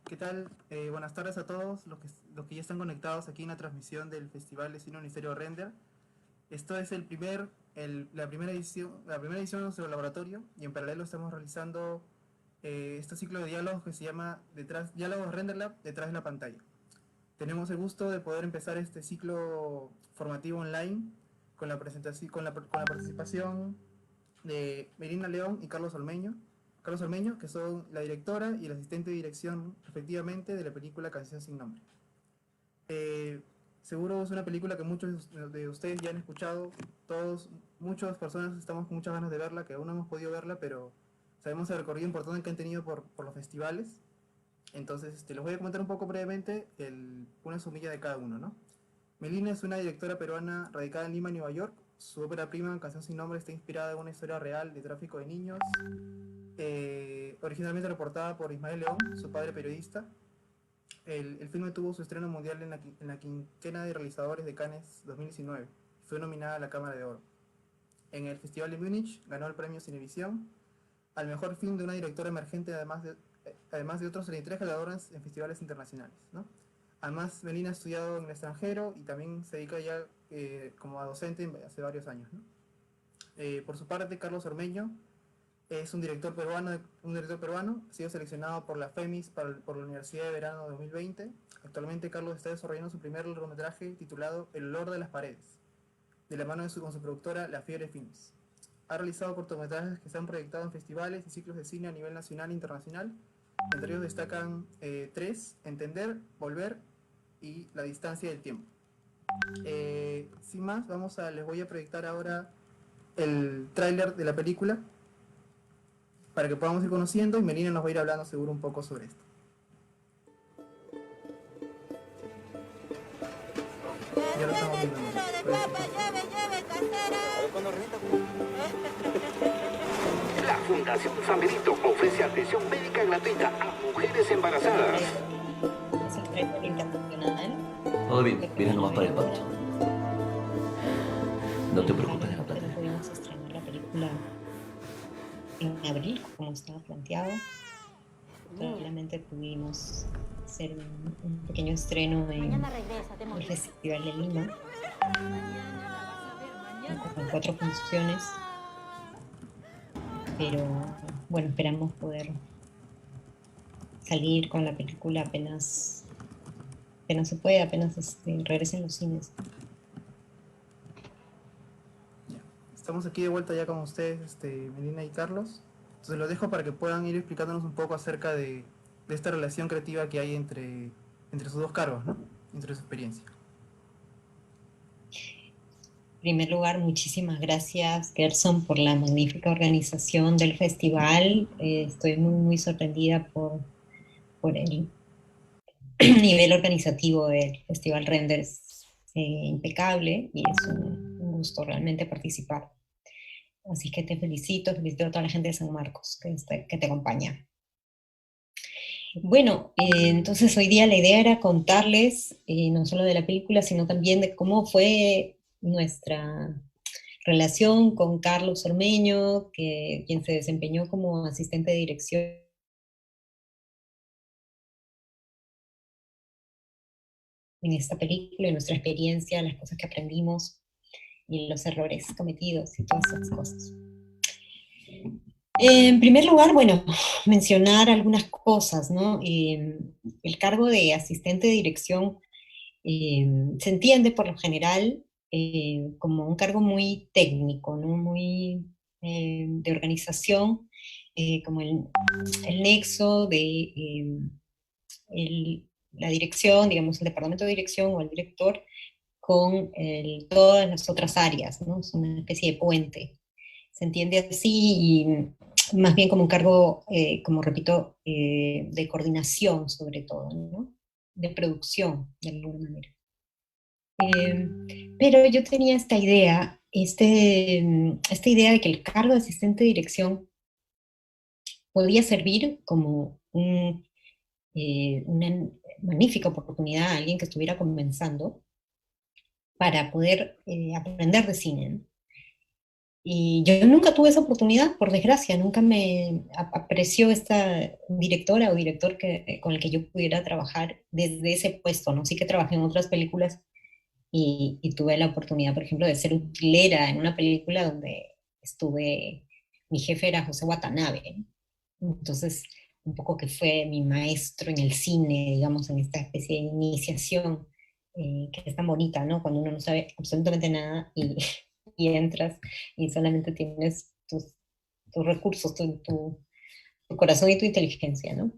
¿Qué tal? Buenas tardes a todos los que ya están conectados aquí en la transmisión del Festival de Cine Unisterio Render. Esto es la primera edición de nuestro laboratorio y en paralelo estamos realizando este ciclo de diálogos que se llama Diálogos Render Lab detrás de la pantalla. Tenemos el gusto de poder empezar este ciclo formativo online con la presentación, con la participación de Melina León y Carlos Olmeño, que son la directora y el asistente de dirección respectivamente de la película Canción sin Nombre. Eh, Seguro es una película que muchos de ustedes ya han escuchado, muchas personas estamos con muchas ganas de verla, que aún no hemos podido verla, pero sabemos el recorrido importante que han tenido por los festivales. Entonces, les voy a comentar un poco brevemente una sumilla de cada uno, ¿no? Melina es una directora peruana radicada en Lima, Nueva York. Su ópera prima, Canción sin Nombre, está inspirada en una historia real de tráfico de niños, originalmente reportada por Ismael León, su padre periodista. El filme tuvo su estreno mundial en la quincena de realizadores de Cannes 2019. Fue nominada a la Cámara de Oro. En el Festival de Múnich ganó el premio Cinevisión al mejor film de una directora emergente, además de otros 33 galardones en festivales internacionales, ¿no? Además, Melina ha estudiado en el extranjero y también se dedica ya como a docente hace varios años, ¿no? Por su parte, Carlos Ormeño es un director peruano, ha sido seleccionado por la FEMIS por la Universidad de Verano 2020. Actualmente Carlos está desarrollando su primer largometraje titulado El olor de las paredes, de la mano con su productora La Fiebre Films. Ha realizado cortometrajes que se han proyectado en festivales y ciclos de cine a nivel nacional e internacional. Entre ellos destacan tres: Entender, Volver y La distancia del tiempo. Sin más, les voy a proyectar ahora el tráiler de la película para que podamos ir conociendo y Melina nos va a ir hablando seguro un poco sobre esto. Ya lo estamos viendo. La Fundación San Benito ofrece atención médica gratuita a mujeres embarazadas. Es el récord internacional. Todo bien, vienes nomás para el parto. No te preocupes de la plata. No pudimos estrenar la película en abril, como estaba planteado. Solamente pudimos hacer un pequeño estreno en el Festival de Lima, con 4 funciones. Pero bueno, esperamos poder salir con la película apenas se pueda, apenas regresen los cines. Estamos aquí de vuelta ya con ustedes, Melina y Carlos. Entonces los dejo para que puedan ir explicándonos un poco acerca de esta relación creativa que hay entre sus dos cargos, ¿no? Entre su experiencia. En primer lugar, muchísimas gracias, Gerson, por la magnífica organización del festival. Estoy muy sorprendida por el nivel organizativo del Festival Renders, impecable, y es un gusto realmente participar. Así que te felicito a toda la gente de San Marcos que te acompaña. Bueno, entonces hoy día la idea era contarles no solo de la película, sino también de cómo fue nuestra relación con Carlos Ormeño, quien se desempeñó como asistente de dirección en esta película, en nuestra experiencia, las cosas que aprendimos y los errores cometidos y todas esas cosas. En primer lugar, bueno, mencionar algunas cosas, ¿no? El cargo de asistente de dirección se entiende por lo general como un cargo muy técnico, ¿no? Muy de organización, como el nexo de la dirección, digamos, el departamento de dirección o el director con todas las otras áreas, ¿no? Es una especie de puente. Se entiende así, y más bien como un cargo, como repito, de coordinación sobre todo, ¿no? De producción, de alguna manera. Pero yo tenía esta idea de que el cargo de asistente de dirección podía servir como una magnífica oportunidad a alguien que estuviera comenzando para poder aprender de cine, ¿no? Y yo nunca tuve esa oportunidad, por desgracia, nunca me apreció esta directora o director con el que yo pudiera trabajar desde ese puesto, ¿no? Sí que trabajé en otras películas y tuve la oportunidad, por ejemplo, de ser utilera en una película donde estuve, mi jefe era José Watanabe, ¿no? Entonces, un poco que fue mi maestro en el cine, digamos, en esta especie de iniciación, que es tan bonita, ¿no? Cuando uno no sabe absolutamente nada y, y entras y solamente tienes tus recursos, tu corazón y tu inteligencia, ¿no?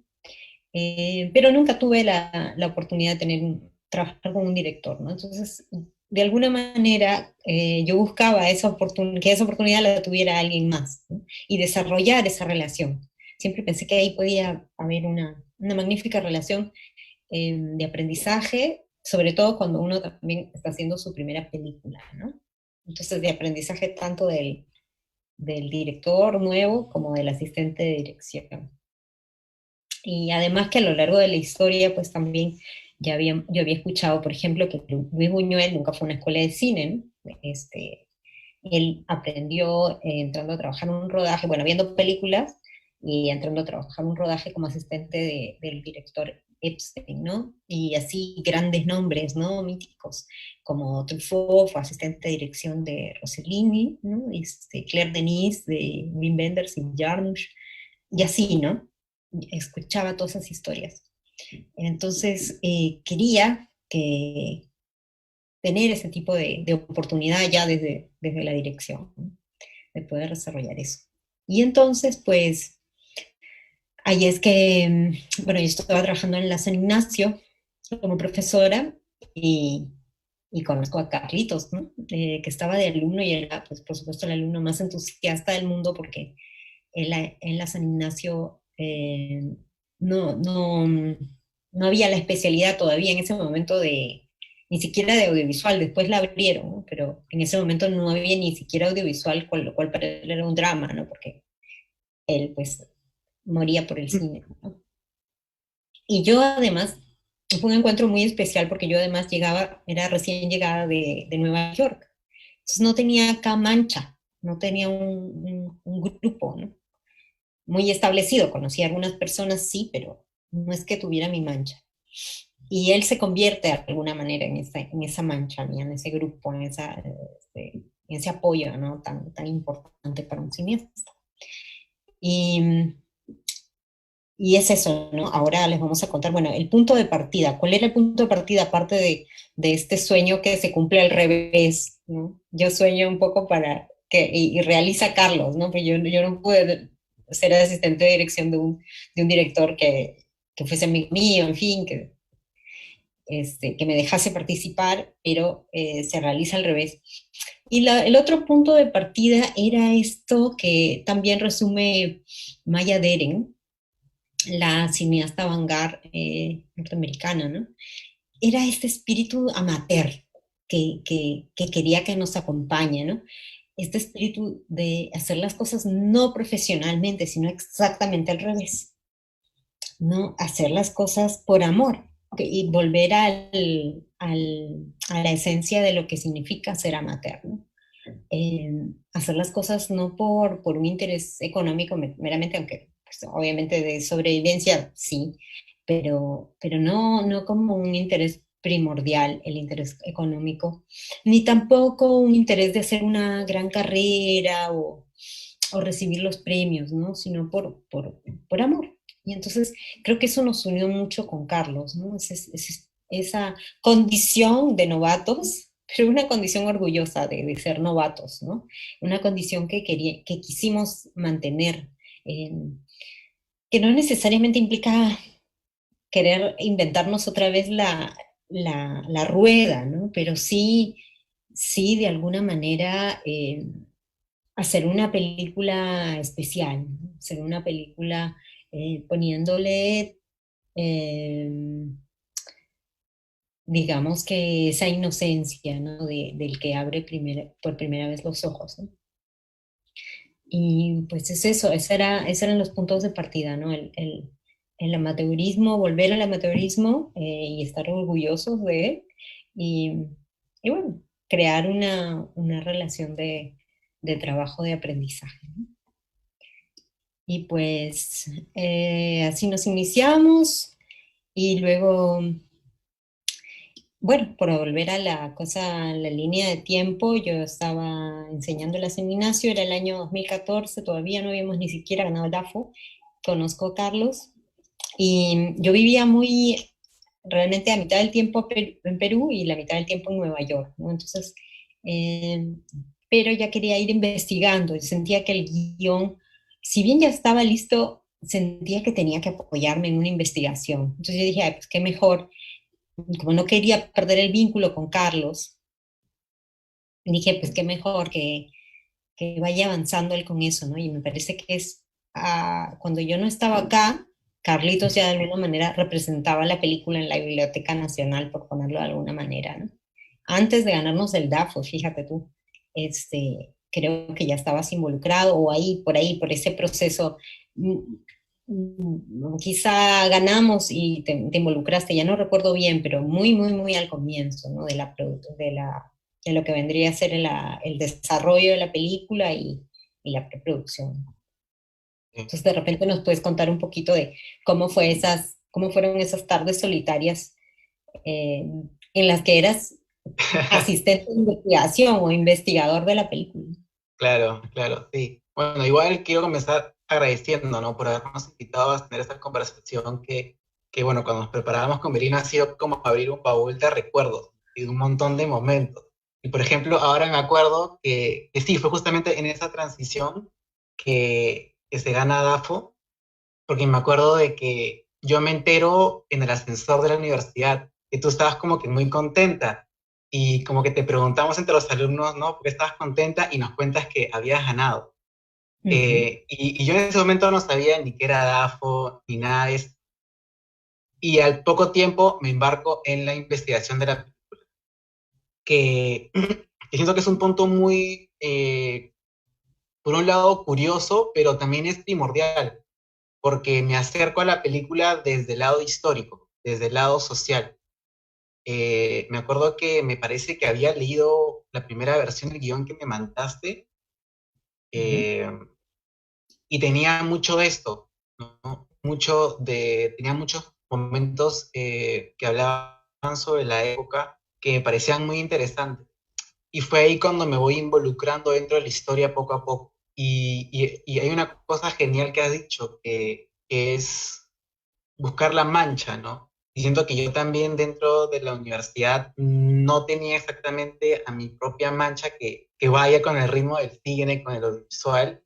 Pero nunca tuve la oportunidad de trabajar con un director, ¿no? Entonces, de alguna manera, yo buscaba que esa oportunidad la tuviera alguien más, ¿no? Y desarrollar esa relación. Siempre pensé que ahí podía haber una magnífica relación de aprendizaje, sobre todo cuando uno también está haciendo su primera película, ¿no? Entonces, de aprendizaje tanto del director nuevo como del asistente de dirección. Y además que a lo largo de la historia, pues también yo había escuchado, por ejemplo, que Luis Buñuel nunca fue a una escuela de cine, ¿no? Él aprendió entrando a trabajar en un rodaje, bueno, viendo películas y entrando a trabajar en un rodaje como asistente del director Epstein, ¿no? Y así grandes nombres, ¿no? Míticos, como Truffaut fue asistente de dirección de Rossellini, ¿no? Claire Denis de Wim Wenders y Jarmusch, y así, ¿no? Escuchaba todas esas historias. Entonces, quería tener ese tipo de oportunidad ya desde la dirección, ¿no? De poder desarrollar eso. Y entonces, pues, ahí es que, bueno, yo estaba trabajando en la San Ignacio como profesora y conozco a Carlitos, ¿no? Que estaba de alumno y era, pues, por supuesto, el alumno más entusiasta del mundo porque en la San Ignacio no, no, no había la especialidad todavía en ese momento ni siquiera de audiovisual, después la abrieron, ¿no? Pero en ese momento no había ni siquiera audiovisual, con lo cual para él era un drama, ¿no? Porque él pues moría por el cine, ¿no? Y yo además, fue un encuentro muy especial porque yo además era recién llegada de Nueva York, entonces no tenía acá mancha, no tenía un grupo, ¿no? Muy establecido, conocí a algunas personas, sí, pero no es que tuviera mi mancha. Y él se convierte de alguna manera en esa mancha mía, en ese grupo, en ese apoyo, ¿no? Tan importante para un cineasta. Y, y es eso, ¿no? Ahora les vamos a contar, bueno, el punto de partida. ¿Cuál era el punto de partida aparte de este sueño que se cumple al revés, ¿no? Yo sueño un poco y realiza Carlos, ¿no? Pero yo no pude ser asistente de dirección de un director que fuese amigo mío, en fin, que me dejase participar, pero se realiza al revés. Y el otro punto de partida era esto que también resume Maya Deren, la cineasta vanguard norteamericana, ¿no? Era este espíritu amateur que quería que nos acompañe, ¿no? Este espíritu de hacer las cosas no profesionalmente, sino exactamente al revés, ¿no? Hacer las cosas por amor y volver a la esencia de lo que significa ser amateur, ¿no? Hacer las cosas no por un interés económico meramente, aunque pues, obviamente de sobrevivencia sí, pero no como un interés primordial, el interés económico, ni tampoco un interés de hacer una gran carrera o recibir los premios, ¿no? Sino por amor. Y entonces creo que eso nos unió mucho con Carlos, ¿no? Esa condición de novatos, pero una condición orgullosa de ser novatos, ¿no? Una condición que quisimos mantener, eh, que no necesariamente implica querer inventarnos otra vez la rueda, ¿no? Pero sí de alguna manera hacer una película especial, ¿no? Hacer una película poniéndole, eh, digamos que esa inocencia, ¿no? Del que abre por primera vez los ojos, ¿no? Y pues es eso, esos eran los puntos de partida, ¿no? El amateurismo, volver al amateurismo y estar orgullosos de él. Y, y bueno, crear una relación de trabajo de aprendizaje, ¿no? Y pues así nos iniciamos y luego, bueno, por volver a la cosa, a la línea de tiempo, yo estaba enseñando en la seminario, era el año 2014, todavía no habíamos ni siquiera ganado el DAFO, conozco a Carlos, y yo vivía realmente a mitad del tiempo en Perú y la mitad del tiempo en Nueva York, ¿no? Entonces, eh, pero ya quería ir investigando, y sentía que el guión, si bien ya estaba listo, sentía que tenía que apoyarme en una investigación. Entonces yo dije, ay, pues qué mejor, como no quería perder el vínculo con Carlos, dije, pues qué mejor que vaya avanzando él con eso, ¿no? Y me parece que cuando yo no estaba acá, Carlitos ya de alguna manera representaba la película en la Biblioteca Nacional, por ponerlo de alguna manera, ¿no? Antes de ganarnos el DAFO, fíjate tú, creo que ya estabas involucrado o ahí, por ese proceso. Quizá ganamos y te involucraste, ya no recuerdo bien, pero muy, muy, muy al comienzo, ¿no? De lo que vendría a ser el desarrollo de la película y la preproducción. Entonces, de repente nos puedes contar un poquito de cómo fueron esas tardes solitarias en las que eras asistente de investigación o investigador de la película. Claro, claro, sí. Bueno, igual quiero comenzar agradeciendo, ¿no? Por habernos invitado a tener esta conversación bueno, cuando nos preparábamos con Melina ha sido como abrir un baúl de recuerdos y de un montón de momentos. Y por ejemplo, ahora me acuerdo que sí, fue justamente en esa transición que se gana DAFO, porque me acuerdo de que yo me entero en el ascensor de la universidad que tú estabas como que muy contenta y como que te preguntamos entre los alumnos, ¿no? ¿Por qué estabas contenta? Y nos cuentas que habías ganado. Y yo en ese momento no sabía ni qué era DAFO, ni nada de eso. Y al poco tiempo me embarco en la investigación de la película, que siento que es un punto muy, por un lado, curioso, pero también es primordial, porque me acerco a la película desde el lado histórico, desde el lado social. Me acuerdo que me parece que había leído la primera versión del guión que me mandaste, eh, y tenía mucho de esto, ¿no? Tenía muchos momentos que hablaban sobre la época que me parecían muy interesantes. Y fue ahí cuando me voy involucrando dentro de la historia poco a poco. Y hay una cosa genial que has dicho, que es buscar la mancha, ¿no? Y siento que yo también dentro de la universidad no tenía exactamente a mi propia mancha que vaya con el ritmo del cine, con el audiovisual,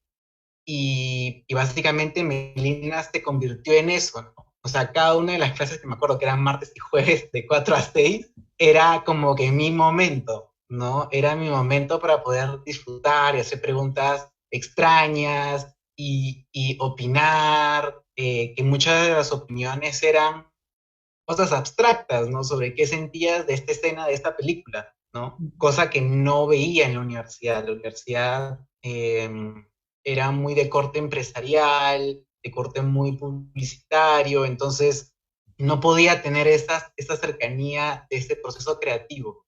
y básicamente Melina se convirtió en eso, ¿no? O sea, cada una de las clases que me acuerdo que eran martes y jueves de 4 a 6, era como que mi momento, ¿no? Era mi momento para poder disfrutar y hacer preguntas extrañas y opinar, que muchas de las opiniones eran cosas abstractas, ¿no? Sobre qué sentías de esta escena, de esta película, ¿no? Cosa que no veía en la universidad. La universidad era muy de corte empresarial, de corte muy publicitario, entonces no podía tener esa cercanía de ese proceso creativo.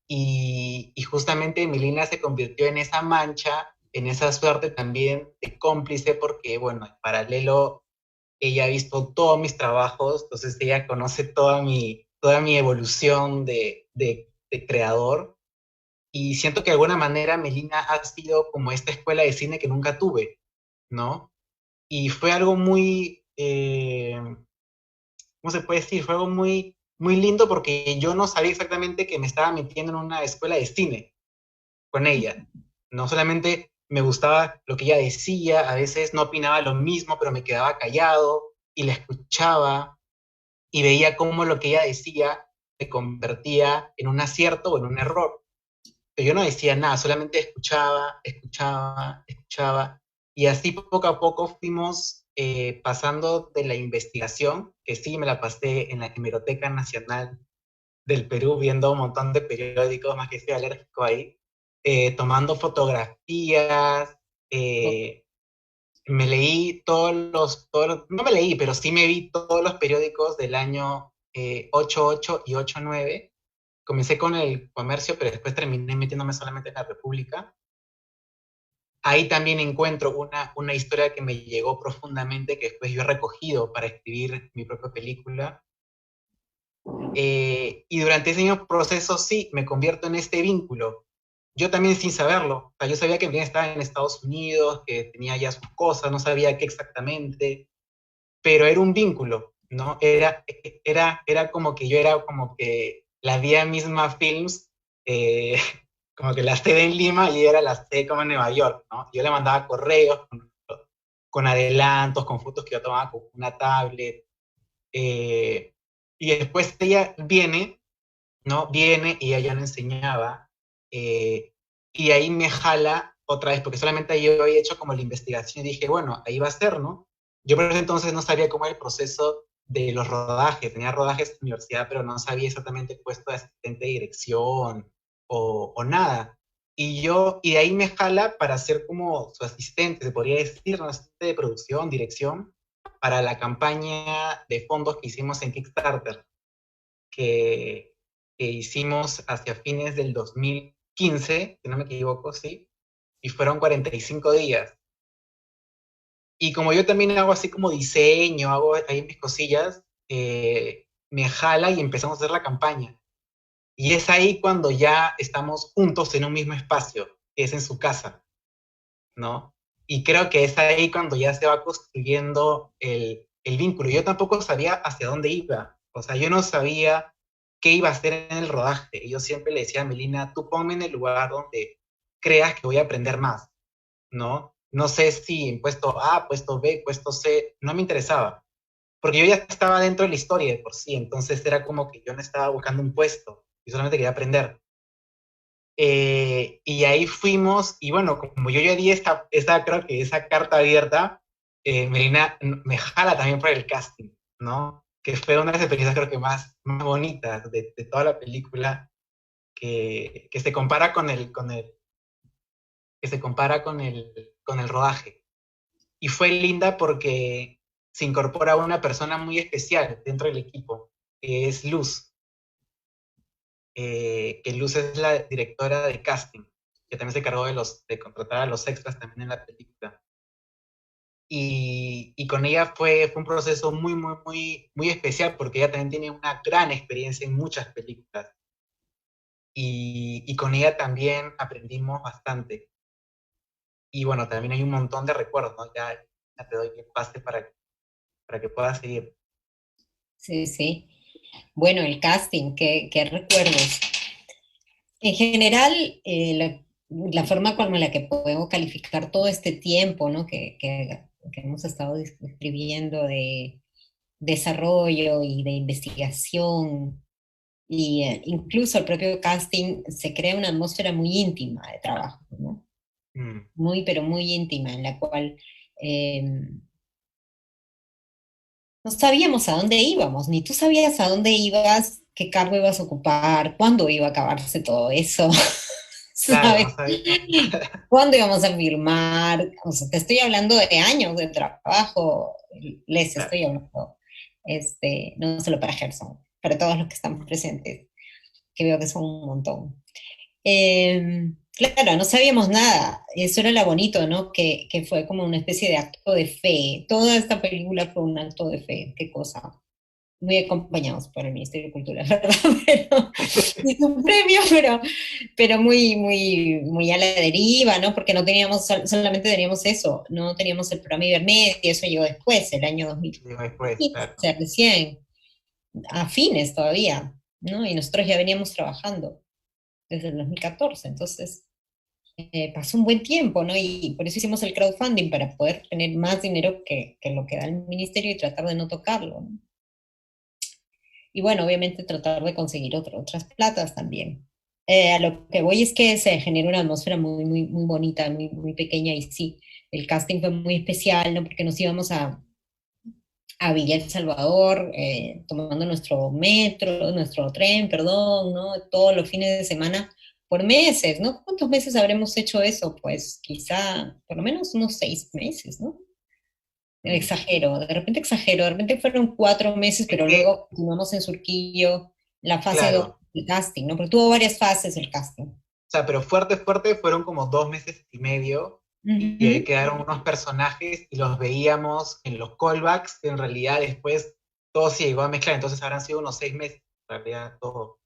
Y justamente Milena se convirtió en esa mancha, en esa suerte también de cómplice, porque, bueno, en paralelo ella ha visto todos mis trabajos, entonces ella conoce toda mi evolución de creador, y siento que de alguna manera Melina ha sido como esta escuela de cine que nunca tuve, ¿no? Y fue algo muy, ¿cómo se puede decir? Fue algo muy, muy lindo porque yo no sabía exactamente que me estaba metiendo en una escuela de cine con ella. No solamente me gustaba lo que ella decía, a veces no opinaba lo mismo, pero me quedaba callado y la escuchaba y veía cómo lo que ella decía se convertía en un acierto o en un error. Pero yo no decía nada, solamente escuchaba, escuchaba, escuchaba. Y así poco a poco fuimos pasando de la investigación, que sí me la pasé en la Hemeroteca Nacional del Perú viendo un montón de periódicos, más que estoy alérgico ahí, tomando fotografías, me leí no me leí, pero sí me vi todos los periódicos del año 88 y 89. Comencé con el comercio, pero después terminé metiéndome solamente en la República. ahí también encuentro una historia que me llegó profundamente, que después yo he recogido para escribir mi propia película. Y durante ese mismo proceso sí, me convierto en este vínculo. Yo también sin saberlo. O sea, yo sabía que Melina estaba en Estados Unidos, que tenía ya sus cosas, no sabía qué exactamente, pero era un vínculo, ¿no? Era como que yo era como que la Vía Misma Films, eh, como que la sede en Lima y era la sede como en Nueva York, ¿no? Yo le mandaba correos con adelantos, con fotos que yo tomaba con una tablet, y después ella viene, ¿no? Viene y ella no enseñaba, eh, y ahí me jala otra vez, porque solamente yo había hecho como la investigación y dije, bueno, ahí va a ser, ¿no? Yo por ese entonces no sabía cómo era el proceso de los rodajes, tenía rodajes en la universidad, pero no sabía exactamente el puesto de asistente de dirección o nada. Y de ahí me jala para ser como su asistente, se podría decir, ¿no? Asistente de producción, dirección, para la campaña de fondos que hicimos en Kickstarter, que, que hicimos hacia fines del 2015, si no me equivoco, sí, y fueron 45 días. Y como yo también hago así como diseño, hago ahí mis cosillas, me jala y empezamos a hacer la campaña. Y es ahí cuando ya estamos juntos en un mismo espacio, que es en su casa, ¿no? Y creo que es ahí cuando ya se va construyendo el vínculo. Yo tampoco sabía hacia dónde iba. O sea, yo no sabía qué iba a hacer en el rodaje. Yo siempre le decía a Melina, tú ponme en el lugar donde creas que voy a aprender más, ¿no? No sé si en puesto A, puesto B, puesto C, no me interesaba. Porque yo ya estaba dentro de la historia de por sí, entonces era como que yo no estaba buscando un puesto, y solamente quería aprender. Y ahí fuimos, y bueno, como yo ya di creo que esa carta abierta, Melina me jala también por el casting, ¿no? Que fue una de las experiencias creo que más bonitas de toda la película, que se compara que se compara con el rodaje. Y fue linda porque se incorpora una persona muy especial dentro del equipo, que es Luz, que Luz es la directora de casting, que también se encargó de contratar a los extras también en la película. Y con ella fue un proceso muy especial porque ella también tiene una gran experiencia en muchas películas. Y con ella también aprendimos bastante. Y bueno, también hay un montón de recuerdos, ¿no? Ya te doy el pase para que puedas seguir. Sí, sí. Bueno, el casting, qué recuerdos. En general, la forma como la que puedo calificar todo este tiempo, ¿no? Que hemos estado escribiendo de desarrollo y de investigación, y incluso el propio casting, se crea una atmósfera muy íntima de trabajo, ¿no? Mm. Muy, pero muy íntima, en la cual eh, no sabíamos a dónde íbamos, ni tú sabías a dónde ibas, qué cargo ibas a ocupar, cuándo iba a acabarse todo eso, Claro, no ¿sabes? sabía. ¿Cuándo íbamos a firmar? O sea, te estoy hablando de años de trabajo, les Claro. estoy hablando, no solo para Gerson, para todos los que están presentes, que veo que son un montón. Claro, no sabíamos nada, eso era lo bonito, ¿no? Que fue como una especie de acto de fe. Toda esta película fue un acto de fe, qué cosa. Muy acompañados por el Ministerio de Cultura, ¿verdad? Pero, y su premio, pero muy a la deriva, ¿no? Porque no teníamos, solamente teníamos eso, no teníamos el programa Ibermedia, eso llegó después, el año Digo, después, 2015, claro. o sea, recién, a fines todavía, ¿no? Y nosotros ya veníamos trabajando desde el 2014, entonces pasó un buen tiempo, ¿no? Y por eso hicimos el crowdfunding, para poder tener más dinero que lo que da el ministerio y tratar de no tocarlo, ¿no? Y bueno, obviamente tratar de conseguir otras platas también. A lo que voy es que se genera una atmósfera muy bonita, muy pequeña, y sí, el casting fue muy especial, ¿no? Porque nos íbamos a Villa El Salvador, tomando nuestro metro, nuestro tren, perdón, ¿no? Todos los fines de semana por meses, ¿no? ¿Cuántos meses habremos hecho eso? Pues quizá por lo menos unos 6 meses, ¿no? Mm. Exagero, de repente fueron 4 meses, Es pero que, luego continuamos en Surquillo, la fase 2 claro, del casting, ¿no? Porque tuvo varias fases el casting. o sea, pero fuerte fueron como 2 meses y medio, y ahí quedaron unos personajes y los veíamos en los callbacks, que en realidad después todo se llegó a mezclar, entonces habrán sido unos 6 meses, en realidad todo.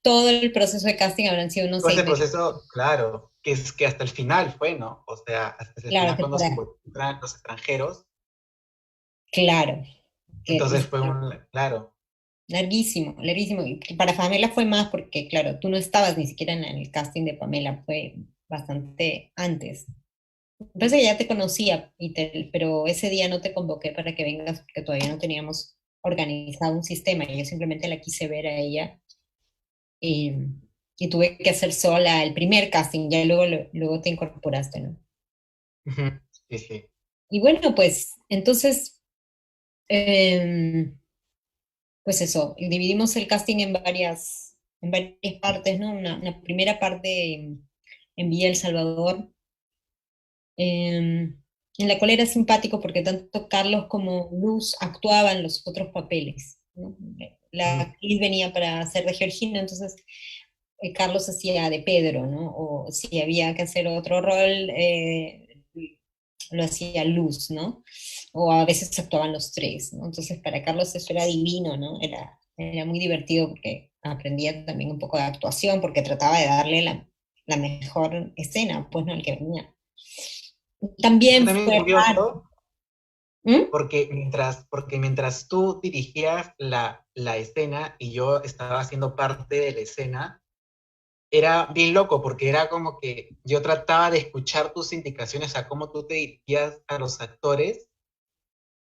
Todo el proceso de casting habrán sido unos Todo seis ese meses. proceso, claro, que es que hasta el final fue, ¿no? O sea, hasta el Claro final que cuando se para, involucran los extranjeros, claro, que entonces fue claro. larguísimo, larguísimo. Y para Pamela fue más porque, claro, tú no estabas ni siquiera en el casting de Pamela, fue bastante antes. Entonces ya te conocía, pero ese día no te convoqué para que vengas porque todavía no teníamos organizado un sistema. Y yo simplemente la quise ver a ella y, y tuve que hacer sola el primer casting, ya luego te incorporaste, ¿no? Ujú, sí, sí. Y bueno, pues entonces, em, pues eso, dividimos el casting en varias partes, ¿no? Una primera parte en Villa El Salvador, en la cual era simpático porque tanto Carlos como Luz actuaban los otros papeles, ¿no? La Ujú, actriz venía para hacer de Georgina, entonces Carlos hacía de Pedro, ¿no? O si había que hacer otro rol, lo hacía Luz, ¿no? O a veces actuaban los tres, ¿no? Entonces para Carlos eso era divino, ¿no? Era muy divertido porque aprendía también un poco de actuación, porque trataba de darle la mejor escena, pues, ¿no? El que venía. fue También también fue raro. curioso ¿Mm? porque mientras tú dirigías la escena y yo estaba haciendo parte de la escena, era bien loco porque era como que yo trataba de escuchar tus indicaciones a cómo tú te dirigías a los actores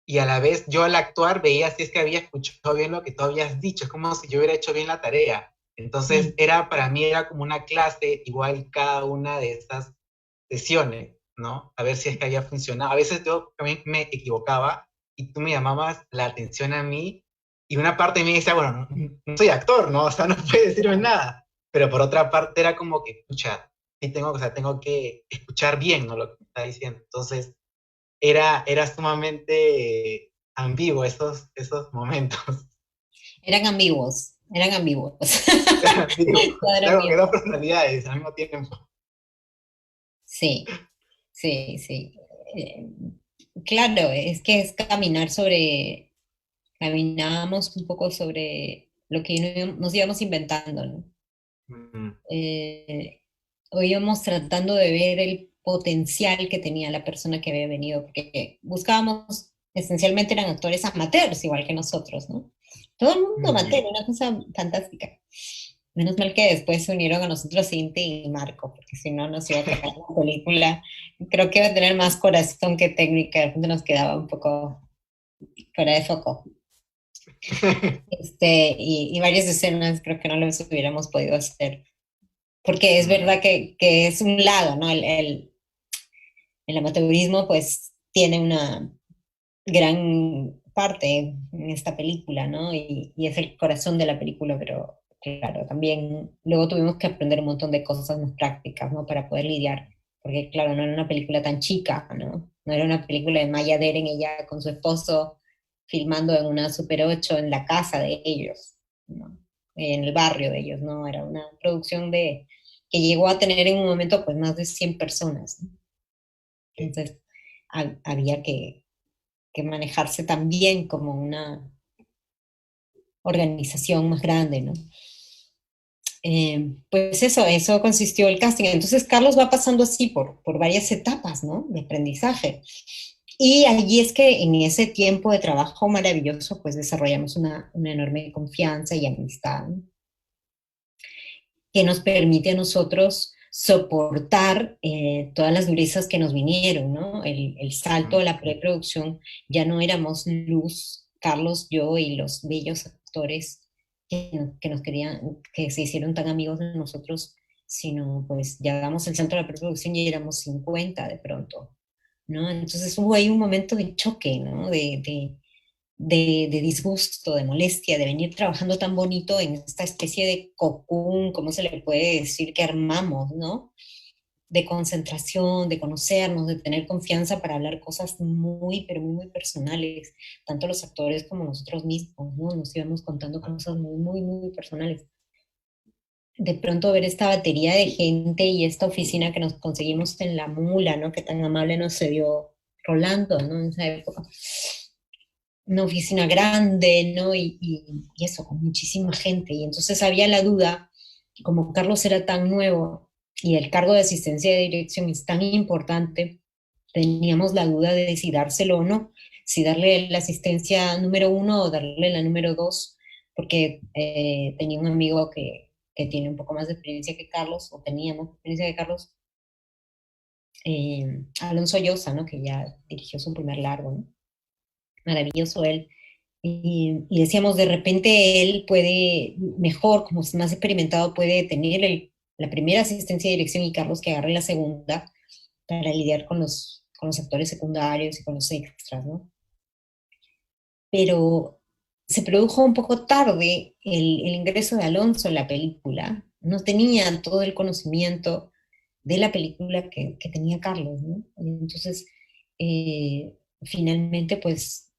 y a la vez yo al actuar veía si es que había escuchado bien lo que tú habías dicho, es como si yo hubiera hecho bien la tarea. Entonces Mm. para mí era como una clase igual cada una de estas sesiones, ¿no? A ver si es que había funcionado. A veces yo también me equivocaba y tú me llamabas la atención a mí y una parte de mí decía, bueno, no soy actor, ¿no? O sea, no puede decirme nada. Pero por otra parte era como que, escucha, sí tengo, o sea, tengo que escuchar bien, ¿no? Lo que me está diciendo. Entonces, era sumamente ambiguo esos momentos. Eran ambiguos, eran ambiguos. Era ambiguo. Todo era Era como que ambiguo. dos personalidades al mismo tiempo. Sí, sí, sí. Eh, claro, es que es caminábamos un poco sobre lo que nos íbamos inventando, ¿no? Mm, Eh, o íbamos tratando de ver el potencial que tenía la persona que había venido, porque buscábamos, esencialmente eran actores amateurs, igual que nosotros, ¿no? Todo el mundo mm. amateur, una cosa fantástica. Menos mal que después se unieron a nosotros Cinti y Marco, porque si no nos iba a quedar la película. Creo que iba a tener más corazón que técnica, de repente nos quedaba un poco fuera de foco. Y varias escenas creo que no las hubiéramos podido hacer, porque es Mm, verdad que es un lado, ¿no? El amateurismo pues tiene una gran parte en esta película, ¿no? Y es el corazón de la película, pero claro, también luego tuvimos que aprender un montón de cosas más prácticas, ¿no? Para poder lidiar, porque claro, no era una película tan chica, ¿no? No era una película de Maya Deren, ella con su esposo filmando en una Super 8 en la casa de ellos, ¿no? En el barrio de ellos, ¿no? Era una producción que llegó a tener en un momento pues más de 100 personas, ¿no? sí. Entonces había que manejarse también como una organización más grande, ¿no? Pues eso consistió el casting. Entonces Carlos va pasando así por varias etapas, ¿no? De aprendizaje. Y allí es que en ese tiempo de trabajo maravilloso, pues desarrollamos una enorme confianza y amistad, ¿no? Que nos permite a nosotros soportar todas las durezas que nos vinieron, ¿no? El salto Mm, a la preproducción, ya no éramos Luz, Carlos, yo y los bellos actores que nos querían, que se hicieron tan amigos de nosotros, sino pues ya damos el salto a la preproducción y éramos 50 de pronto, ¿no? Entonces hubo ahí un momento de choque, ¿no? De disgusto, de molestia, de venir trabajando tan bonito en esta especie de cocún, ¿cómo se le puede decir que armamos, ¿no? De concentración, de conocernos, de tener confianza para hablar cosas muy, pero muy, muy personales, tanto los actores como nosotros mismos, ¿no? Nos íbamos contando cosas muy, muy, muy personales. de pronto ver esta batería de gente y esta oficina que nos conseguimos en La Mula, ¿no? Que tan amable nos cedió Rolando, ¿no? En esa época. Una oficina grande, ¿no? Y eso, con muchísima gente. Y entonces había la duda, como Carlos era tan nuevo y el cargo de asistencia de dirección es tan importante, teníamos la duda de si dárselo o no, si darle la asistencia número 1 o darle la número 2, porque tenía un amigo que tiene un poco más de experiencia que Carlos, o tenía más experiencia que Carlos, Alonso Llosa, ¿no? Que ya dirigió su primer largo, ¿no? Maravilloso él. Y decíamos, de repente él puede, mejor, como es más experimentado, puede tener la primera asistencia de dirección y Carlos que agarre la segunda para lidiar con los actores secundarios y con los extras, ¿no? Pero se produjo un poco tarde el ingreso de Alonso en la película. No tenía todo el conocimiento de la película que tenía Carlos, ¿no? Entonces, finalmente, pues,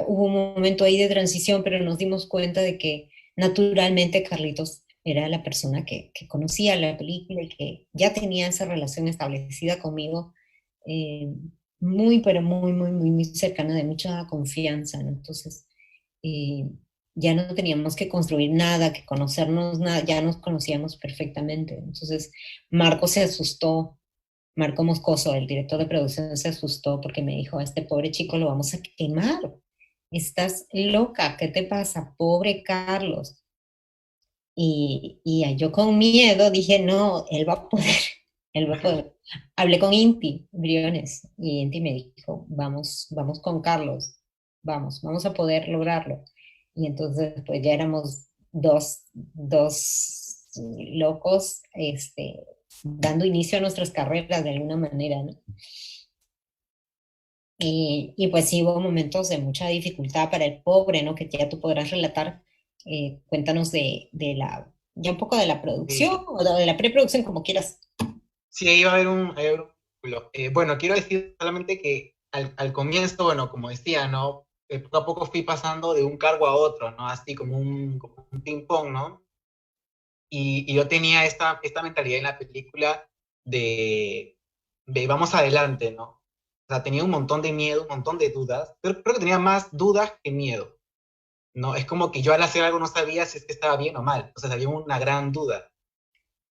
hubo un momento ahí de transición, pero nos dimos cuenta de que naturalmente Carlitos era la persona que conocía la película y que ya tenía esa relación establecida conmigo, eh, muy, pero muy, muy, muy, muy cercana, de mucha confianza, ¿no? Entonces, eh, ya no teníamos que construir nada, que conocernos nada, ya nos conocíamos perfectamente. Entonces, Marco se asustó, Marco Moscoso, el director de producción, se asustó porque me dijo, a este pobre chico lo vamos a quemar. Estás loca, ¿qué te pasa? Pobre Carlos. Y yo con miedo dije, no, él va a poder, él va a poder. Hablé con Inti Briones y Inti me dijo, vamos, vamos con Carlos, vamos a poder lograrlo. Y entonces pues ya éramos dos locos, dando inicio a nuestras carreras de alguna manera, ¿no? Y pues sí hubo momentos de mucha dificultad para el pobre, ¿no? Que ya tú podrás relatar. Cuéntanos ya un poco de la producción Sí, o de la preproducción, como quieras. sí, ahí va a haber un vínculo. Bueno, quiero decir solamente que al comienzo, bueno, como decía, ¿no? Poco a poco fui pasando de un cargo a otro, ¿no? Así como un ping-pong, ¿no? Y yo tenía esta mentalidad en la película de, de vamos adelante, ¿no? O sea, tenía un montón de miedo, un montón de dudas, pero creo que tenía más dudas que miedo, ¿no? Es como que yo al hacer algo no sabía si es que estaba bien o mal, o sea, había una gran duda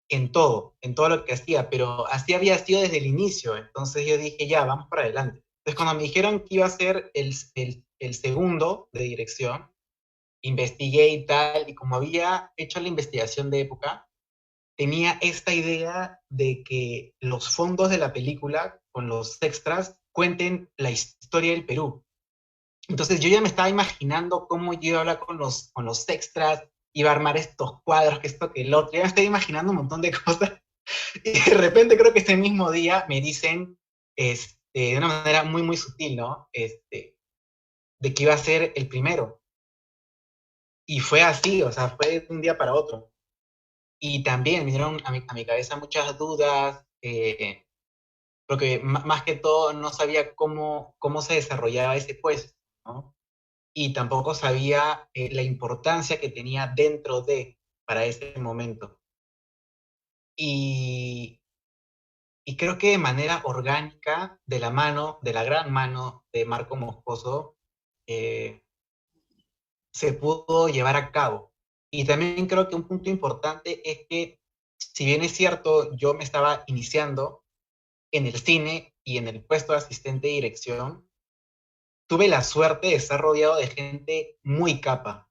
en todo lo que hacía, pero así había sido desde el inicio, entonces yo dije, ya, vamos para adelante. Entonces cuando me dijeron que iba a ser el segundo de dirección, investigué y tal, y como había hecho la investigación de época, tenía esta idea de que los fondos de la película, con los extras, cuenten la historia del Perú. Entonces yo ya me estaba imaginando cómo yo iba a hablar con los extras, iba a armar estos cuadros, que esto, que el otro, ya me estaba imaginando un montón de cosas. Y de repente creo que ese mismo día me dicen, de una manera muy, muy sutil, ¿no? De que iba a ser el primero. Y fue así, o sea, fue de un día para otro. Y también me dieron a mi cabeza muchas dudas, porque más que todo no sabía cómo se desarrollaba ese puesto, ¿no? Y tampoco sabía la importancia que tenía dentro de, para ese momento. Y, y creo que de manera orgánica, de la mano, de la gran mano de Marco Moscoso, eh, se pudo llevar a cabo. Y también creo que un punto importante es que, si bien es cierto, yo me estaba iniciando en el cine y en el puesto de asistente de dirección, tuve la suerte de estar rodeado de gente muy capa,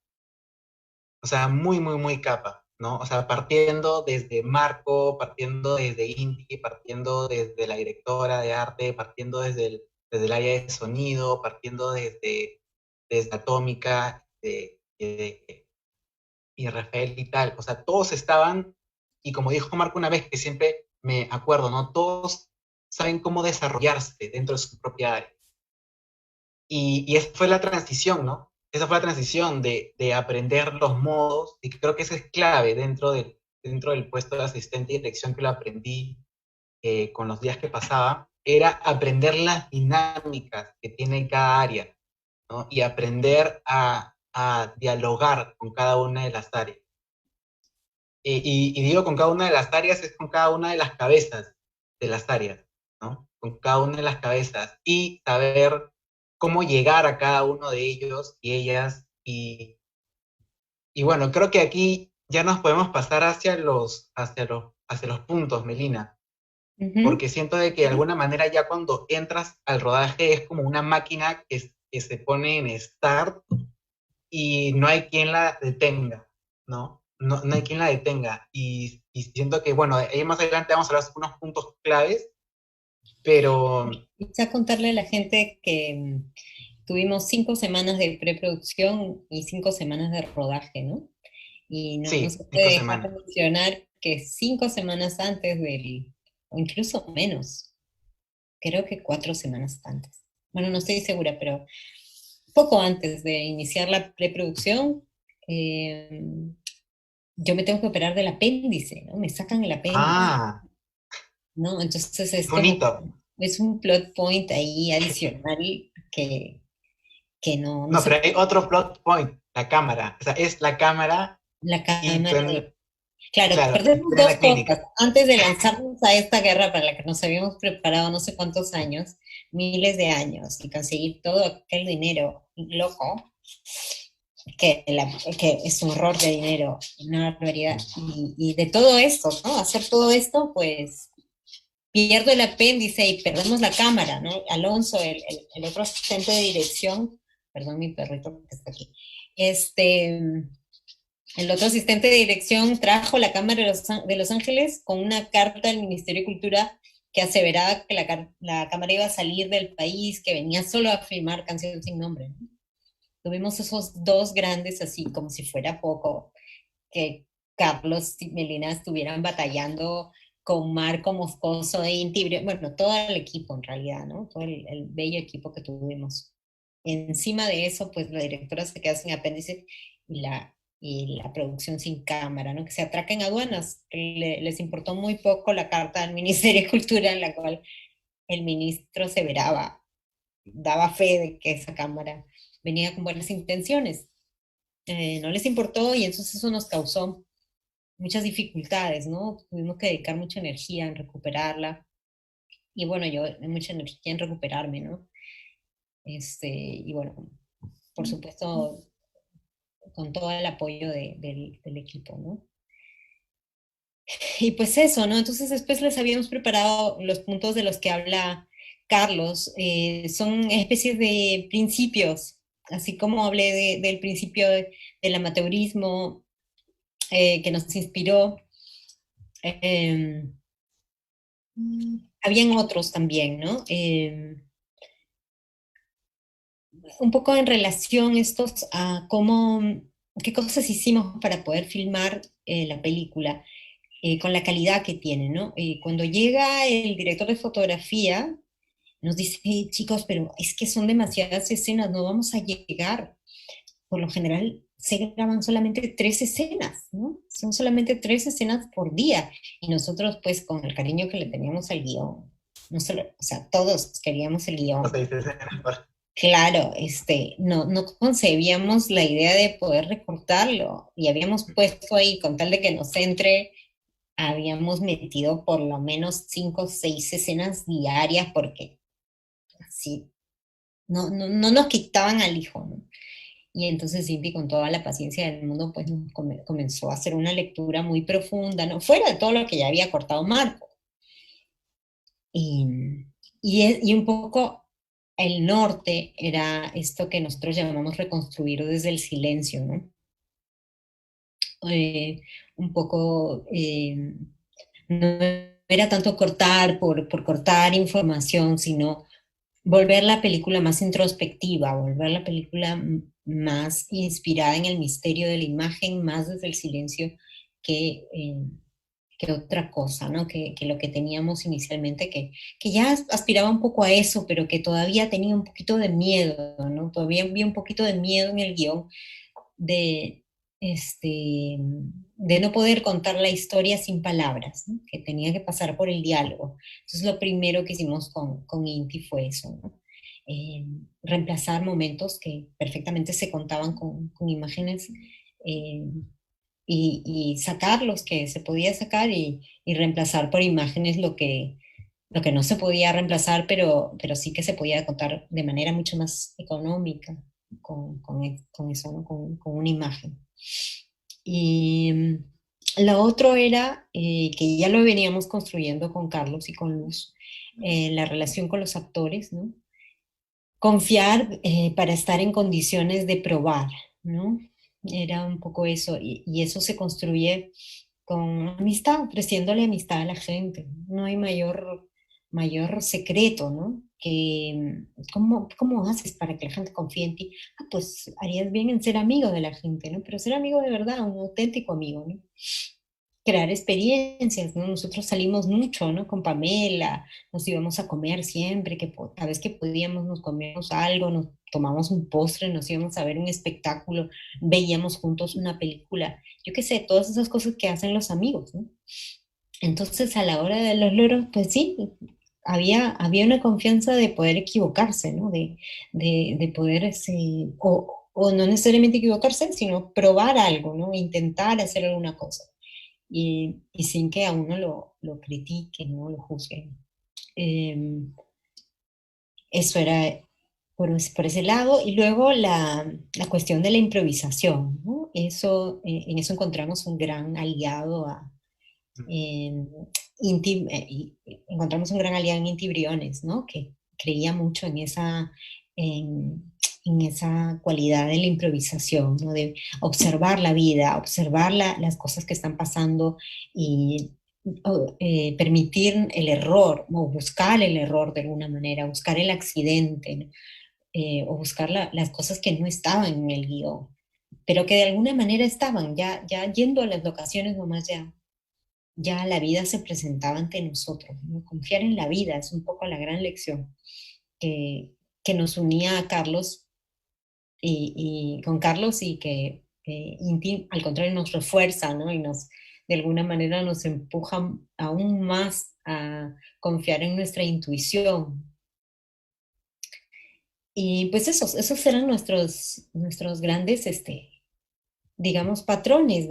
o sea, muy, muy, muy capa, ¿no? O sea, partiendo desde Marco, partiendo desde Inti, partiendo desde la directora de arte, partiendo desde el área de sonido, partiendo desde Atómica, y Rafael y tal. O sea, todos estaban, y como dijo Marco una vez, que siempre me acuerdo, ¿no? Todos saben cómo desarrollarse dentro de su propia área. Y esa fue la transición, ¿no? Esa fue la transición de aprender los modos, y creo que eso es clave dentro del puesto de asistente de dirección, que lo aprendí con los días que pasaba, era aprender las dinámicas que tiene cada área, ¿no? Y aprender a dialogar con cada una de las áreas. y digo con cada una de las áreas, es con cada una de las cabezas de las áreas, ¿no? Con cada una de las cabezas y saber cómo llegar a cada uno de ellos y ellas. Y bueno, creo que aquí ya nos podemos pasar hacia los puntos, Melina, Ujú. porque siento de que de alguna manera ya cuando entras al rodaje es como una máquina que se pone en start y no hay quien la detenga, ¿no? No hay quien la detenga. Y siento que, bueno, ahí más adelante vamos a hablar de unos puntos claves, pero Quizá contarle a la gente que tuvimos 5 semanas de preproducción y 5 semanas de rodaje, ¿no? Y no sí, se puede cinco dejar de semanas. mencionar que 5 semanas antes o incluso menos, creo que 4 semanas antes. Bueno, no estoy segura, pero poco antes de iniciar la preproducción, eh, yo me tengo que operar del apéndice, ¿no? Me sacan el apéndice, Ah, ¿no? Entonces es como, bonito. es un plot point ahí adicional que, que no No, se pero hay puede. otro plot point, la cámara. O sea, es la cámara La y tú cámara en, Claro, claro, y perdemos tú en dos la cosas. clínica. Antes de lanzarnos a esta guerra para la que nos habíamos preparado no sé cuántos años, miles de años, y conseguir todo aquel dinero loco, que es un horror de dinero, una barbaridad. Y de todo esto, ¿no? Hacer todo esto, pues pierdo el apéndice y perdemos la cámara, ¿no? Alonso, el otro asistente de dirección, perdón, mi perrito que está aquí, este, el otro asistente de dirección trajo la Cámara de Los Ángeles con una carta del Ministerio de Cultura que aseveraba que la Cámara iba a salir del país, que venía solo a filmar Canción sin Nombre, ¿no? Tuvimos esos dos grandes, así como si fuera poco, que Carlos y Melina estuvieran batallando con Marco Moscoso e Intibrio, bueno, todo el equipo en realidad, ¿no? Todo el bello equipo que tuvimos. Encima de eso, pues la directora se queda sin apéndice y la producción sin cámara, ¿no? Que se atraca en aduanas. Les importó muy poco la carta del Ministerio de Cultura en la cual el ministro severaba, daba fe de que esa cámara venía con buenas intenciones. No les importó y entonces eso nos causó muchas dificultades, ¿no? Tuvimos que dedicar mucha energía en recuperarla y bueno, yo mucha energía en recuperarme, ¿no? Y bueno, por supuesto, con todo el apoyo del equipo, ¿no? Y pues eso, ¿no? Entonces después les habíamos preparado los puntos de los que habla Carlos. Son especies de principios, así como hablé del principio del amateurismo que nos inspiró. Eh, Habían otros también, ¿no? Un poco en relación estos a qué cosas hicimos para poder filmar la película. Con la calidad que tiene, ¿no? Cuando llega el director de fotografía, nos dice, chicos, pero es que son demasiadas escenas, no vamos a llegar. Por lo general se graban solamente 3 escenas, ¿no? Son solamente 3 escenas por día. Y nosotros, pues, con el cariño que le teníamos al guión, no solo, o sea, todos queríamos el O guión. sea, dices, Claro, no concebíamos la idea de poder recortarlo y habíamos puesto ahí, con tal de que nos entre, habíamos metido por lo menos 5 o 6 escenas diarias porque así no nos quitaban al hijo, ¿no? Y entonces Cindy con toda la paciencia del mundo pues comenzó a hacer una lectura muy profunda, ¿no? Fuera de todo lo que ya había cortado Marco. Y, y un poco el norte era esto que nosotros llamamos reconstruir desde el silencio, ¿no? Eh, un poco no era tanto cortar por cortar información, sino volver la película más introspectiva, volver la película más inspirada en el misterio de la imagen, más desde el silencio que, eh, que otra cosa, ¿no? Que lo que teníamos inicialmente, que ya aspiraba un poco a eso, pero que todavía tenía un poquito de miedo, ¿no? Todavía había un poquito de miedo en el guión de, de no poder contar la historia sin palabras, ¿no? Que tenía que pasar por el diálogo. Entonces lo primero que hicimos con Inti fue eso, ¿no? Reemplazar momentos que perfectamente se contaban con imágenes, eh, y sacar los que se podía sacar y reemplazar por imágenes lo que no se podía reemplazar, pero sí que se podía contar de manera mucho más económica con eso, ¿no? Con una imagen. Y lo otro era, que ya lo veníamos construyendo con Carlos y con Luz, la relación con los actores, ¿no? Confiar para estar en condiciones de probar, ¿no? Era un poco eso, y eso se construye con amistad, ofreciéndole amistad a la gente. No hay mayor secreto, ¿no? Que, ¿cómo haces para que la gente confíe en ti? Ah, pues harías bien en ser amigo de la gente, ¿no? Pero ser amigo de verdad, un auténtico amigo, ¿no? Crear experiencias, ¿no? Nosotros salimos mucho, ¿no? Con Pamela, nos íbamos a comer siempre, que cada vez que podíamos nos comíamos algo, nos tomamos un postre, nos íbamos a ver un espectáculo, veíamos juntos una película, yo qué sé, todas esas cosas que hacen los amigos, ¿no? Entonces, a la hora de los logros, pues sí, había una confianza de poder equivocarse, ¿no? De poder, o no necesariamente equivocarse, sino probar algo, ¿no? Intentar hacer alguna cosa. Y sin que a uno lo critiquen, ¿no? Lo juzguen. Eso era por ese lado. Y luego la cuestión de la improvisación, ¿no? En eso encontramos un gran aliado en encontramos un gran aliado en Inti Briones, ¿no? Que creía mucho en, en esa cualidad de la improvisación, ¿no? De observar la vida, observar las cosas que están pasando y permitir el error, o buscar el error de alguna manera, buscar el accidente, ¿no? O buscar las cosas que no estaban en el guión, pero que de alguna manera estaban, ya yendo a las locaciones nomás ya la vida se presentaba ante nosotros, ¿no? Confiar en la vida es un poco la gran lección que nos unía a Carlos y con Carlos, y que Inti, al contrario, nos refuerza, ¿no? Y de alguna manera nos empuja aún más a confiar en nuestra intuición. Y pues esos eran nuestros grandes, digamos, patrones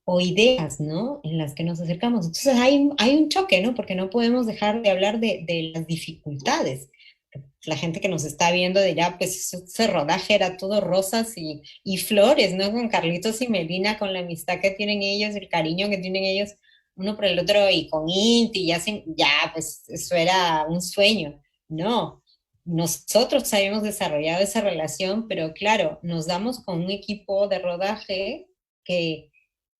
o ideas, ¿no? En las que nos acercamos. Entonces hay un choque, ¿no? Porque no podemos dejar de hablar de las dificultades. La gente que nos está viendo dirá, pues ese rodaje era todo rosas y flores, ¿no? Con Carlitos y Melina, con la amistad que tienen ellos, el cariño que tienen ellos uno por el otro, y con Inti, pues eso era un sueño. No, nosotros habíamos desarrollado esa relación, pero claro, nos damos con un equipo de rodaje que,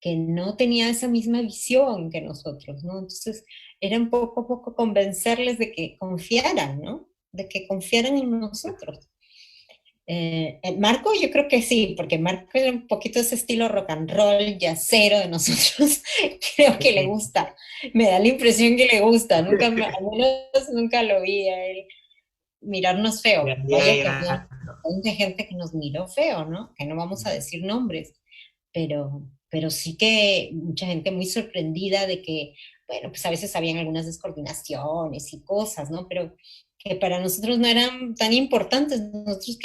que no tenía esa misma visión que nosotros, ¿no? Entonces, era un poco a poco convencerles de que confiaran, ¿no? De que confiaran en nosotros. Marco, yo creo que sí, porque Marco es un poquito ese estilo rock and roll, jazzero de nosotros. Creo que le gusta. Me da la impresión que le gusta. Al menos nunca lo vi a él mirarnos feo. Vaya que había mucha gente que nos miró feo, ¿no? Que no vamos a decir nombres, pero sí que mucha gente muy sorprendida de que, bueno, pues a veces habían algunas descoordinaciones y cosas, ¿no? Pero que para nosotros no eran tan importantes. Nosotros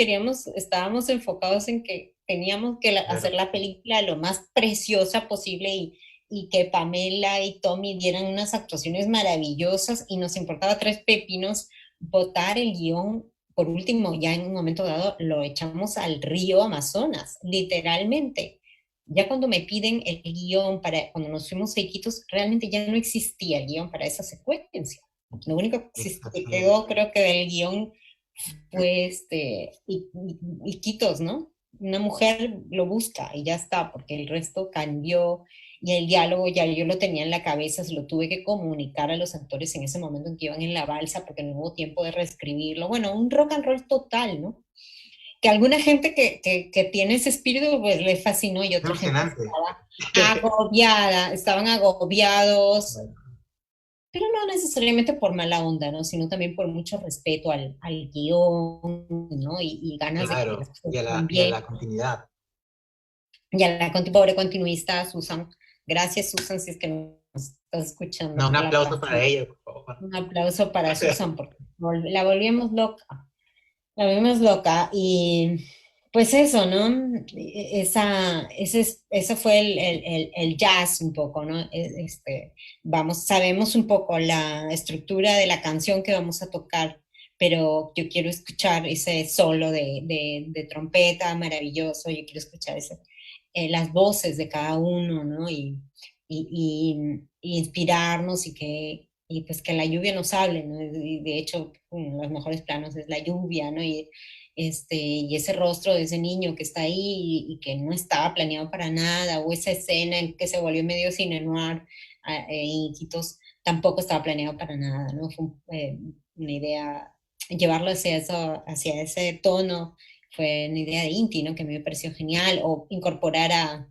estábamos enfocados en que teníamos que hacer la película lo más preciosa posible y que Pamela y Tommy dieran unas actuaciones maravillosas, y nos importaba tres pepinos votar el guión. Por último, ya en un momento dado lo echamos al río Amazonas, literalmente. Ya cuando me piden el guión cuando nos fuimos a Iquitos, realmente ya no existía el guión para esa secuencia. Lo único que quedó, creo que del guión fue Iquitos, ¿no? Una mujer lo busca y ya está, porque el resto cambió, y el diálogo ya yo lo tenía en la cabeza, se lo tuve que comunicar a los actores en ese momento en que iban en la balsa, porque no hubo tiempo de reescribirlo. Bueno, un rock and roll total, ¿no? Que alguna gente que tiene ese espíritu, pues le fascinó, y otra gente estaba agobiada, estaban agobiados, pero no necesariamente por mala onda, ¿no? Sino también por mucho respeto al guión, ¿no? Y ganas de que las cosas y a la continuidad. Y a la pobre continuista, Susan. Gracias, Susan, si es que nos estás escuchando. No, un aplauso para ella, por favor. Un aplauso para Susan, porque la volvimos loca. La volvimos loca, y Pues eso, ¿no? Ese fue el jazz un poco, ¿no? Sabemos un poco la estructura de la canción que vamos a tocar, pero yo quiero escuchar ese solo de trompeta maravilloso, yo quiero escuchar las voces de cada uno, ¿no? Y inspirarnos y pues que la lluvia nos hable, ¿no? Y de hecho, uno de los mejores planos es la lluvia, ¿no? Y ese rostro de ese niño que está ahí y que no estaba planeado para nada, o esa escena en que se volvió medio cine noir en Iquitos, tampoco estaba planeado para nada, ¿no? Fue una idea, llevarlo hacia ese tono, fue una idea de Inti, ¿no? Que me pareció genial, o incorporar a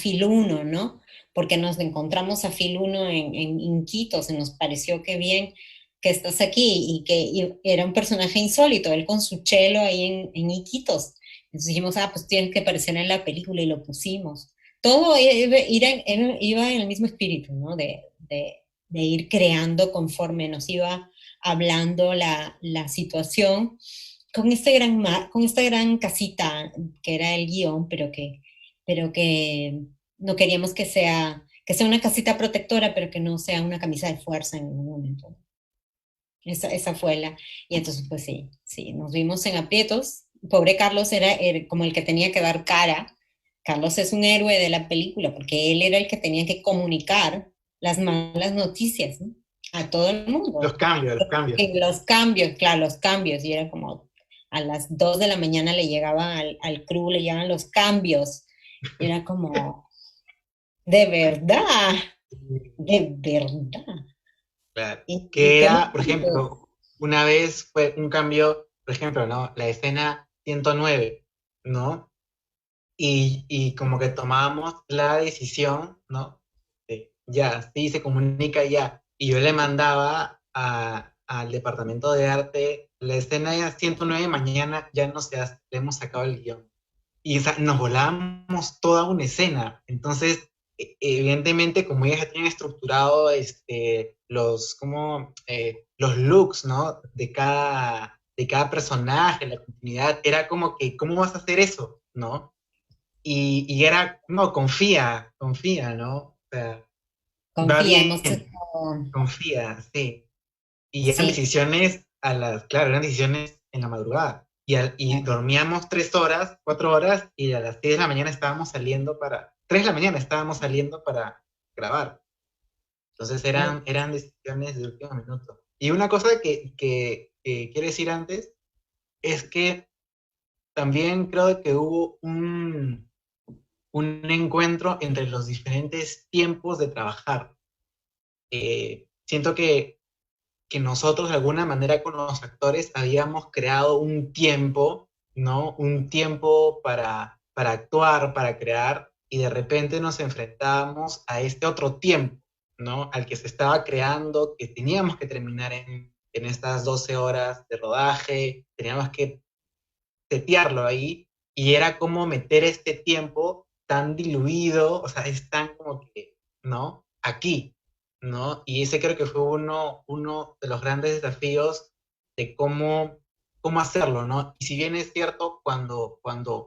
Phil 1, ¿no? Porque nos encontramos a Phil 1 en Iquitos y nos pareció que bien que estás aquí y era un personaje insólito, él con su chelo ahí en Iquitos. Entonces dijimos, pues tienes que aparecer en la película y lo pusimos. Todo iba en el mismo espíritu, ¿no? De ir creando conforme nos iba hablando la situación con esta gran casita que era el guión, pero que no queríamos que sea una casita protectora, pero que no sea una camisa de fuerza en ningún momento. Esa fue y entonces pues sí, sí, nos vimos en aprietos. Pobre Carlos era como el que tenía que dar cara. Carlos es un héroe de la película, porque él era el que tenía que comunicar las malas noticias, ¿no? A todo el Los mundo. cambios, los cambios. Los cambios, claro, los cambios, y era como a las 2 de la mañana le llegaba al crew, le llegaban los cambios, y era como, de verdad, de verdad. Claro. ¿Y Que cómo? era, por ejemplo, una vez fue un cambio, por ejemplo, ¿no? La escena 109, ¿no? Y como que tomábamos la decisión, ¿no? Ya, sí, se comunica ya. Y yo le mandaba al departamento de arte, la escena ya 109, mañana ya no se hace, le hemos sacado el guión. Y o sea, nos volábamos toda una escena. Entonces, evidentemente, como ellas ya tienen estructurado los looks, ¿no? De cada personaje, la continuidad, era como que, ¿cómo vas a hacer eso? ¿No? Y era, no, confía, ¿no? O sea, va Confía, bien, hemos estado, confía, sí. Y eran sí, decisiones claro, eran decisiones en la madrugada. Y dormíamos 3 horas, 4 horas, y a las 6 de la mañana estábamos saliendo 3 de la mañana estábamos saliendo para grabar. Entonces eran decisiones de último minuto. Y una cosa que quiero decir antes es que también creo que hubo un encuentro entre los diferentes tiempos de trabajar. Siento que nosotros de alguna manera con los actores habíamos creado un tiempo, ¿no? Un tiempo para actuar, para crear, y de repente nos enfrentábamos a este otro tiempo, ¿no? Al que se estaba creando, que teníamos que terminar en estas 12 horas de rodaje, teníamos que setearlo ahí, y era como meter este tiempo tan diluido, o sea, es tan como que, ¿no? Aquí, ¿no? Y ese creo que fue uno de los grandes desafíos de cómo hacerlo, ¿no? Y si bien es cierto, cuando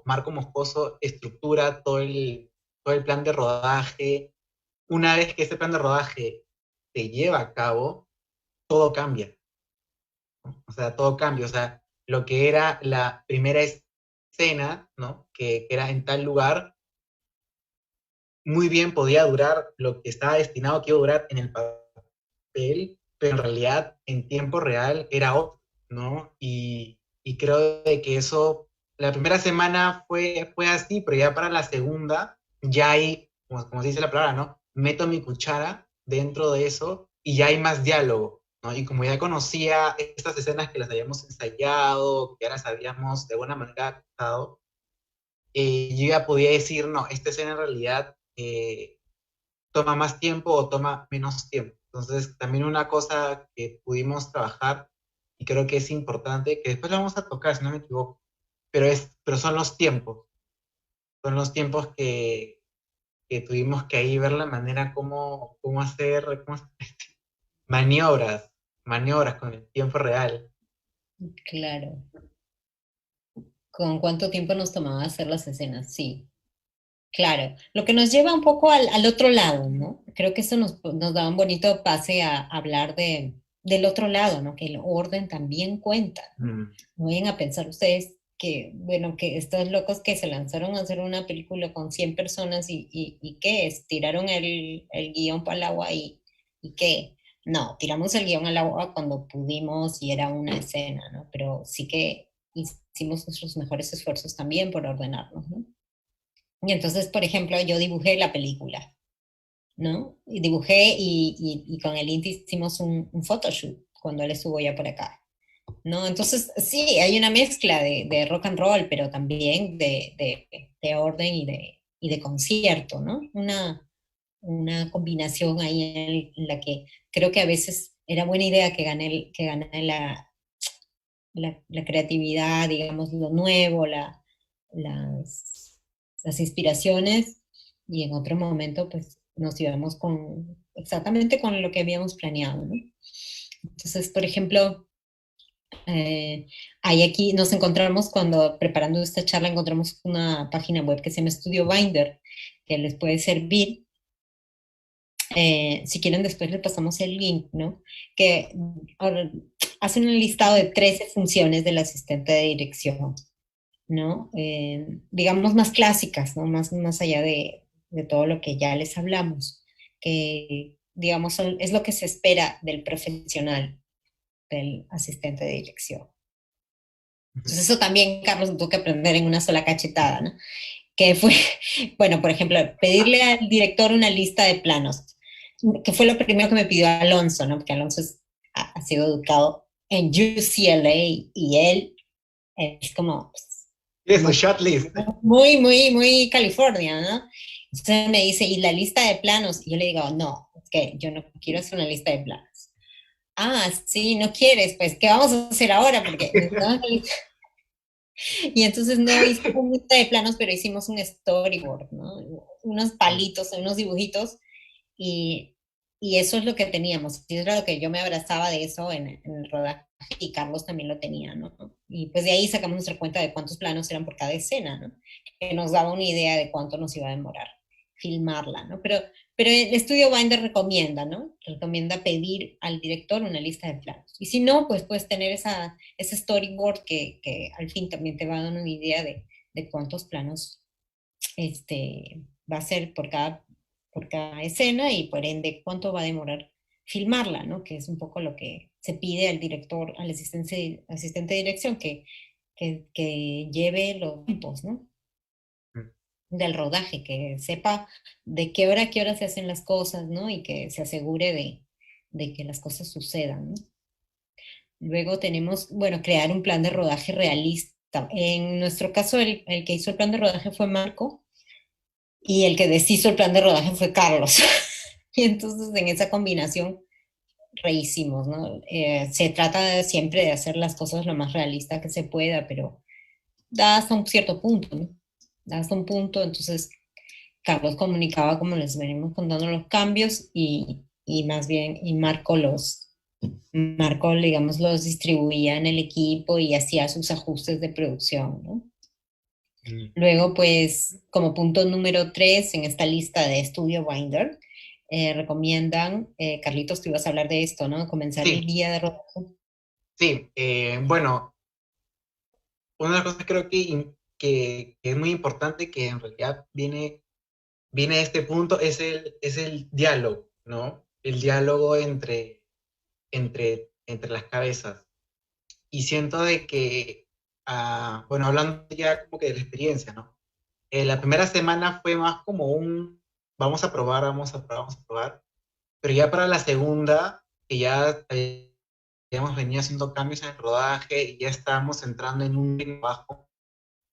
Marco Moscoso estructura todo el plan de rodaje, una vez que ese plan de rodaje se lleva a cabo, todo cambia, ¿no? O sea, todo cambia, o sea, lo que era la primera escena, ¿no? Que era en tal lugar, muy bien podía durar lo que estaba destinado que iba a durar en el papel, pero en realidad en tiempo real era otro, ¿no? Y creo de que eso, la primera semana fue así, pero ya para la segunda, ya hay, como se dice la palabra, ¿no? Meto mi cuchara dentro de eso y ya hay más diálogo, ¿no? Y como ya conocía estas escenas que las habíamos ensayado, que ya las habíamos de alguna manera adaptado, yo ya podía decir, no, esta escena en realidad toma más tiempo o toma menos tiempo. Entonces, también una cosa que pudimos trabajar y creo que es importante, que después lo vamos a tocar, si no me equivoco, pero son los tiempos que tuvimos que ahí ver la manera cómo hacer maniobras, maniobras con el tiempo real. claro. con cuánto tiempo nos tomaba hacer las escenas, sí. Claro, lo que nos lleva un poco al otro lado, ¿no? Creo que eso nos da un bonito pase a hablar del otro lado, ¿no? Que el orden también cuenta. Mm. No vayan a pensar ustedes que, bueno, que estos locos que se lanzaron a hacer una película con 100 personas y ¿qué es? Tiraron el guión para el agua y ¿qué? No, tiramos el guión al agua cuando pudimos y era una escena, ¿no? Pero sí que hicimos nuestros mejores esfuerzos también por ordenarnos, ¿no? Y entonces, por ejemplo, yo dibujé la película, ¿no? Y dibujé y con el Inti hicimos un photoshoot cuando él estuvo ya por acá, ¿no? Entonces, sí, hay una mezcla de rock and roll, pero también de orden y de concierto, ¿no? Una combinación ahí en la que creo que a veces era buena idea que gane la creatividad, digamos, lo nuevo, las inspiraciones, y en otro momento pues nos íbamos exactamente con lo que habíamos planeado, ¿no? Entonces, por ejemplo, ahí aquí nos encontramos cuando preparando esta charla, encontramos una página web que se llama Studio Binder, que les puede servir. Si quieren después les pasamos el link, ¿no? Que ahora, hacen un listado de 13 funciones del asistente de dirección, ¿no? Digamos más clásicas, ¿no? Más allá de todo lo que ya les hablamos, que digamos es lo que se espera del profesional, del asistente de dirección. Entonces eso también, Carlos, tuvo que aprender en una sola cachetada, ¿no? Que fue, bueno, por ejemplo, pedirle al director una lista de planos, que fue lo primero que me pidió Alonso, ¿no? Porque Alonso ha sido educado en UCLA y él es como... Es su shot list. Muy, muy, muy California, ¿no? Entonces me dice, ¿y la lista de planos? Y yo le digo, no, es que yo no quiero hacer una lista de planos. Ah, sí, no quieres, pues, ¿qué vamos a hacer ahora? Porque y entonces no hicimos una lista de planos, pero hicimos un storyboard, ¿no? Unos palitos, unos dibujitos, y, y eso es lo que teníamos. Y era lo que yo me abrazaba de eso en el rodaje, y Carlos también lo tenía, ¿no? Y pues de ahí sacamos nuestra cuenta de cuántos planos eran por cada escena, ¿no? Que nos daba una idea de cuánto nos iba a demorar filmarla, ¿no? Pero el estudio Binder recomienda, ¿no? Recomienda pedir al director una lista de planos. Y si no, pues puedes tener ese storyboard que al fin también te va a dar una idea de cuántos planos va a ser por cada escena y por ende cuánto va a demorar filmarla, ¿no? Que es un poco lo que se pide al director, al asistente de dirección, que lleve los tiempos, ¿no? Del rodaje, que sepa de qué hora a qué hora se hacen las cosas, ¿no? Y que se asegure de que las cosas sucedan, ¿no? Luego tenemos, bueno, crear un plan de rodaje realista. En nuestro caso, el que hizo el plan de rodaje fue Marco, y el que deshizo el plan de rodaje fue Carlos. Y entonces en esa combinación rehicimos, ¿no? Se trata siempre de hacer las cosas lo más realista que se pueda, pero da hasta un cierto punto, ¿no? Da hasta un punto, entonces Carlos comunicaba, como les venimos contando, los cambios y más bien, y Marco, digamos, los distribuía en el equipo y hacía sus ajustes de producción, ¿no? Luego, pues, como punto número 3 en esta lista de Studio Binder, recomiendan, Carlitos, tú ibas a hablar de esto, ¿no? Comenzar el día de rodaje. Sí, bueno, una de las cosas creo que es muy importante, que en realidad viene a este punto, es el diálogo, ¿no? El diálogo entre las cabezas. Y siento de que, bueno, hablando ya como que de la experiencia, ¿no? La primera semana fue más como vamos a probar, vamos a probar, vamos a probar. Pero ya para la segunda, que ya habíamos venido haciendo cambios en el rodaje y ya estábamos entrando en un trabajo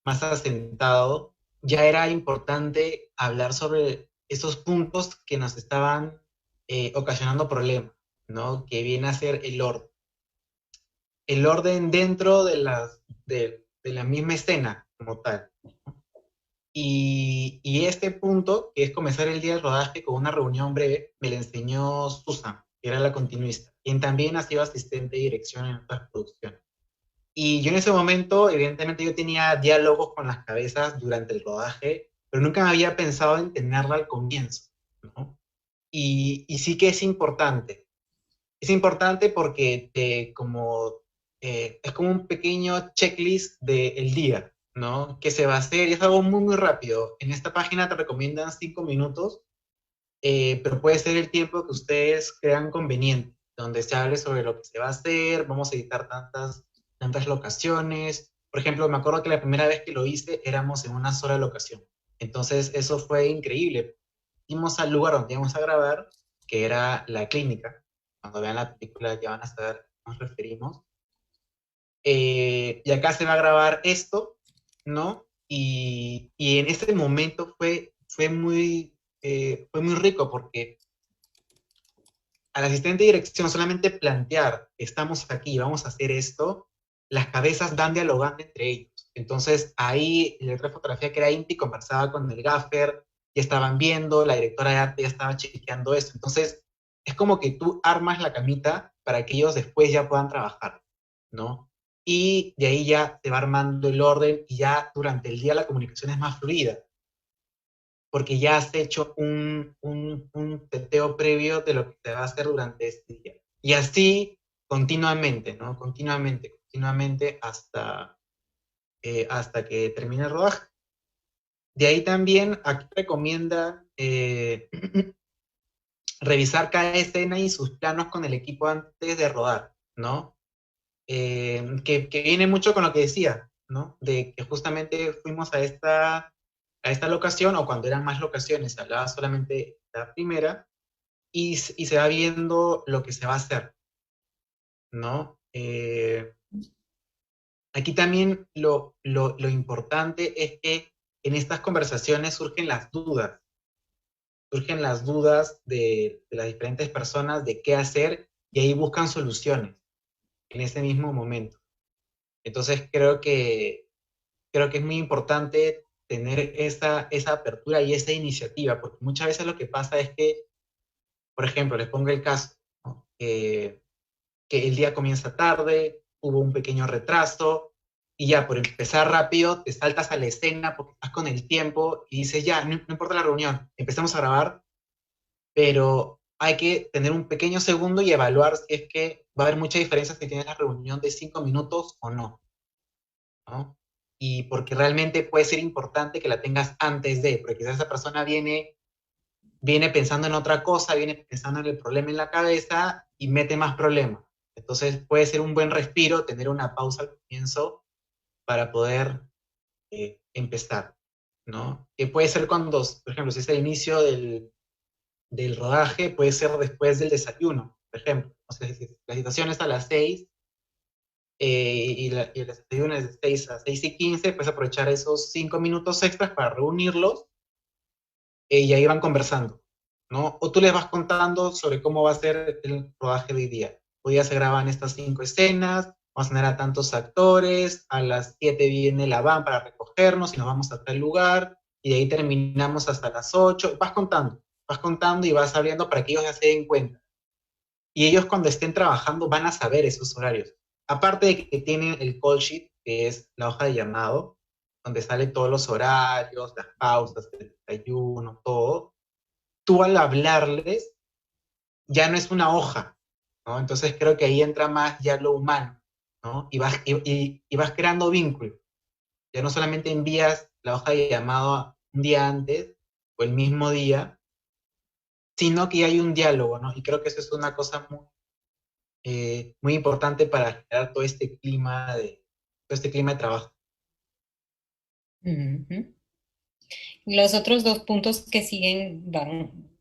más asentado, ya era importante hablar sobre esos puntos que nos estaban ocasionando problemas, ¿no? Que viene a ser el orden. El orden dentro de la misma escena como tal. Y este punto, que es comenzar el día del rodaje con una reunión breve, me la enseñó Susan, que era la continuista, quien también ha sido asistente de dirección en otras producciones. Y yo en ese momento, evidentemente yo tenía diálogos con las cabezas durante el rodaje, pero nunca me había pensado en tenerla al comienzo, ¿no? Y sí que es importante. Es importante porque es como un pequeño checklist del día, ¿no? Que se va a hacer y es algo muy, muy rápido. En esta página te recomiendan 5 minutos, pero puede ser el tiempo que ustedes crean conveniente, donde se hable sobre lo que se va a hacer, vamos a editar tantas locaciones. Por ejemplo, me acuerdo que la primera vez que lo hice éramos en una sola locación. Entonces, eso fue increíble. Fuimos al lugar donde íbamos a grabar, que era la clínica. Cuando vean la película ya van a saber a qué nos referimos. Y acá se va a grabar esto, ¿no? Y en ese momento fue muy rico porque al asistente de dirección solamente plantear, estamos aquí, vamos a hacer esto, las cabezas van dialogando entre ellos. Entonces ahí el director de fotografía que era Inti conversaba con el gaffer, ya estaban viendo, la directora de arte ya estaba chequeando esto. Entonces es como que tú armas la camita para que ellos después ya puedan trabajar, ¿no? Y de ahí ya se va armando el orden y ya durante el día la comunicación es más fluida porque ya has hecho un teteo previo de lo que te va a hacer durante este día. Y así continuamente, ¿no? Continuamente hasta que termine el rodaje. De ahí también, aquí recomienda revisar cada escena y sus planos con el equipo antes de rodar, ¿no? Que viene mucho con lo que decía, ¿no? De que justamente fuimos a esta locación, o cuando eran más locaciones, se hablaba solamente de la primera, y se va viendo lo que se va a hacer, ¿no? Aquí también lo importante es que en estas conversaciones surgen las dudas de las diferentes personas de qué hacer, y ahí buscan soluciones en ese mismo momento. Entonces creo que es muy importante tener esa apertura y esa iniciativa, porque muchas veces lo que pasa es que, por ejemplo, les pongo el caso, ¿no? Que el día comienza tarde, hubo un pequeño retraso, y ya por empezar rápido te saltas a la escena porque estás con el tiempo y dices, ya, no importa la reunión, empezamos a grabar, pero hay que tener un pequeño segundo y evaluar si es que va a haber mucha diferencia si tienes la reunión de 5 minutos o no, ¿no? Y porque realmente puede ser importante que la tengas antes de, porque quizás esa persona viene pensando en otra cosa, viene pensando en el problema en la cabeza y mete más problemas. Entonces puede ser un buen respiro, tener una pausa al comienzo para poder empezar, ¿no? Que puede ser cuando, por ejemplo, si es el inicio del rodaje, puede ser después del desayuno, por ejemplo. O sea, si la citación es a las 6, y el desayuno es de 6 a 6:15, puedes aprovechar esos 5 minutos extras para reunirlos, y ahí van conversando, ¿no? O tú les vas contando sobre cómo va a ser el rodaje de hoy día. Hoy día se graban estas 5 escenas, vamos a tener a tantos actores, a las 7 viene la van para recogernos y nos vamos a tal lugar, y de ahí terminamos hasta las 8. Vas contando y vas abriendo para que ellos ya se den cuenta. Y ellos cuando estén trabajando van a saber esos horarios. Aparte de que tienen el call sheet, que es la hoja de llamado, donde salen todos los horarios, las pausas, el desayuno, todo. Tú al hablarles ya no es una hoja, ¿no? Entonces creo que ahí entra más ya lo humano, ¿no? Y vas creando vínculos. Ya no solamente envías la hoja de llamado un día antes o el mismo día, sino que hay un diálogo, ¿no? Y creo que eso es una cosa muy importante para generar todo este clima de trabajo. Ujú. Los otros dos puntos que siguen van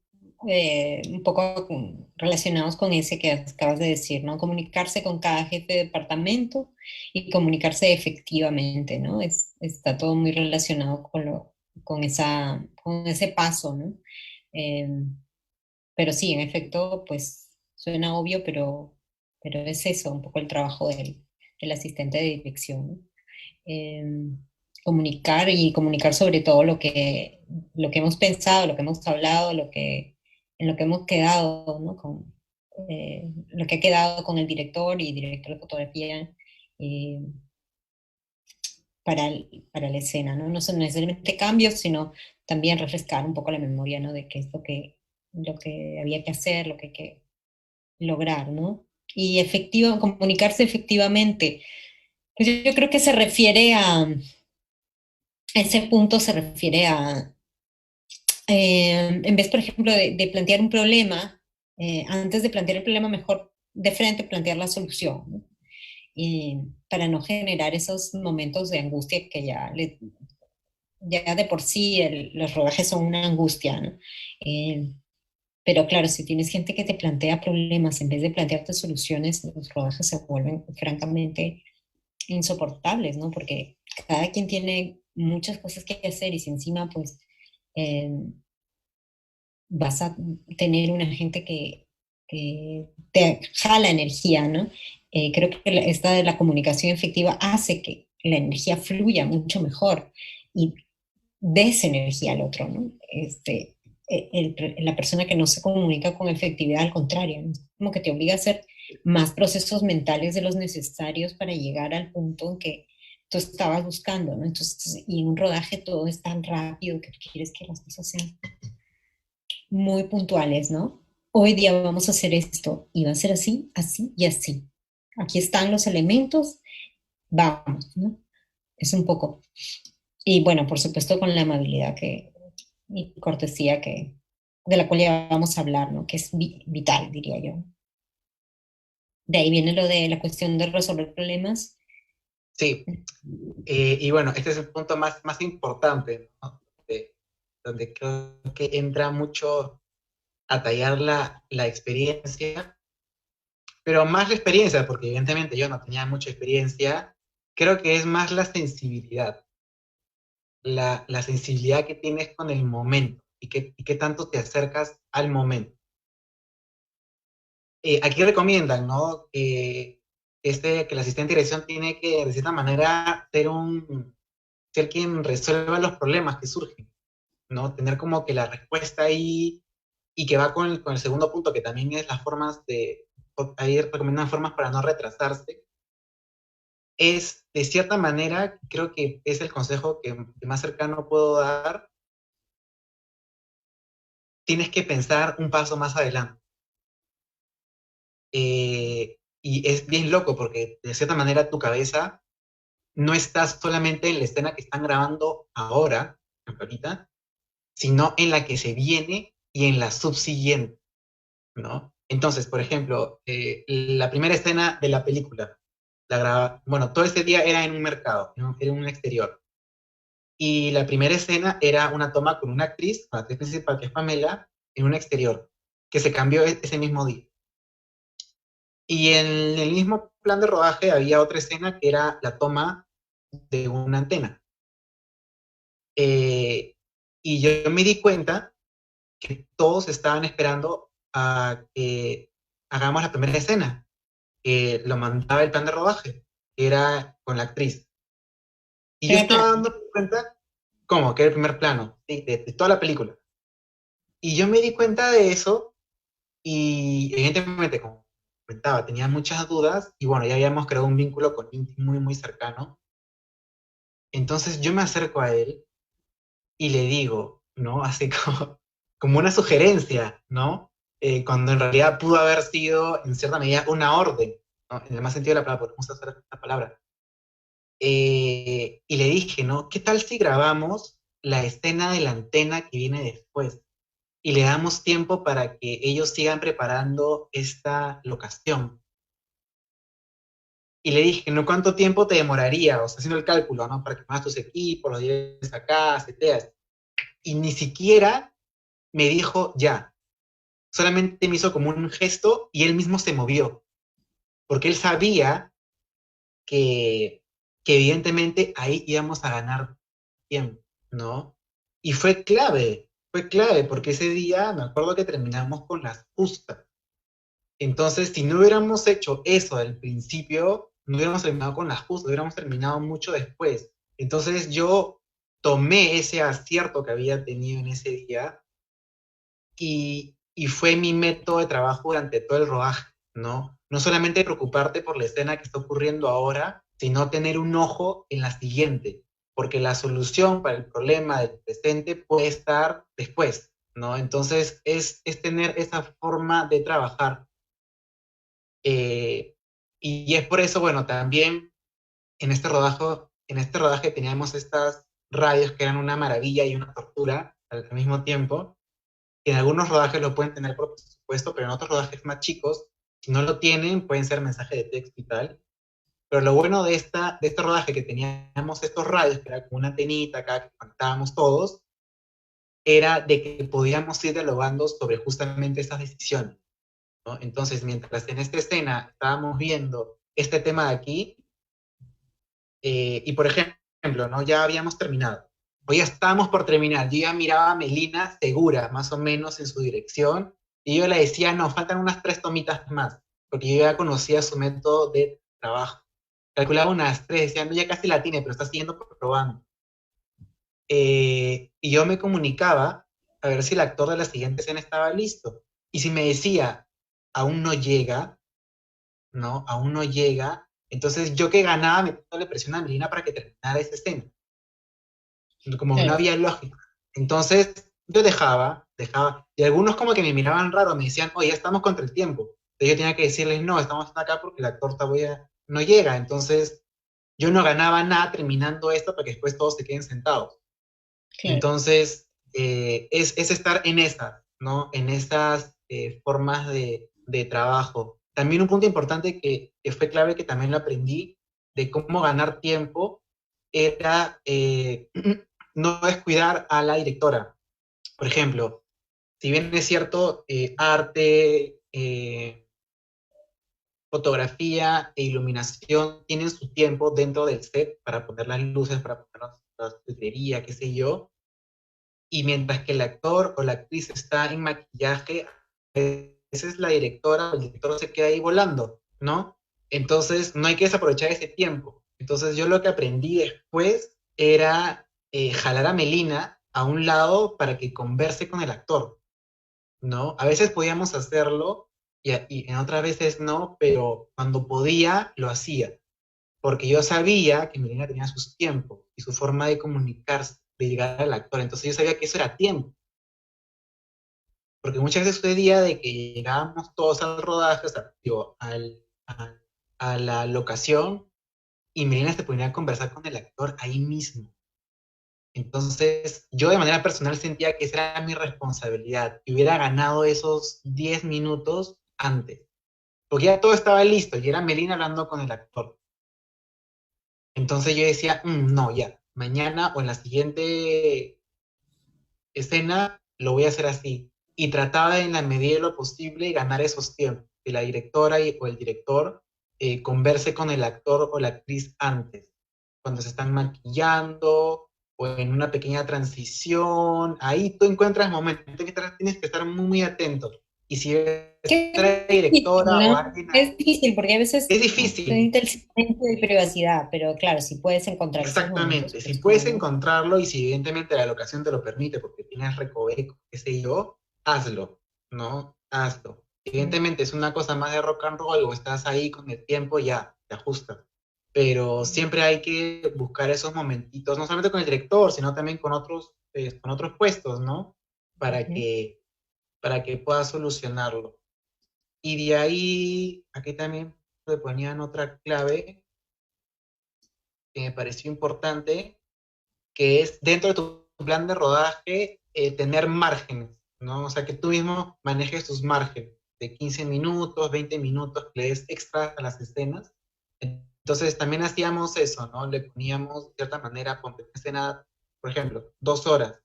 un poco relacionados con ese que acabas de decir, ¿no? Comunicarse con cada jefe de departamento y comunicarse efectivamente, ¿no? Está todo muy relacionado con ese paso, ¿no? Eh, pero sí, en efecto, pues suena obvio, pero es eso, un poco el trabajo del asistente de dirección, ¿no? eh, Comunicar y comunicar sobre todo lo que hemos pensado, lo que hemos hablado, en lo que hemos quedado, ¿no? Lo que ha quedado con el director y director de fotografía eh, para la escena, ¿no? No son necesariamente cambios, sino también refrescar un poco la memoria, ¿no? De qué es lo que había que hacer, lo que hay que lograr, ¿no? Y comunicarse efectivamente. Pues yo creo que ese punto se refiere a, en vez, por ejemplo, de plantear un problema, antes de plantear el problema, mejor de frente plantear la solución, ¿no? Para no generar esos momentos de angustia que ya de por sí los rodajes son una angustia, ¿no? Eh, pero claro, si tienes gente que te plantea problemas en vez de plantearte soluciones, los rodajes se vuelven francamente insoportables, ¿no? Porque cada quien tiene muchas cosas que hacer y si encima, pues, eh, vas a tener una gente que te jala energía, ¿no? Creo que esta de la comunicación efectiva hace que la energía fluya mucho mejor y des energía al otro, ¿no? La persona que no se comunica con efectividad, al contrario, ¿no? Como que te obliga a hacer más procesos mentales de los necesarios para llegar al punto en que tú estabas buscando, ¿no? Entonces, y en un rodaje todo es tan rápido que tú quieres que las cosas sean muy puntuales, ¿no? Hoy día vamos a hacer esto y va a ser así, así y así. Aquí están los elementos, vamos, ¿no? Es un poco. Y bueno, por supuesto con la amabilidad y cortesía de la cual ya vamos a hablar, ¿no? Que es vital, diría yo. De ahí viene lo de la cuestión de resolver problemas. Sí, y bueno, este es el punto más importante, ¿no? Donde creo que entra mucho a tallar la experiencia, pero más la experiencia, porque evidentemente yo no tenía mucha experiencia, creo que es más la sensibilidad, la sensibilidad que tienes con el momento y qué tanto te acercas al momento. Aquí recomiendan, ¿no? Que el asistente de dirección tiene que, de cierta manera, ser quien resuelva los problemas que surgen, ¿no? Tener como que la respuesta ahí y que va con el segundo punto, que también es las formas ahí recomiendan formas para no retrasarse. Es, de cierta manera, creo que es el consejo que más cercano puedo dar, tienes que pensar un paso más adelante. Y es bien loco porque de cierta manera tu cabeza no está solamente en la escena que están grabando ahorita, sino en la que se viene y en la subsiguiente, ¿no? Entonces, por ejemplo, la primera escena de la película, bueno, todo ese día era en un mercado, ¿no? Era en un exterior. Y la primera escena era una toma con una actriz, la actriz principal que es Pamela, en un exterior, que se cambió ese mismo día. Y en el mismo plan de rodaje había otra escena que era la toma de una antena. Y yo me di cuenta que todos estaban esperando a que hagamos la primera escena, que lo mandaba el plan de rodaje, que era con la actriz. Y yo Primer estaba plano. dando cuenta, ¿cómo? Que era el primer plano, ¿sí? de toda la película. Y yo me di cuenta de eso y evidentemente, como comentaba, tenía muchas dudas y bueno, ya habíamos creado un vínculo con Inti muy, muy cercano. Entonces yo me acerco a él y le digo, ¿no? Así como una sugerencia, ¿no? Cuando en realidad pudo haber sido, en cierta medida, una orden, ¿no? En el más sentido de la palabra, podemos usar esta palabra. Y le dije, ¿no? ¿Qué tal si grabamos la escena de la antena que viene después? Y le damos tiempo para que ellos sigan preparando esta locación. Y le dije, ¿no? ¿Cuánto tiempo te demoraría? O sea, haciendo el cálculo, ¿no? Para que pongas tus equipos, los lleves acá, seteas. Y ni siquiera me dijo ya. Solamente me hizo como un gesto y él mismo se movió. Porque él sabía que evidentemente ahí íbamos a ganar tiempo, ¿no? Y fue clave, porque ese día me acuerdo que terminamos con las justas. Entonces, si no hubiéramos hecho eso al principio, no hubiéramos terminado con las justas, hubiéramos terminado mucho después. Entonces yo tomé ese acierto que había tenido en ese día y fue mi método de trabajo durante todo el rodaje, ¿no? No solamente preocuparte por la escena que está ocurriendo ahora, sino tener un ojo en la siguiente, porque la solución para el problema del presente puede estar después, ¿no? Entonces es tener esa forma de trabajar. Y es por eso, bueno, también en este rodaje teníamos estas radios que eran una maravilla y una tortura al mismo tiempo. En algunos rodajes lo pueden tener por supuesto, pero en otros rodajes más chicos, si no lo tienen, pueden ser mensajes de texto y tal. Pero lo bueno de este rodaje que teníamos estos radios, que era como una antenita acá que conectábamos todos, era de que podíamos ir dialogando sobre justamente esas decisiones, ¿no? Entonces, mientras en esta escena estábamos viendo este tema de aquí, y por ejemplo, ¿no? Ya habíamos terminado, o ya estábamos por terminar, yo ya miraba a Melina segura, más o menos en su dirección, y yo le decía, no, faltan unas 3 tomitas más, porque yo ya conocía su método de trabajo. Calculaba unas 3, decía, no, ya casi la tiene, pero está siguiendo probando. Y yo me comunicaba a ver si el actor de la siguiente escena estaba listo. Y si me decía, aún no llega, ¿no? Aún no llega, entonces yo que ganaba metiéndole presión a Melina para que terminara esa escena. Como no Claro. había lógica. Entonces yo dejaba, y algunos como que me miraban raro, me decían, oye, ya estamos contra el tiempo. Entonces yo tenía que decirles, no, estamos acá porque el actor todavía no llega. Entonces yo no ganaba nada terminando esto para que después todos se queden sentados. Claro. Entonces, es estar en esas, ¿no? En esas formas de trabajo. También un punto importante que fue clave, que también lo aprendí, de cómo ganar tiempo, era no descuidar a la directora. Por ejemplo, si bien es cierto, arte, fotografía e iluminación tienen su tiempo dentro del set para poner las luces, para poner las lucería, qué sé yo, y mientras que el actor o la actriz está en maquillaje, a veces la directora o el director se queda ahí volando, ¿no? Entonces no hay que desaprovechar ese tiempo. Entonces yo lo que aprendí después era jalar a Melina a un lado para que converse con el actor, ¿no? A veces podíamos hacerlo y en otras veces no, pero cuando podía lo hacía, porque yo sabía que Melina tenía sus tiempos y su forma de comunicarse, de llegar al actor. Entonces yo sabía que eso era tiempo, porque muchas veces sucedía de que llegábamos todos al rodaje, o sea, digo, a la locación, y Melina se ponía a conversar con el actor ahí mismo. Entonces yo de manera personal sentía que esa era mi responsabilidad, y hubiera ganado esos 10 minutos antes, porque ya todo estaba listo, y era Melina hablando con el actor. Entonces yo decía, no, ya, mañana o en la siguiente escena lo voy a hacer así. Y trataba en la medida de lo posible ganar esos tiempos, que la directora o el director converse con el actor o la actriz antes, cuando se están maquillando o en una pequeña transición. Ahí tú encuentras momentos en que tienes que estar muy, muy atento. Y si es Qué la difícil, directora o ¿no? alguien Es ahí, difícil porque a veces es difícil. necesita el silencio de privacidad, pero claro, si puedes encontrar esos momentos, Exactamente, si pues puedes bueno. encontrarlo y si evidentemente la locación te lo permite porque tienes recoveco, qué sé yo, hazlo, ¿no? Hazlo. Mm. Evidentemente es una cosa más de rock and roll o estás ahí con el tiempo, ya, te ajustas. Pero siempre hay que buscar esos momentitos, no solamente con el director, sino también con otros puestos, ¿no? Para Ujú. que, para que puedas solucionarlo. Y de ahí, aquí también le ponían otra clave que me pareció importante, que es dentro de tu plan de rodaje tener márgenes, ¿no? O sea, que tú mismo manejes tus márgenes de 15 minutos, 20 minutos, que le des extra a las escenas. Entonces también hacíamos eso, ¿no? Le poníamos de cierta manera, ponte una escena, por ejemplo, 2 horas,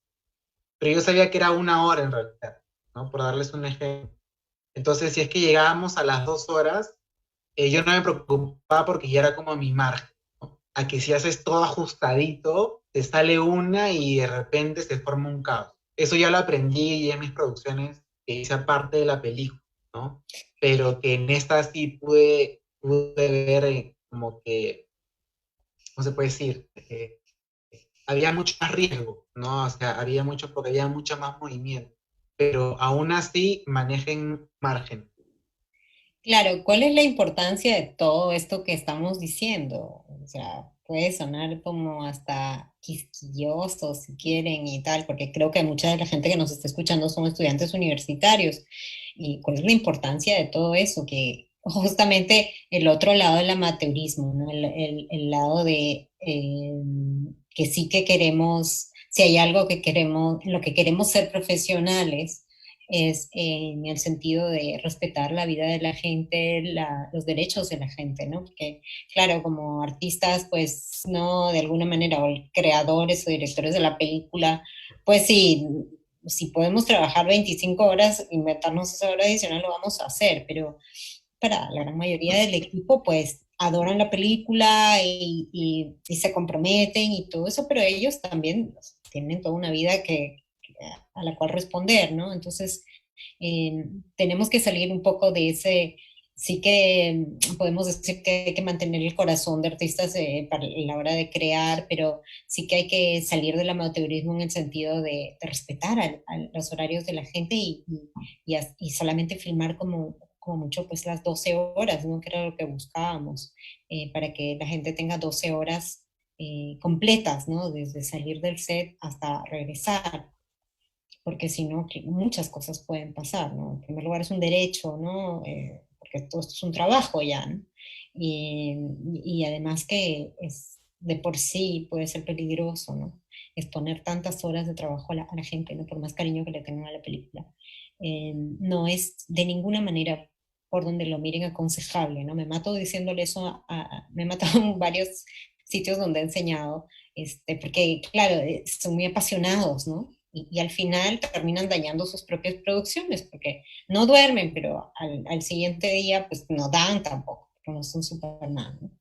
pero yo sabía que era 1 hora en realidad, ¿no? Por darles un ejemplo. Entonces, si es que llegábamos a las 2 horas, yo no me preocupaba porque ya era como mi margen, ¿no? A que si haces todo ajustadito, te sale una y de repente se forma un caos. Eso ya lo aprendí en mis producciones que hice aparte de la película, ¿no? Pero que en esta sí pude ver como que, ¿cómo se puede decir? Había mucho más riesgo, ¿no? O sea, había mucho, porque había mucho más movimiento. Pero aún así manejen margen. Claro, ¿cuál es la importancia de todo esto que estamos diciendo? O sea, puede sonar como hasta quisquilloso si quieren y tal, porque creo que mucha de la gente que nos está escuchando son estudiantes universitarios. ¿Y cuál es la importancia de todo eso? Que justamente el otro lado del amateurismo, ¿no? El lado de que sí que queremos, si hay algo que queremos, en lo que queremos ser profesionales, es en el sentido de respetar la vida de la gente, los derechos de la gente, ¿no? Porque, claro, como artistas, pues, no, de alguna manera, o creadores o directores de la película, pues sí, si podemos trabajar 25 horas, inventarnos esa hora adicional, lo vamos a hacer, pero para la gran mayoría del equipo, pues, adoran la película y se comprometen y todo eso, pero ellos también tienen toda una vida a la cual responder, ¿no? Entonces, tenemos que salir un poco de ese, sí que podemos decir que hay que mantener el corazón de artistas para la hora de crear, pero sí que hay que salir del amateurismo en el sentido de respetar los horarios de la gente y solamente filmar como mucho pues las 12 horas, ¿no? Que era lo que buscábamos, para que la gente tenga 12 horas completas, ¿no? Desde salir del set hasta regresar, porque si no, muchas cosas pueden pasar, ¿no? En primer lugar es un derecho, ¿no? Porque todo esto es un trabajo ya, ¿no? Y además que es de por sí puede ser peligroso, ¿no? Exponer tantas horas de trabajo a la gente, ¿no? Por más cariño que le tengan a la película. No es de ninguna manera por donde lo miren aconsejable, ¿no? Me mato diciéndole eso, me he matado en varios sitios donde he enseñado, porque claro, son muy apasionados, ¿no? Y al final terminan dañando sus propias producciones, porque no duermen, pero al siguiente día pues no dan tampoco, porque no son Superman, ¿no?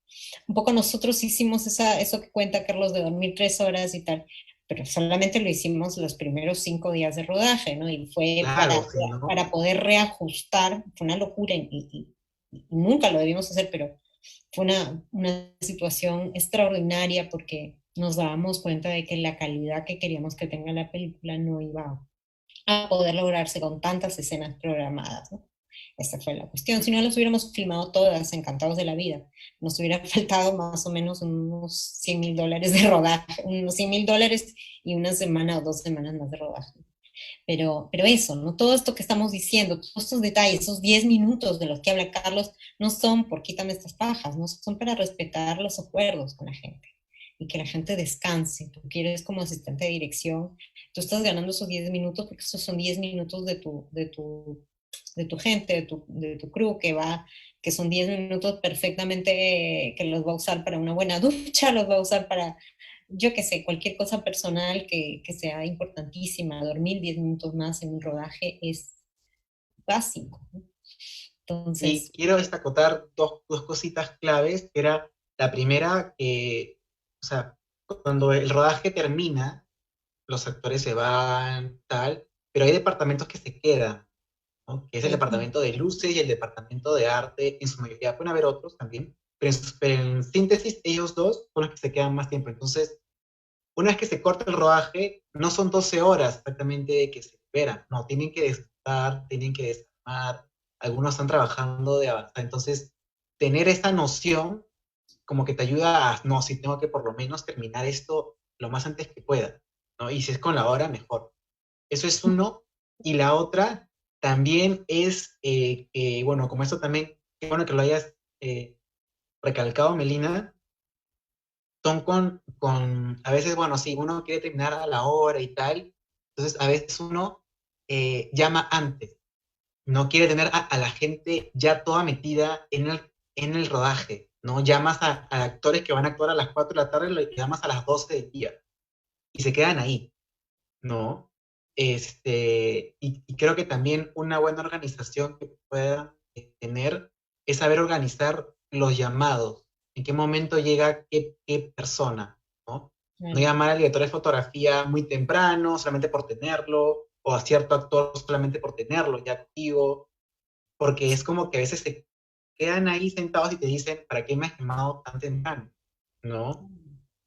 Un poco nosotros hicimos eso que cuenta Carlos de dormir 3 horas y tal, pero solamente lo hicimos los primeros 5 días de rodaje, ¿no? Y fue Claro, si no, para poder reajustar, fue una locura y nunca lo debimos hacer, pero fue una situación extraordinaria porque nos dábamos cuenta de que la calidad que queríamos que tenga la película no iba a poder lograrse con tantas escenas programadas, ¿no? Esa fue la cuestión. Si no las hubiéramos filmado todas, encantados de la vida, nos hubiera faltado más o menos unos $100,000 de rodaje, unos $100,000 y una semana o 2 semanas más de rodaje. Pero eso, ¿no? Todo esto que estamos diciendo, todos estos detalles, esos 10 minutos de los que habla Carlos, no son por quítame estas pajas, no son para respetar los acuerdos con la gente y que la gente descanse. Tú quieres como asistente de dirección, tú estás ganando esos 10 minutos porque esos son 10 minutos de tu gente, de tu crew que son 10 minutos perfectamente que los va a usar para una buena ducha, los va a usar para yo qué sé, cualquier cosa personal que sea importantísima, dormir 10 minutos más en un rodaje es básico, ¿no? y Entonces, quiero destacar dos cositas claves, que era la primera, o sea, cuando el rodaje termina, los actores se van, tal, pero hay departamentos que se quedan, ¿no? Que es el ujú, departamento de luces y el departamento de arte, en su mayoría pueden haber otros también, pero en síntesis ellos dos son los que se quedan más tiempo. Entonces, una vez que se corta el rodaje, no son 12 horas exactamente de que se esperan, no, tienen que desmontar, tienen que desarmar, algunos están trabajando de avanzar, entonces tener esa noción como que te ayuda a, no, si tengo que por lo menos terminar esto lo más antes que pueda, ¿no? Y si es con la hora, mejor. Eso es uno. Y la otra también es que, bueno, como esto también, qué bueno que lo hayas recalcado, Melina, son a veces, bueno, sí, uno quiere terminar a la hora y tal, entonces a veces uno llama antes, no quiere tener a la gente ya toda metida en el rodaje, ¿no? Llamas a actores que van a actuar a las 4 de la tarde, lo llamas a las 12 del día y se quedan ahí, ¿no? Y creo que también una buena organización que pueda tener es saber organizar los llamados, en qué momento llega qué persona, ¿no? No claro. llamar al director de fotografía muy temprano, solamente por tenerlo, o a cierto actor solamente por tenerlo ya activo, porque es como que a veces se quedan ahí sentados y te dicen, ¿para qué me has llamado tan temprano? ¿No?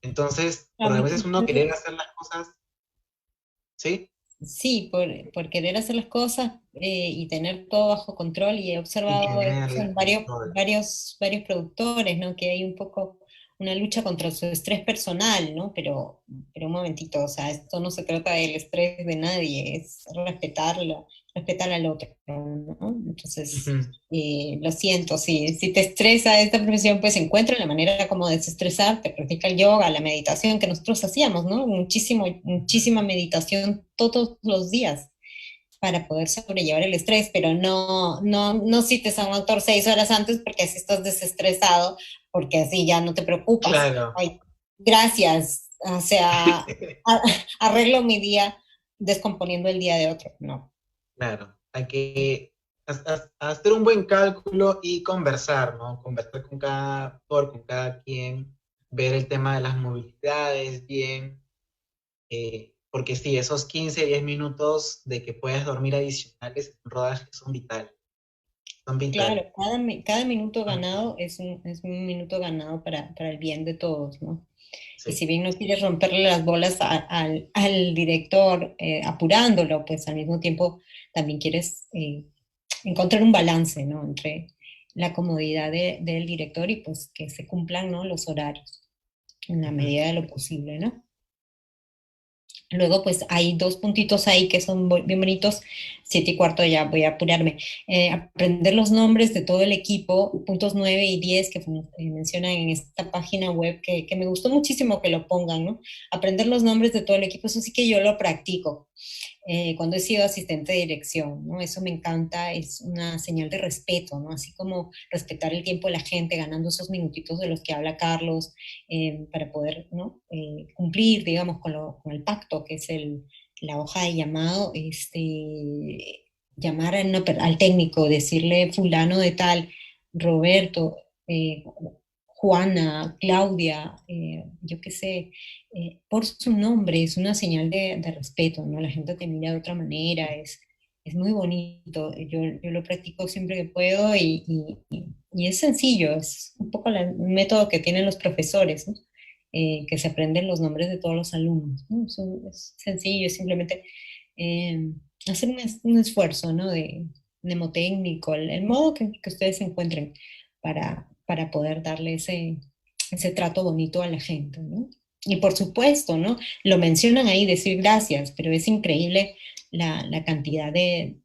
Entonces, A porque a mí- veces uno quiere hacer las cosas, ¿sí? sí, por querer hacer las cosas y tener todo bajo control, y he Y observado eso tener en control. varios productores, ¿no? Que hay un poco una lucha contra su estrés personal, ¿no? Pero un momentito, o sea, esto no se trata del estrés de nadie, es respetar al otro, ¿no? Entonces, Ujú. lo siento, si te estresa esta profesión, pues encuentra la manera como desestresarte, practica el yoga, la meditación que nosotros hacíamos, ¿no? Muchísima meditación todos los días para poder sobrellevar el estrés, pero no cites a un autor 6 horas antes porque así estás desestresado, porque así ya no te preocupas. Claro, Ay, gracias, o sea, arreglo mi día descomponiendo el día de otro, no. claro. Hay que hacer un buen cálculo y conversar, ¿no? Conversar con cada actor, con cada quien, ver el tema de las movilidades bien, porque sí, esos 15 10 minutos de que puedes dormir adicionales en rodaje son vitales, son Claro, vitales. cada minuto Ujú. ganado es un minuto ganado para el bien de todos, ¿no? Y Sí. si bien no quieres romperle las bolas al director apurándolo, pues al mismo tiempo también quieres encontrar un balance, ¿no? Entre la comodidad del director y pues que se cumplan, ¿no? Los horarios en la Ujú. medida de lo posible, ¿no? Luego, pues hay dos puntitos ahí que son bien bonitos. 7:15 ya voy a apurarme. Aprender los nombres de todo el equipo, puntos 9 y 10 que mencionan en esta página web, que me gustó muchísimo que lo pongan, ¿no? Aprender los nombres de todo el equipo, eso sí que yo lo practico cuando he sido asistente de dirección, ¿no? Eso me encanta, es una señal de respeto, ¿no? Así como respetar el tiempo de la gente, ganando esos minutitos de los que habla Carlos, para poder, ¿no? Cumplir, digamos, con el pacto, que es la hoja de llamado, llamar al técnico, decirle fulano de tal, Roberto, Juana, Claudia, yo qué sé, por su nombre, es una señal de respeto, ¿no? La gente te mira de otra manera, es muy bonito. Yo lo practico siempre que puedo y es sencillo, es un poco el método que tienen los profesores, ¿no? Que se aprenden los nombres de todos los alumnos, ¿no? Es sencillo, es simplemente eh, hacer un esfuerzo, ¿no? De mnemotécnico, el modo que ustedes encuentren para poder darle ese trato bonito a la gente, ¿no? Y por supuesto, ¿no? Lo mencionan ahí, decir gracias, pero es increíble la cantidad de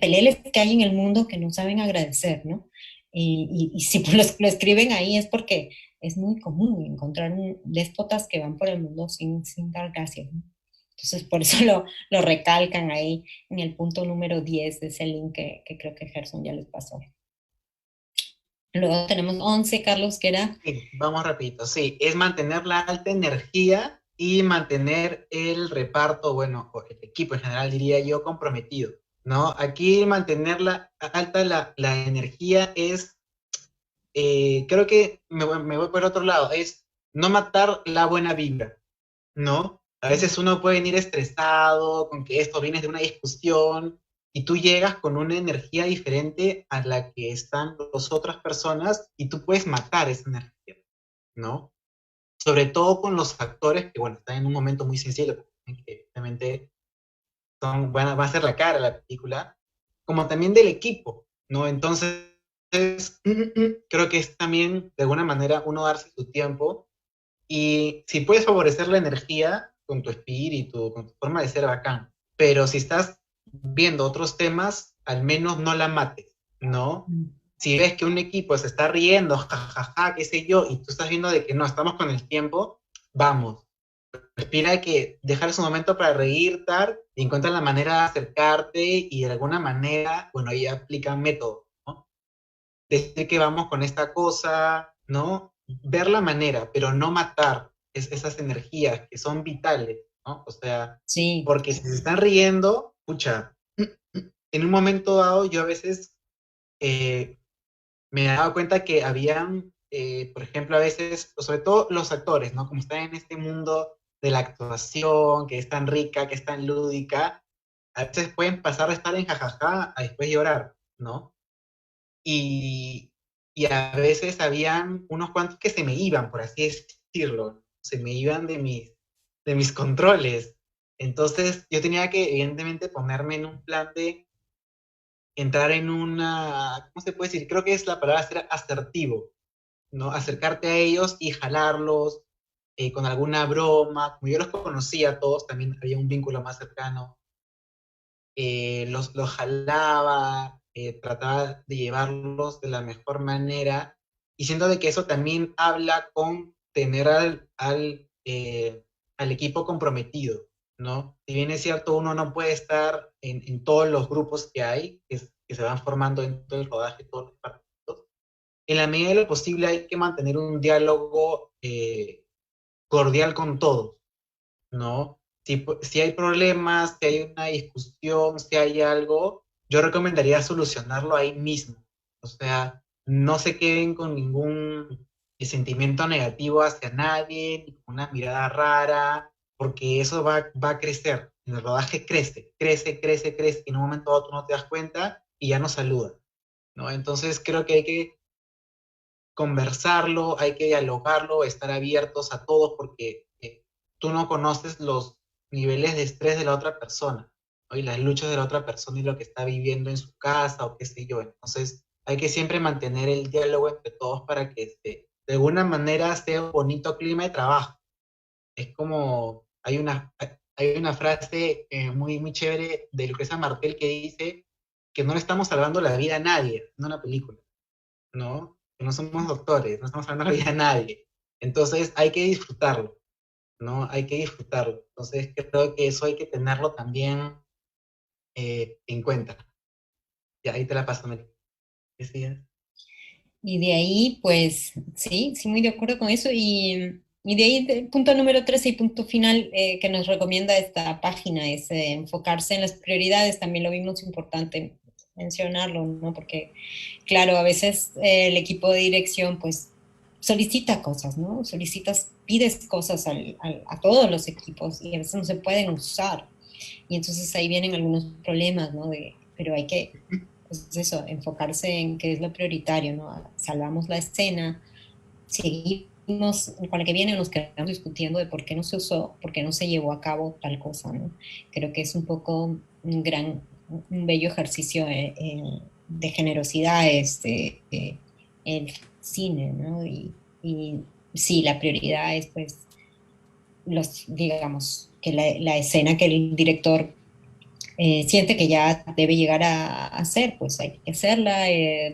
peleles que hay en el mundo que no saben agradecer, ¿no? Y si lo escriben ahí es porque es muy común encontrar déspotas que van por el mundo sin dar gracias, ¿no? Entonces, por eso lo recalcan ahí en el punto número 10 de ese link que creo que Gerson ya les pasó. Luego tenemos 11, Carlos, que era, Sí, vamos rapidito. Sí, es mantener la alta energía y mantener el reparto, bueno, o el equipo en general diría yo, comprometido, ¿no? Aquí mantener alta la energía es, creo que me voy por otro lado, es no matar la buena vibra, ¿no? A veces uno puede venir estresado con que esto viene de una discusión y tú llegas con una energía diferente a la que están las otras personas y tú puedes matar esa energía, ¿no? Sobre todo con los actores que, bueno, están en un momento muy sensible, que obviamente va a ser la cara de la película, como también del equipo, ¿no? Entonces, creo que es también, de alguna manera, uno darse su tiempo y si puedes favorecer la energía con tu espíritu, con tu forma de ser bacán, pero si estás viendo otros temas, al menos no la mates, ¿no? Si ves que un equipo se está riendo, jajaja, qué sé yo, y tú estás viendo de que no, estamos con el tiempo, vamos, respira que dejar su momento para reír, tal, y encuentra la manera de acercarte y de alguna manera, bueno, ahí aplican métodos, ¿no? Decir que vamos con esta cosa, ¿no? Ver la manera, pero no matar esas energías que son vitales, ¿no? O sea, sí, porque si se están riendo, pucha, en un momento dado yo a veces me he dado cuenta que habían, por ejemplo, a veces, sobre todo los actores, ¿no? Como están en este mundo de la actuación, que es tan rica, que es tan lúdica, a veces pueden pasar de estar en jajaja a después llorar, ¿no? Y, y a veces habían unos cuantos que se me iban, por así decirlo, se me iban de mis controles. Entonces yo tenía que evidentemente ponerme en un plan de entrar en una, ¿cómo se puede decir? Creo que es la palabra ser asertivo, ¿no? Acercarte a ellos y jalarlos con alguna broma. Como yo los conocía a todos, también había un vínculo más cercano. Los jalaba, trataba de llevarlos de la mejor manera, y siento de que eso también habla con tener al equipo comprometido, ¿no? Si bien es cierto, uno no puede estar en todos los grupos que hay, que se van formando en todo el rodaje, todos los partidos, en la medida de lo posible hay que mantener un diálogo cordial con todos, ¿no? Si hay problemas, si hay una discusión, si hay algo, yo recomendaría solucionarlo ahí mismo. O sea, no se queden con ningún sentimiento negativo hacia nadie, ni con una mirada rara, porque eso va a crecer. En el rodaje crece, crece, crece, crece, y en un momento dado tú no te das cuenta y ya no saluda, ¿no? Entonces creo que hay que conversarlo, hay que dialogarlo, estar abiertos a todos, porque tú no conoces los niveles de estrés de la otra persona, ¿no? Y las luchas de la otra persona y lo que está viviendo en su casa o qué sé yo. Entonces hay que siempre mantener el diálogo entre todos para que de alguna manera sea un bonito clima de trabajo. Es como, hay una frase muy, muy chévere de Lucrecia Martel que dice que no le estamos salvando la vida a nadie en una película, ¿no? Que no somos doctores, no estamos hablando de a nadie. Entonces hay que disfrutarlo, ¿no? Hay que disfrutarlo. Entonces creo que eso hay que tenerlo también en cuenta. Y ahí te la paso, Meli. Decías. Y de ahí, pues, sí, sí, muy de acuerdo con eso. Y de ahí, punto número 3 y punto final que nos recomienda esta página es enfocarse en las prioridades. También lo vimos importante mencionarlo, ¿no? Porque, claro, a veces el equipo de dirección, pues, solicita cosas, ¿no? Pides cosas a todos los equipos y a veces no se pueden usar. Y entonces ahí vienen algunos problemas, ¿no? Pero hay que, pues eso, enfocarse en qué es lo prioritario, ¿no? Salvamos la escena, seguimos, con la que viene nos quedamos discutiendo de por qué no se usó, por qué no se llevó a cabo tal cosa, ¿no? Creo que es un poco un bello ejercicio de generosidad el cine, ¿no? Y sí, la prioridad es pues digamos, que la escena que el director siente que ya debe llegar a hacer, pues hay que hacerla,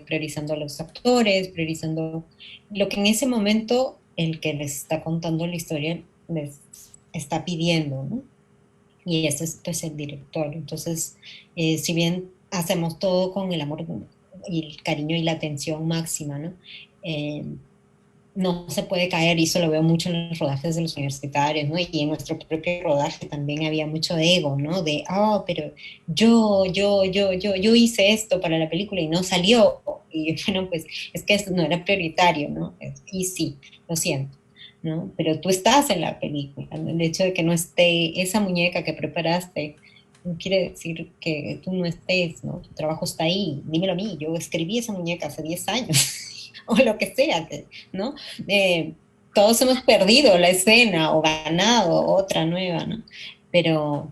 priorizando a los actores, priorizando lo que en ese momento el que les está contando la historia les está pidiendo, ¿no? Y ese es pues el director. Entonces, si bien hacemos todo con el amor y el cariño y la atención máxima, ¿no? No se puede caer, y eso lo veo mucho en los rodajes de los universitarios, ¿no? Y en nuestro propio rodaje también había mucho ego, ¿no? De, pero yo hice esto para la película y no salió. Y bueno, pues es que eso no era prioritario, ¿no? Y sí, lo siento, ¿no? Pero tú estás en la película, ¿no? El hecho de que no esté esa muñeca que preparaste no quiere decir que tú no estés, ¿no? Tu trabajo está ahí, dímelo a mí, yo escribí esa muñeca hace 10 años, o lo que sea, ¿no? Todos hemos perdido la escena o ganado otra nueva, ¿no? Pero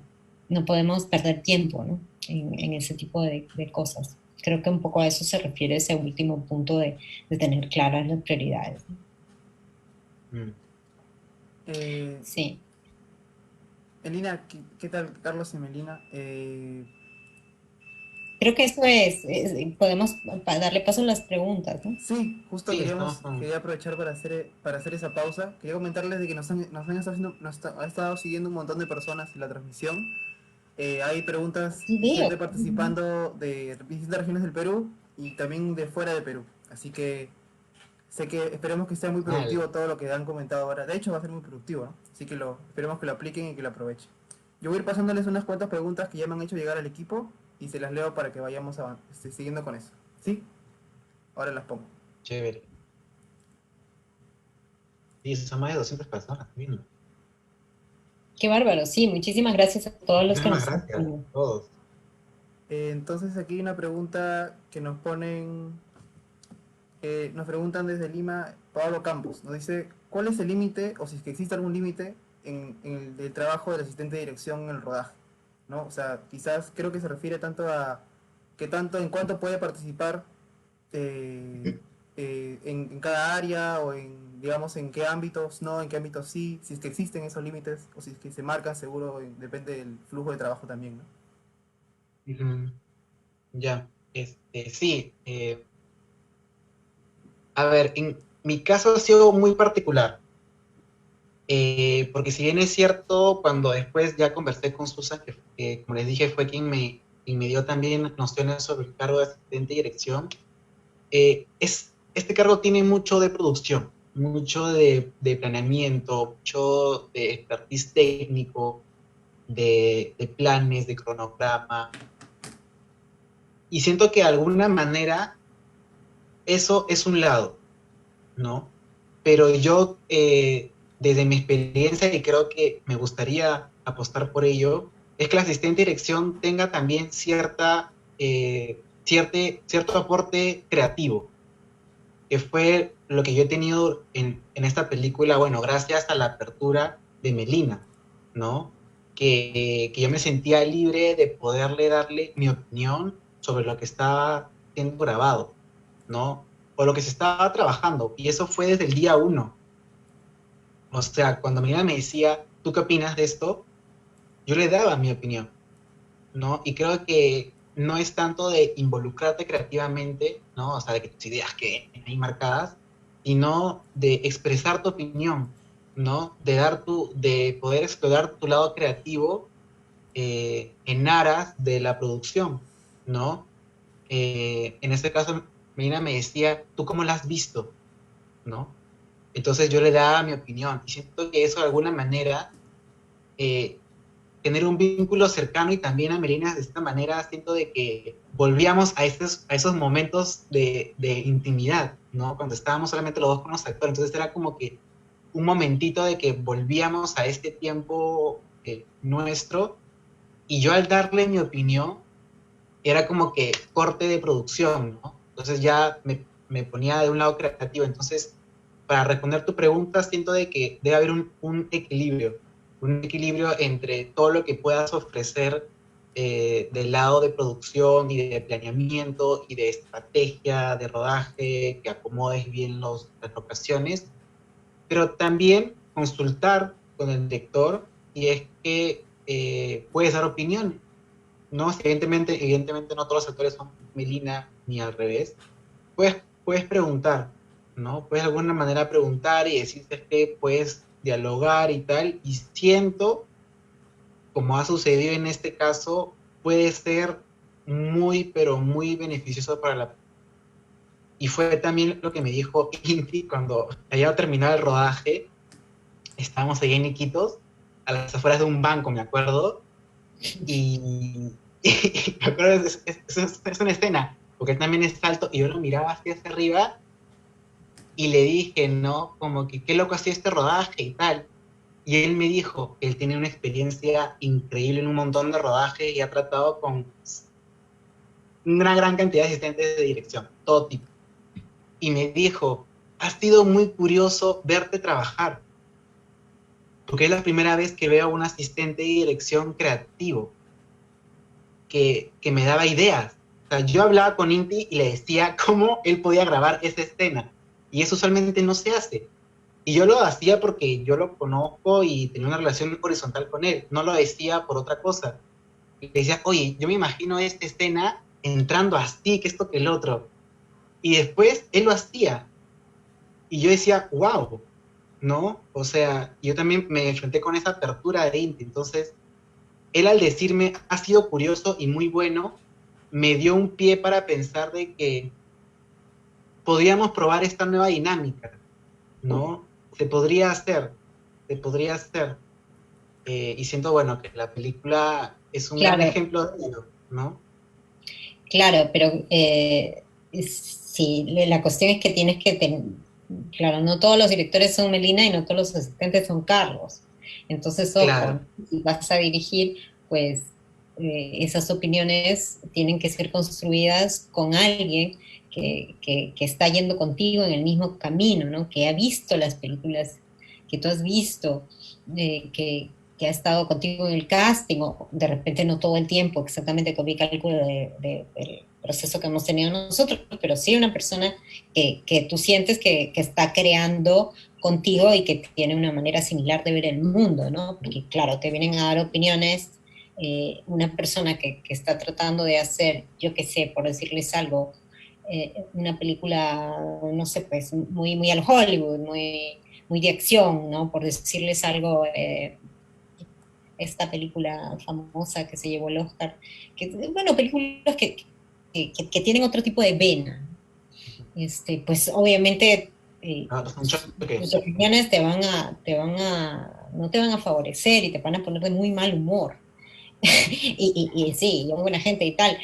no podemos perder tiempo, ¿no? En ese tipo de cosas. Creo que un poco a eso se refiere ese último punto de tener claras las prioridades, ¿no? Eh, Sí. Melina, ¿qué tal, Carlos y Melina? Creo que eso podemos darle paso a las preguntas, ¿no? Sí, justo Sí, estamos quería aprovechar para hacer esa pausa. Quería comentarles de que ha estado siguiendo un montón de personas en la transmisión. Hay preguntas Sí, y gente veo. participando de distintas regiones del Perú y también de fuera de Perú. Así que sé que esperemos que sea muy genial. productivo todo lo que han comentado ahora. De hecho, va a ser muy productivo, ¿no? Así que esperemos que lo apliquen y que lo aprovechen. Yo voy a ir pasándoles unas cuantas preguntas que ya me han hecho llegar al equipo y se las leo para que vayamos siguiendo con eso. ¿Sí? Ahora las pongo. Chévere. Sí, son más de 200 personas viendo. Qué bárbaro, sí, muchísimas gracias a todos los que Muchísimas nos están gracias a viendo. todos. Entonces aquí hay una pregunta que nos preguntan desde Lima, Pablo Campos, nos dice, ¿cuál es el límite, o si es que existe algún límite, en el trabajo del asistente de dirección en el rodaje, ¿no? O sea, quizás creo que se refiere tanto a que tanto en cuánto puede participar en cada área o en, digamos, en qué ámbitos no, en qué ámbitos sí, si es que existen esos límites o si es que se marcan, seguro depende del flujo de trabajo también, ¿no? Ujú. Ya, sí. A ver, en mi caso ha sido muy particular, porque si bien es cierto, cuando después ya conversé con Susan, que como les dije fue quien me dio también nociones sobre el cargo de asistente de dirección, este cargo tiene mucho de producción, mucho de planeamiento, mucho de expertise técnico, de planes, de cronograma, y siento que de alguna manera eso es un lado, ¿no? Pero yo, desde mi experiencia, y creo que me gustaría apostar por ello, es que la asistente de dirección tenga también cierto aporte creativo, que fue lo que yo he tenido en esta película, bueno, gracias a la apertura de Melina, ¿no? Que yo me sentía libre de poderle darle mi opinión sobre lo que estaba siendo grabado, ¿no? O lo que se estaba trabajando, y eso fue desde el día uno. O sea, cuando Melina me decía, ¿tú qué opinas de esto? Yo le daba mi opinión, ¿no? Y creo que no es tanto de involucrarte creativamente, ¿no? O sea, de que tus ideas queden ahí marcadas, sino de expresar tu opinión, ¿no? De poder explorar tu lado creativo en aras de la producción, ¿no? En este caso, Melina me decía, ¿tú cómo la has visto? ¿No? Entonces yo le daba mi opinión y siento que eso de alguna manera eh, tener un vínculo cercano y también a Melina de esta manera siento de que volvíamos a esos momentos de intimidad, ¿no? Cuando estábamos solamente los dos con los actores, entonces era como que un momentito de que volvíamos a este tiempo nuestro y yo al darle mi opinión era como que corte de producción, ¿no? Entonces ya me ponía de un lado creativo, entonces para responder tu pregunta siento de que debe haber un equilibrio entre todo lo que puedas ofrecer del lado de producción y de planeamiento y de estrategia de rodaje, que acomodes bien las locaciones, pero también consultar con el director y es que puedes dar opinión, ¿no? Si evidentemente no todos los actores son Melina ni al revés, puedes preguntar, ¿no? Puedes de alguna manera preguntar y decirte que puedes dialogar y tal, y siento, como ha sucedido en este caso, puede ser muy, pero muy beneficioso para la... Y fue también lo que me dijo Inti cuando había terminado el rodaje, estábamos ahí en Iquitos, a las afueras de un banco, me acuerdo, y me acuerdo, es una escena, porque él también es alto, y yo lo miraba hacia arriba, y le dije, ¿no? Como que qué loco hacía este rodaje y tal. Y él me dijo que él tiene una experiencia increíble en un montón de rodajes y ha tratado con una gran cantidad de asistentes de dirección, todo tipo. Y me dijo, ha sido muy curioso verte trabajar, porque es la primera vez que veo a un asistente de dirección creativo, que me daba ideas. O sea, yo hablaba con Inti y le decía cómo él podía grabar esa escena. Y eso usualmente no se hace. Y yo lo hacía porque yo lo conozco y tenía una relación horizontal con él. No lo decía por otra cosa. Y le decía, oye, yo me imagino esta escena entrando así, que esto, que el otro. Y después él lo hacía. Y yo decía, wow, ¿no? O sea, yo también me enfrenté con esa apertura de Inti. Entonces, él al decirme, ha sido curioso y muy bueno, me dio un pie para pensar de que podríamos probar esta nueva dinámica, ¿no? Se podría hacer. Y siento, bueno, que la película es un gran Claro, ejemplo de ello, ¿no? claro, pero sí, la cuestión es que tienes que claro, no todos los directores son Melina y no todos los asistentes son Carlos. Entonces, ojo, Claro. ¿no? Si vas a dirigir, pues esas opiniones tienen que ser construidas con alguien que está yendo contigo en el mismo camino, ¿no? Que ha visto las películas que que tú has visto, que ha estado contigo en el casting, o de repente no todo el tiempo, exactamente con mi cálculo del proceso que hemos tenido nosotros, pero sí una persona que tú sientes que está creando contigo y que tiene una manera similar de ver el mundo, ¿no? Porque claro, te vienen a dar opiniones, una persona que está tratando de hacer, yo qué sé, por decirles algo, una película, no sé, pues muy, muy al Hollywood, muy, muy de acción, ¿no? Por decirles algo, esta película famosa que se llevó el Oscar, que, bueno, películas que tienen otro tipo de vena. Pues obviamente Un choque. tus opiniones no te van a favorecer y te van a poner de muy mal humor. Y sí, yo buena gente y tal,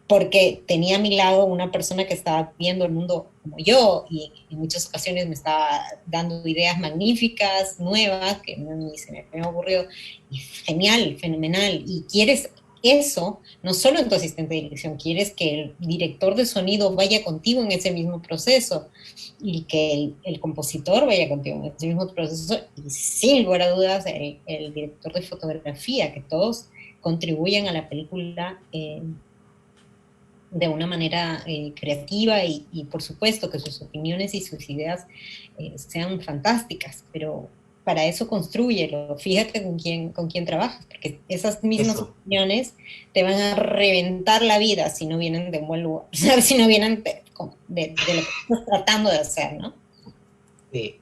porque tenía a mi lado una persona que estaba viendo el mundo como yo y en muchas ocasiones me estaba dando ideas magníficas, nuevas, que ni se me había ocurrido, y genial, fenomenal, y quieres eso, no solo en tu asistente de dirección, quieres que el director de sonido vaya contigo en ese mismo proceso y que el compositor vaya contigo en ese mismo proceso, y sin lugar a dudas el director de fotografía, que todos contribuyen a la película de una manera creativa y por supuesto que sus opiniones y sus ideas sean fantásticas, pero para eso construyelo, fíjate con quién trabajas, porque esas mismas Eso. opiniones te van a reventar la vida si no vienen de un buen lugar, si no vienen de lo que estás tratando de hacer, ¿no? Sí,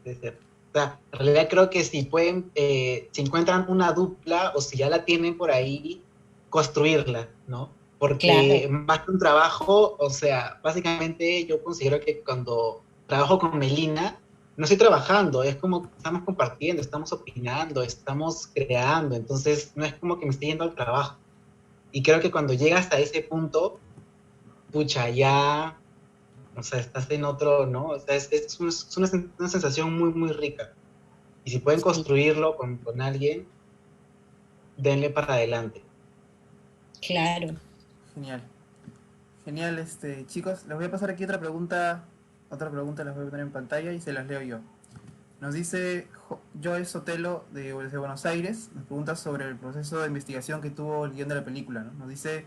es cierto. O sea, en realidad creo que si pueden, si encuentran una dupla o si ya la tienen por ahí, construirla, ¿no? Porque Claro, más que un trabajo, o sea, básicamente yo considero que cuando trabajo con Melina, no estoy trabajando, es como que estamos compartiendo, estamos opinando, estamos creando, entonces no es como que me esté yendo al trabajo. Y creo que cuando llegas a ese punto, pucha, ya, o sea, estás en otro, ¿no? O sea, una sensación muy, muy rica. Y si pueden sí, construirlo con alguien, denle para adelante. claro. Genial. Genial, chicos, les voy a pasar aquí otra pregunta las voy a poner en pantalla y se las leo yo. Nos dice Joe Sotelo desde Buenos Aires, nos pregunta sobre el proceso de investigación que tuvo el guión de la película, ¿no? Nos dice,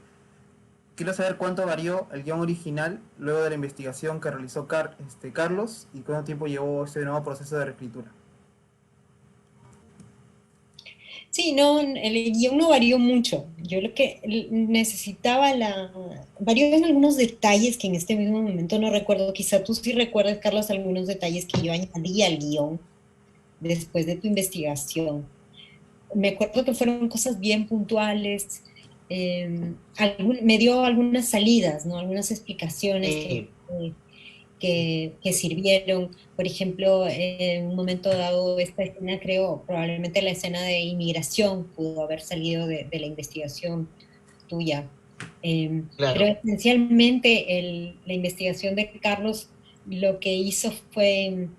quiero saber cuánto varió el guión original luego de la investigación que realizó Carlos y cuánto tiempo llevó este nuevo proceso de reescritura. Sí, no, el guión no varió mucho. Yo lo que necesitaba varió en algunos detalles que en este mismo momento no recuerdo. Quizá tú sí recuerdas, Carlos, algunos detalles que yo añadí al guión después de tu investigación. Me acuerdo que fueron cosas bien puntuales. Me dio algunas salidas, ¿no? Algunas explicaciones Sí, que sirvieron. Por ejemplo, en un momento dado, esta escena, creo, probablemente la escena de inmigración pudo haber salido de la investigación tuya. Pero claro. esencialmente la investigación de Carlos lo que hizo fue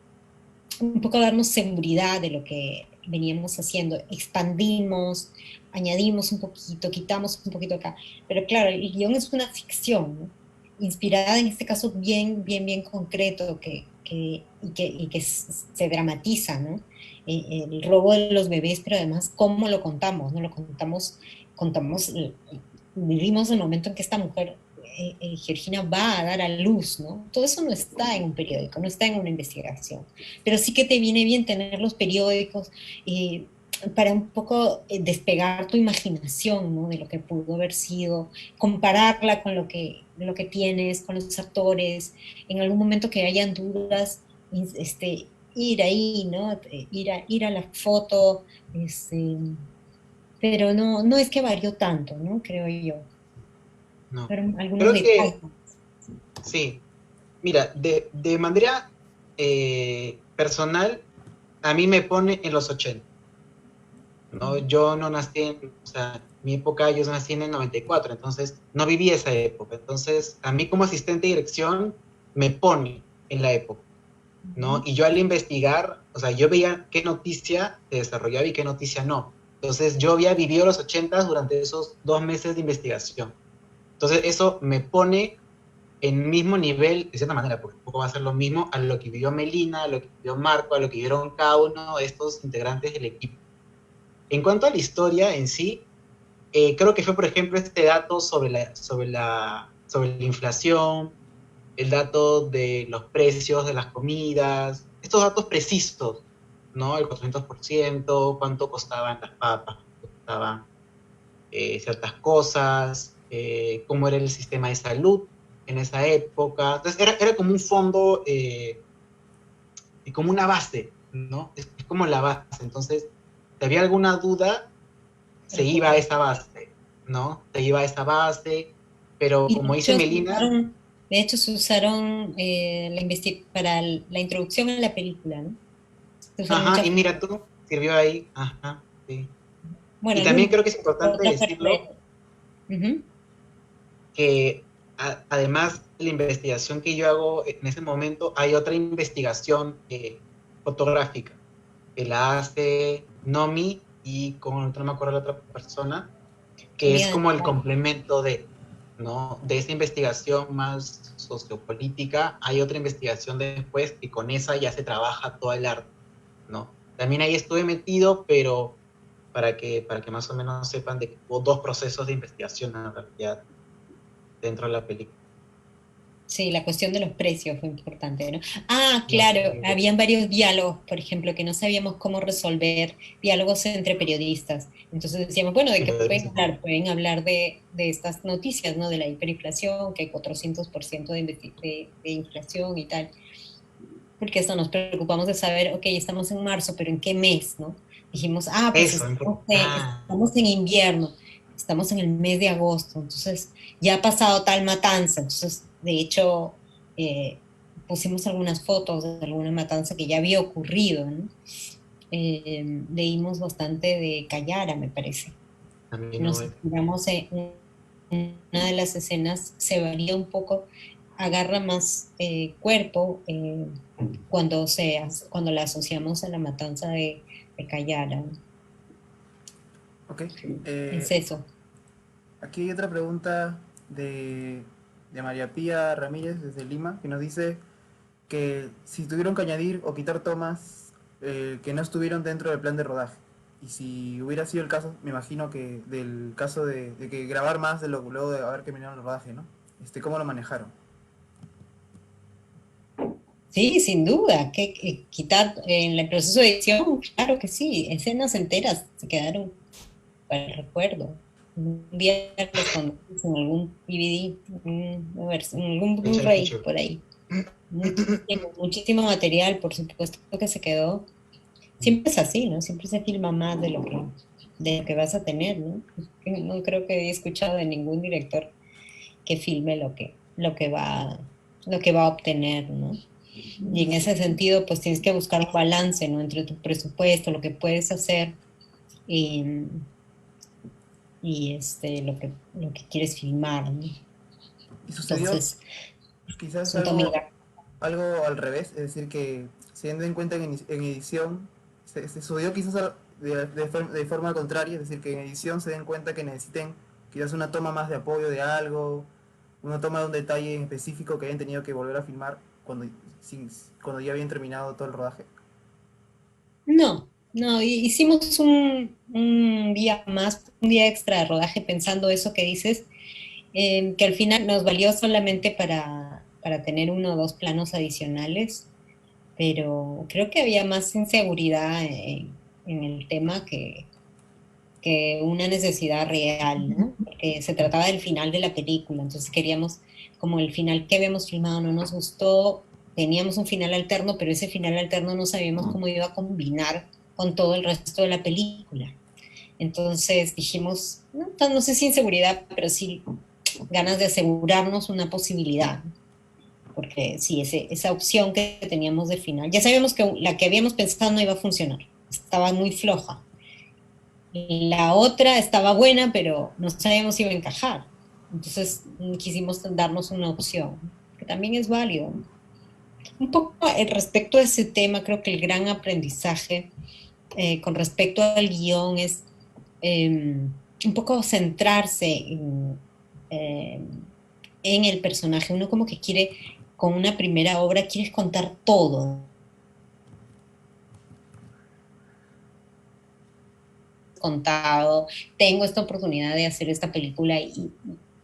un poco darnos seguridad de lo que veníamos haciendo. Expandimos, añadimos un poquito, quitamos un poquito acá. Pero claro, el guión es una ficción, ¿no? Inspirada en este caso bien, bien, bien concreto y que se dramatiza, ¿no? El robo de los bebés, pero además cómo lo contamos, ¿no? Contamos, vivimos el momento en que esta mujer Georgina va a dar a luz, ¿no? Todo eso no está en un periódico, no está en una investigación, pero sí que te viene bien tener los periódicos para un poco despegar tu imaginación, ¿no? De lo que pudo haber sido, compararla con lo que tienes, con los actores, en algún momento que hayan dudas, ir ahí, ¿no? Ir a la foto, pero no es que varió tanto, ¿no? Creo yo. No. Fueron algunos Creo detalles. que sí. Mira, de manera personal, a mí me pone en los 80. ¿No? Yo no nací o sea, mi época, yo nací en el 94, entonces no viví esa época. Entonces, a mí como asistente de dirección me pone en la época, ¿no? Y yo al investigar, o sea, yo veía qué noticia se desarrollaba y qué noticia no. Entonces, yo había vivido los 80 durante esos 2 meses de investigación. Entonces, eso me pone en mismo nivel, de cierta manera, porque un poco va a ser lo mismo a lo que vivió Melina, a lo que vivió Marco, a lo que vivieron cada uno de estos integrantes del equipo. En cuanto a la historia en sí, creo que fue, por ejemplo, este dato sobre la inflación, el dato de los precios de las comidas, estos datos precisos, ¿no? El 400%, cuánto costaban las papas, cuánto costaban ciertas cosas, cómo era el sistema de salud en esa época. Entonces era como un fondo y como una base, ¿no? Es como la base. Entonces, si había alguna duda, se iba a esa base, ¿no? Se iba a esa base, pero Y como dice Melina, de hecho, se usaron para la introducción a la película, ¿no? Se usaron ajá, muchas, y mira tú, sirvió ahí, ajá, sí. bueno, Y también algunas, creo que es importante otras parte decirlo de... Ujú. que además de la investigación que yo hago en ese momento, hay otra investigación fotográfica que la hace Nomi y con, no me acuerdo la otra persona, que es Julián, como el complemento de, ¿no? De esa investigación más sociopolítica, hay otra investigación después que con esa ya se trabaja todo el arte, ¿no? También ahí estuve metido, pero para que más o menos sepan de que hubo dos procesos de investigación en realidad dentro de la película. sí, la cuestión de los precios fue importante, ¿no? Ah, No claro, sé, habían varios diálogos, por ejemplo, que no sabíamos cómo resolver, diálogos entre periodistas. Entonces decíamos, bueno, ¿de qué pueden hablar? Pueden hablar de estas noticias, ¿no? De la hiperinflación, que hay 400% de inflación y tal. Porque esto nos preocupamos de saber, ok, estamos en marzo, pero ¿en qué mes, no? Dijimos, pues eso, estamos en invierno, estamos en el mes de agosto, entonces ya ha pasado tal matanza, entonces de hecho pusimos algunas fotos de alguna matanza que ya había ocurrido, ¿no? Leímos bastante de Cayara, me parece. también no Nos inspiramos en una de las escenas, se varía un poco, agarra más cuerpo cuando la asociamos a la matanza de Cayara. Ok. Es eso. Aquí hay otra pregunta de María Pía Ramírez desde Lima, que nos dice que si tuvieron que añadir o quitar tomas que no estuvieron dentro del plan de rodaje. Y si hubiera sido el caso, me imagino que del caso de que grabar más de luego de haber terminado el rodaje, ¿no? ¿Cómo lo manejaron? Sí, sin duda, que quitar en el proceso de edición, claro que sí, escenas enteras se quedaron para el recuerdo. Un día los pondremos en algún DVD, en algún Blu-ray por ahí. Muchísimo, muchísimo material, por supuesto que se quedó. Siempre es así, ¿no? Siempre se filma más de lo que vas a tener, ¿no? No creo que haya escuchado de ningún director que filme lo que va a obtener, ¿no? Y en ese sentido, pues tienes que buscar un balance, ¿no? Entre tu presupuesto, lo que puedes hacer y lo que quieres filmar, ¿no? Y sucedió Entonces, quizás es un toma y daca. algo al revés, es decir, que se den cuenta en edición, se sucedió quizás de forma contraria, es decir, que en edición se den cuenta que necesiten quizás una toma más de apoyo de algo, una toma de un detalle en específico que hayan tenido que volver a filmar cuando ya habían terminado todo el rodaje. No, no, hicimos un día más, un día extra de rodaje pensando eso que dices, que al final nos valió solamente para tener uno o dos planos adicionales, pero creo que había más inseguridad en el tema que una necesidad real, ¿no? Porque se trataba del final de la película, entonces queríamos, como el final que habíamos filmado no nos gustó, teníamos un final alterno, pero ese final alterno no sabíamos cómo iba a combinar con todo el resto de la película. Entonces dijimos, no sé si inseguridad, pero sí ganas de asegurarnos una posibilidad. Porque sí, esa opción que teníamos de final, ya sabíamos que la que habíamos pensado no iba a funcionar, estaba muy floja. La otra estaba buena, pero no sabíamos si iba a encajar. Entonces quisimos darnos una opción, que también es válido. Un poco respecto a ese tema, creo que el gran aprendizaje con respecto al guión es un poco centrarse en en el personaje. Uno como que quiere, con una primera obra, quieres contar todo. Contado, tengo esta oportunidad de hacer esta película y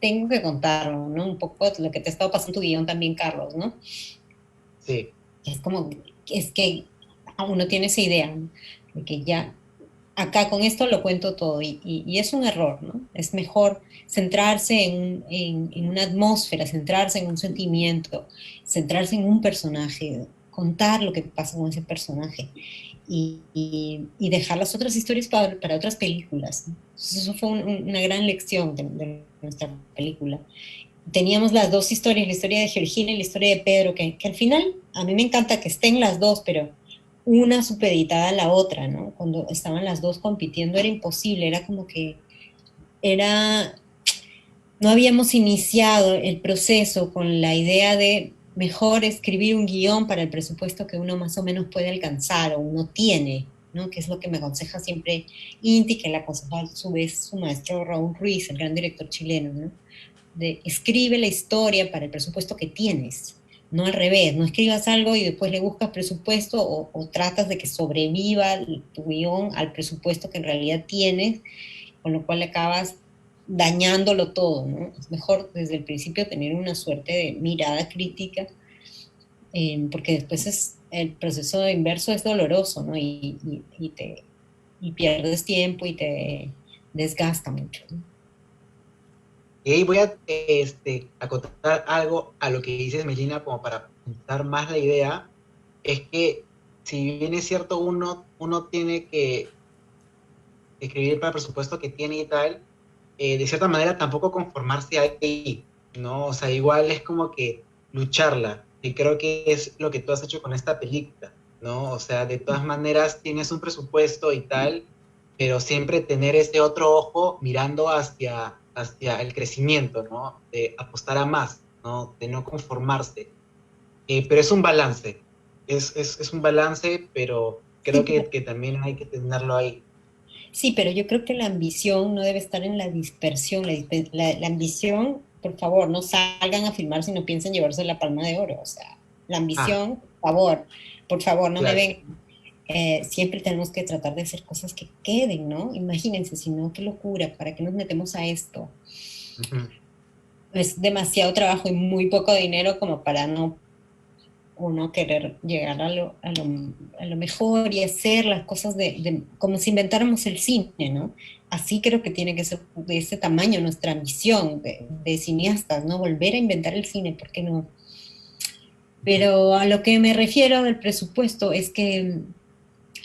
tengo que contarlo, ¿no? Un poco lo que te ha estado pasando en tu guión también, Carlos, ¿no? Sí. Es como, es que uno tiene esa idea, ¿no? De que ya, acá con esto lo cuento todo y es un error, ¿no? Es mejor centrarse en una atmósfera, centrarse en un sentimiento, centrarse en un personaje, contar lo que pasa con ese personaje y dejar las otras historias para otras películas, ¿no? Entonces eso fue una gran lección de nuestra película. Teníamos las dos historias, la historia de Georgina y la historia de Pedro, que al final a mí me encanta que estén las dos, pero una supeditada a la otra, ¿no? Cuando estaban las dos compitiendo era imposible, era como que era, no habíamos iniciado el proceso con la idea de mejor escribir un guión para el presupuesto que uno más o menos puede alcanzar o uno tiene, ¿no? Que es lo que me aconseja siempre Inti, que le aconseja a su vez su maestro Raúl Ruiz, el gran director chileno, ¿no? De escribe la historia para el presupuesto que tienes, no al revés, no escribas algo y después le buscas presupuesto o tratas de que sobreviva tu guión al presupuesto que en realidad tienes, con lo cual acabas dañándolo todo, ¿no? Es mejor desde el principio tener una suerte de mirada crítica, porque después el proceso inverso es doloroso, ¿no? Y pierdes tiempo y te desgasta mucho, ¿no? Y ahí voy a acotar algo a lo que dices, Melina, como para apuntar más la idea, es que si bien es cierto uno tiene que escribir para el presupuesto que tiene y tal, de cierta manera tampoco conformarse ahí, ¿no? O sea, igual es como que lucharla, y creo que es lo que tú has hecho con esta película, ¿no? O sea, de todas maneras tienes un presupuesto y tal, pero siempre tener ese otro ojo mirando hacia el crecimiento, ¿no? De apostar a más, ¿no? De no conformarse. Pero es un balance, es un balance, pero Sí, creo que también hay que tenerlo ahí. sí, pero yo creo que la ambición no debe estar en la dispersión. La ambición, por favor, no salgan a filmar si no piensan llevarse la palma de oro. O sea, la Ah, ambición, por favor, no me claro. ven. Siempre tenemos que tratar de hacer cosas que queden, ¿no? Imagínense, si no, qué locura, ¿para qué nos metemos a esto? Ujú. Es demasiado trabajo y muy poco dinero como para no uno querer llegar a lo mejor y hacer las cosas como si inventáramos el cine, ¿no? Así creo que tiene que ser de ese tamaño nuestra misión de cineastas, ¿no? Volver a inventar el cine, ¿por qué no? Pero a lo que me refiero del presupuesto es que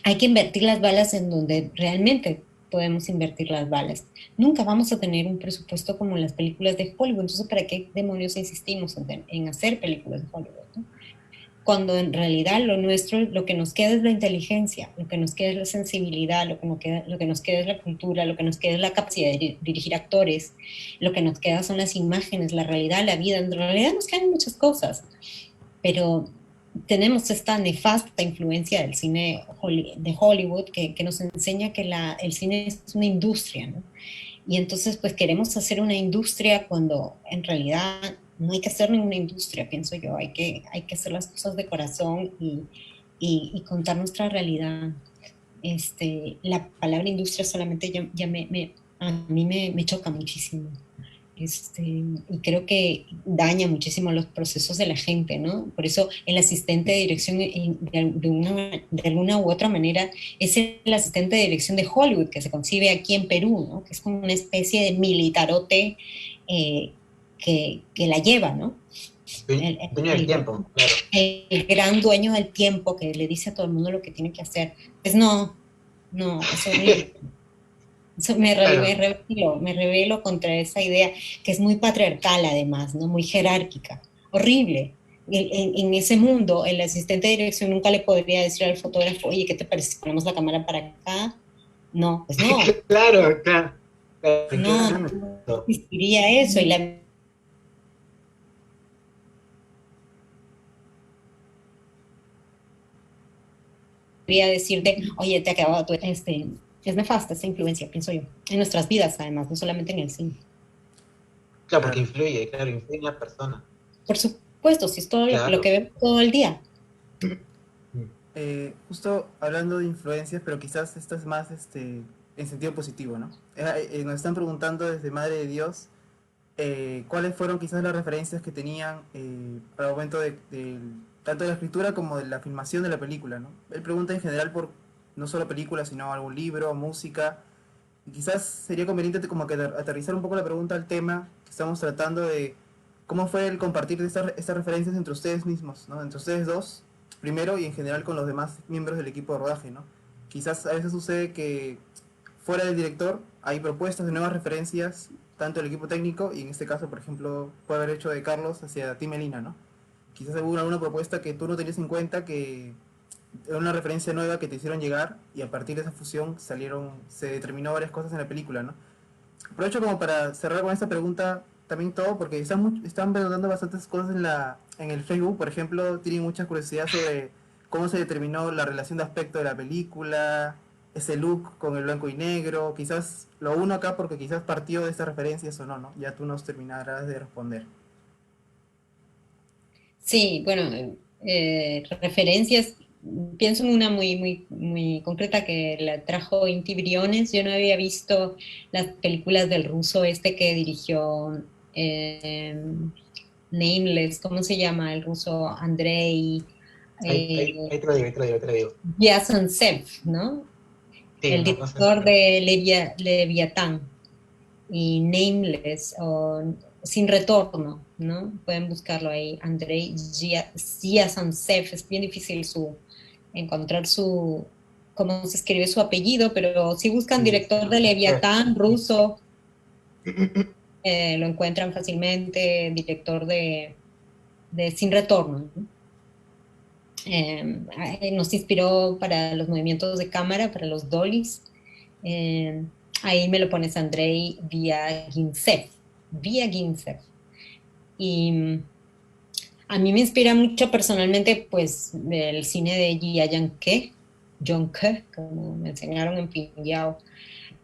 hay que invertir las balas en donde realmente podemos invertir las balas. Nunca vamos a tener un presupuesto como las películas de Hollywood, entonces ¿para qué demonios insistimos en hacer películas de Hollywood, ¿no? Cuando en realidad lo nuestro, lo que nos queda es la inteligencia, lo que nos queda es la sensibilidad, lo que nos queda es la cultura, lo que nos queda es la capacidad de dirigir actores, lo que nos queda son las imágenes, la realidad, la vida. En realidad nos quedan muchas cosas, pero tenemos esta nefasta influencia del cine de Hollywood que nos enseña que el cine es una industria, ¿no? Y entonces pues queremos hacer una industria cuando en realidad no hay que hacer ninguna industria, pienso yo, hay que hacer las cosas de corazón y contar nuestra realidad. La palabra industria solamente a mí me choca muchísimo. Y creo que daña muchísimo los procesos de la gente, ¿no? Por eso el asistente de dirección, de alguna u otra manera, es el asistente de dirección de Hollywood, que se concibe aquí en Perú, ¿no? Que es como una especie de militarote que la lleva, ¿no? El, Dueño del el, tiempo, claro. el gran dueño del tiempo que le dice a todo el mundo lo que tiene que hacer. Pues no, no, es horrible. Claro, Me revelo contra esa idea que es muy patriarcal además, ¿no? Muy jerárquica, horrible. En ese mundo, el asistente de dirección nunca le podría decir al fotógrafo, oye, ¿qué te parece si ponemos la cámara para acá? No, pues no, claro, claro. ¿En qué no, momento? no existiría eso. Y la podría decirte, oye, te ha quedado es nefasta esa influencia, pienso yo, en nuestras vidas además, no solamente en el cine. Claro, porque Claro. influye, claro, influye en la persona. Por supuesto, si es todo lo Claro. que vemos todo el día. Mm. Justo hablando de influencias, pero quizás esto es más en sentido positivo, ¿no? Nos están preguntando desde Madre de Dios cuáles fueron quizás las referencias que tenían al momento tanto de la escritura como de la filmación de la película, ¿no? Él pregunta en general por no solo películas, sino algún libro, música, y quizás sería conveniente como que aterrizar un poco la pregunta al tema que estamos tratando de cómo fue el compartir estas referencias entre ustedes mismos, ¿no? Entre ustedes dos, primero y en general con los demás miembros del equipo de rodaje, ¿no? Quizás a veces sucede que fuera del director hay propuestas de nuevas referencias, tanto del equipo técnico y en este caso, por ejemplo, puede haber hecho de Carlos hacia Tim Melina, ¿no? Quizás hubo alguna propuesta que tú no tenías en cuenta que era una referencia nueva que te hicieron llegar y a partir de esa fusión se determinó varias cosas en la película, ¿no? Aprovecho como para cerrar con esta pregunta también todo, porque están preguntando bastantes cosas en el Facebook, por ejemplo, tienen mucha curiosidad sobre cómo se determinó la relación de aspecto de la película, ese look con el blanco y negro, quizás lo uno acá porque quizás partió de estas referencias o no, ¿no? Ya tú nos terminarás de responder. Sí, bueno, referencias, pienso en una muy concreta que la trajo Inti Briones. Yo no había visto las películas del ruso este que dirigió eh, Nameless, ¿cómo se llama? El ruso Andrei Ahí te lo digo, ahí te lo digo, ahí te lo digo. Ryazantsev, ¿no? Sí, El una cosa así. director de Leviatán y Nameless o Sin Retorno, ¿no? Pueden buscarlo ahí, Andrei Ryazantsev. Es bien difícil encontrar cómo se escribe su apellido, pero si buscan Sí, director de sí. Leviatán ruso, lo encuentran fácilmente, director de Sin Retorno, ¿no? Nos inspiró para los movimientos de cámara, para los dollies. Ahí me lo pones Andrei Vyagintsev. Y a mí me inspira mucho personalmente, pues, el cine de Jia Yang-ke, como me enseñaron en Pingyao.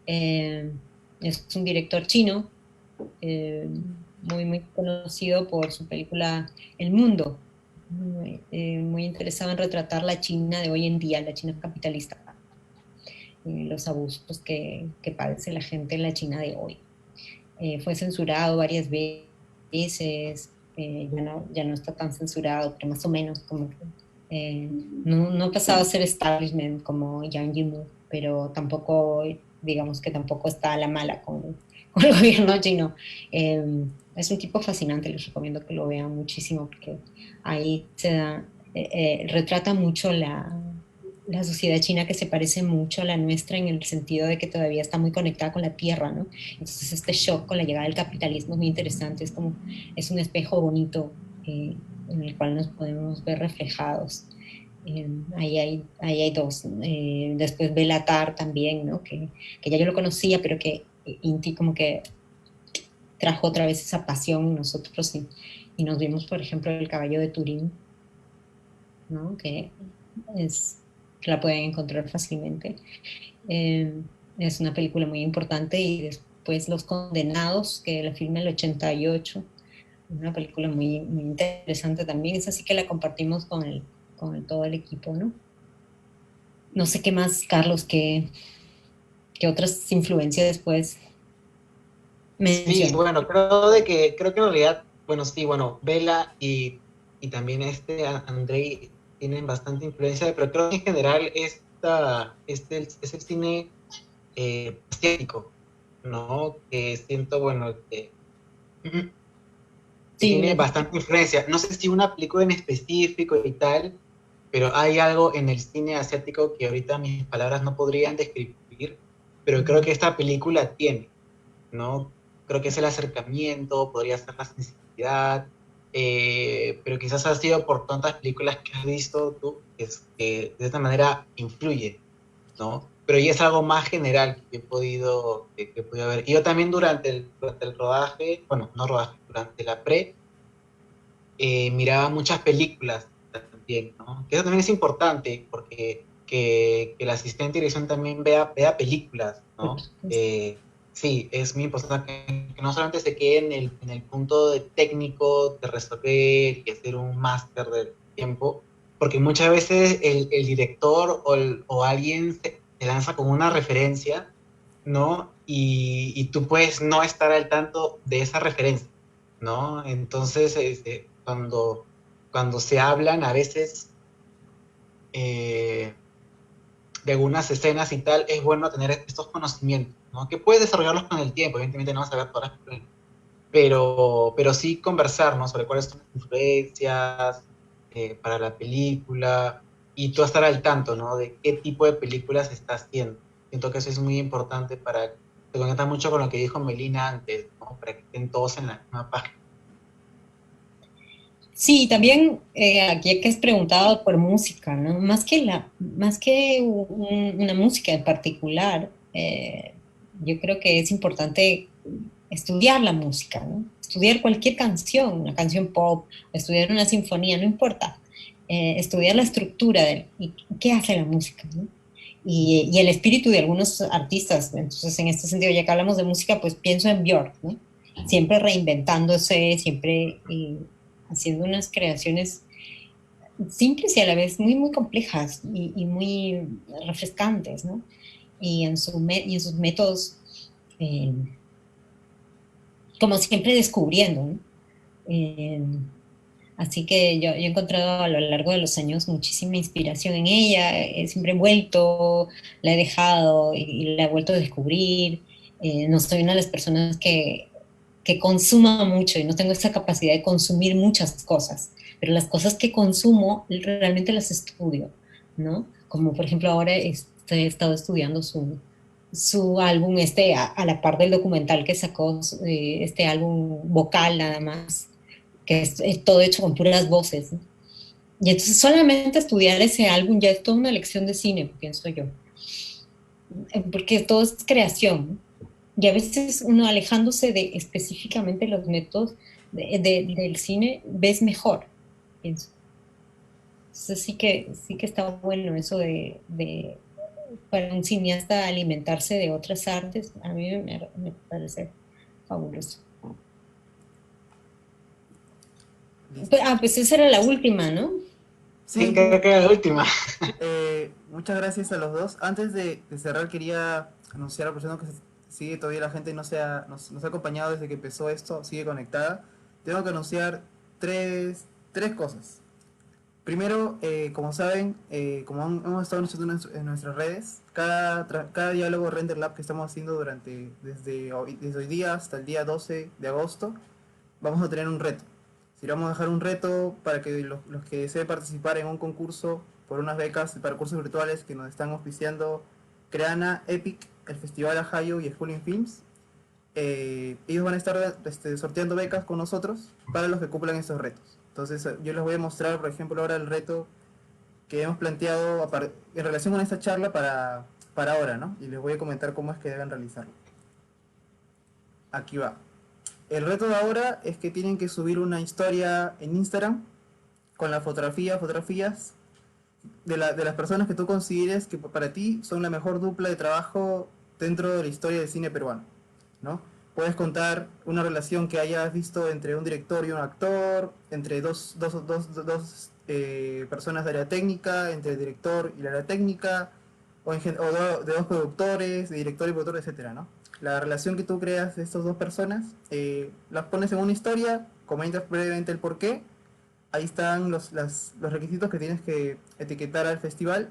Es un director chino, muy conocido por su película El Mundo, muy interesado en retratar la China de hoy en día, la China capitalista, los abusos que padece la gente en la China de hoy. Fue censurado varias veces, ya no está tan censurado, pero más o menos como que no ha pasado a ser establishment como Yang Yimou, pero tampoco, digamos que tampoco está a la mala con el gobierno chino. Es un tipo fascinante, les recomiendo que lo vean muchísimo porque ahí retrata mucho la sociedad china, que se parece mucho a la nuestra en el sentido de que todavía está muy conectada con la tierra, ¿no? Entonces este shock con la llegada del capitalismo es muy interesante, es un espejo bonito en el cual nos podemos ver reflejados. Ahí hay dos. Después Belatar también, ¿no? Que ya yo lo conocía, pero que Inti como que trajo otra vez esa pasión en nosotros y nos vimos, por ejemplo, El caballo de Turín, ¿no? Que la pueden encontrar fácilmente. Es una película muy importante. Y después Los Condenados, que la filma en el 88, una película muy interesante también. Esa sí que la compartimos con todo el equipo, ¿no? No sé qué más, Carlos, qué otras influencias después Sí, mencionas. bueno, creo que en realidad, bueno, sí, bueno, Bella y también Andrei tienen bastante influencia, pero creo que en general es el cine asiático, ¿no? Que siento, bueno, que Sí, tiene bastante influencia. No sé si una película en específico y tal, pero hay algo en el cine asiático que ahorita mis palabras no podrían describir, pero creo que esta película tiene, ¿no? Creo que es el acercamiento, podría ser la sensibilidad, pero quizás ha sido por tantas películas que has visto tú, que de esta manera influye, ¿no? Pero ya es algo más general que he podido ver. Y yo también durante el rodaje, bueno, no rodaje, durante la miraba muchas películas también, ¿no? Que eso también es importante, porque que el asistente de dirección también vea películas, por ¿no? supuesto. Sí, es muy importante que que no solamente se quede en el punto de técnico de resolver y hacer un máster del tiempo, porque muchas veces el director o alguien se lanza con una referencia, ¿no? Y tú puedes no estar al tanto de esa referencia, ¿no? Entonces, cuando se hablan, a veces de algunas escenas y tal, es bueno tener estos conocimientos, ¿no? Que puedes desarrollarlos con el tiempo, evidentemente no vas a ver todas las películas, pero sí conversar, ¿no? Sobre cuáles son las influencias para la película y tú estar al tanto, ¿no? De qué tipo de películas se está haciendo. Siento que eso es muy importante para, se conecta mucho con lo que dijo Melina antes, ¿no? Para que estén todos en la misma página. Sí, también aquí que has preguntado por música, ¿no? Más que una música en particular, yo creo que es importante estudiar la música, ¿no? Estudiar cualquier canción, una canción pop, estudiar una sinfonía, no importa. Estudiar la estructura de y qué hace la música, ¿no? Y el espíritu de algunos artistas. Entonces, en este sentido, ya que hablamos de música, pues pienso en Björk, ¿no? Siempre reinventándose, siempre haciendo unas creaciones simples y a la vez muy, muy complejas y muy refrescantes, ¿no? Y en sus métodos, eh, como siempre descubriendo, ¿no? Eh, Así que yo he encontrado a lo largo de los años muchísima inspiración en ella, siempre he vuelto, la he dejado y la he vuelto a descubrir. No soy una de las personas que consuma mucho y no tengo esa capacidad de consumir muchas cosas, pero las cosas que consumo realmente las estudio, ¿no? Como por ejemplo ahora he estado estudiando su álbum, a la par del documental que sacó, este álbum vocal nada más, que es todo hecho con puras voces, ¿no? Y entonces solamente estudiar ese álbum ya es toda una lección de cine, pienso yo, porque todo es creación, ¿no? Y a veces uno alejándose de específicamente los métodos del cine, ves mejor, pienso. Entonces sí que está bueno eso para un cineasta alimentarse de otras artes, a mí me parece fabuloso. Listo. Pues esa era la última, ¿no? Sí, Sí, creo que era la última. muchas gracias a los dos. Antes de cerrar, quería anunciar, aprovechando que sigue todavía la gente nos ha acompañado desde que empezó esto, sigue conectada. Tengo que anunciar tres cosas. Primero, como saben, hemos estado anunciando en nuestras redes, cada diálogo Render Lab que estamos haciendo desde hoy día hasta el día 12 de agosto, vamos a tener un reto. Si vamos a dejar un reto para que los que deseen participar en un concurso por unas becas para cursos virtuales que nos están auspiciando Creana, Epic, el Festival Ajayo y Schooling Films, ellos van a estar sorteando becas con nosotros para los que cumplan estos retos. Entonces yo les voy a mostrar, por ejemplo, ahora el reto que hemos planteado en relación con esta charla para ahora, ¿no? Y les voy a comentar cómo es que deben realizarlo. Aquí va. El reto de ahora es que tienen que subir una historia en Instagram con las fotografías de las personas que tú consideres que para ti son la mejor dupla de trabajo dentro de la historia del cine peruano, ¿no? Puedes contar una relación que hayas visto entre un director y un actor, entre dos personas de área técnica, entre el director y la área técnica, de dos productores, de director y productor, etcétera, ¿no? La relación que tú creas de estas dos personas, las pones en una historia, comentas brevemente el porqué. Ahí están los requisitos que tienes que etiquetar al festival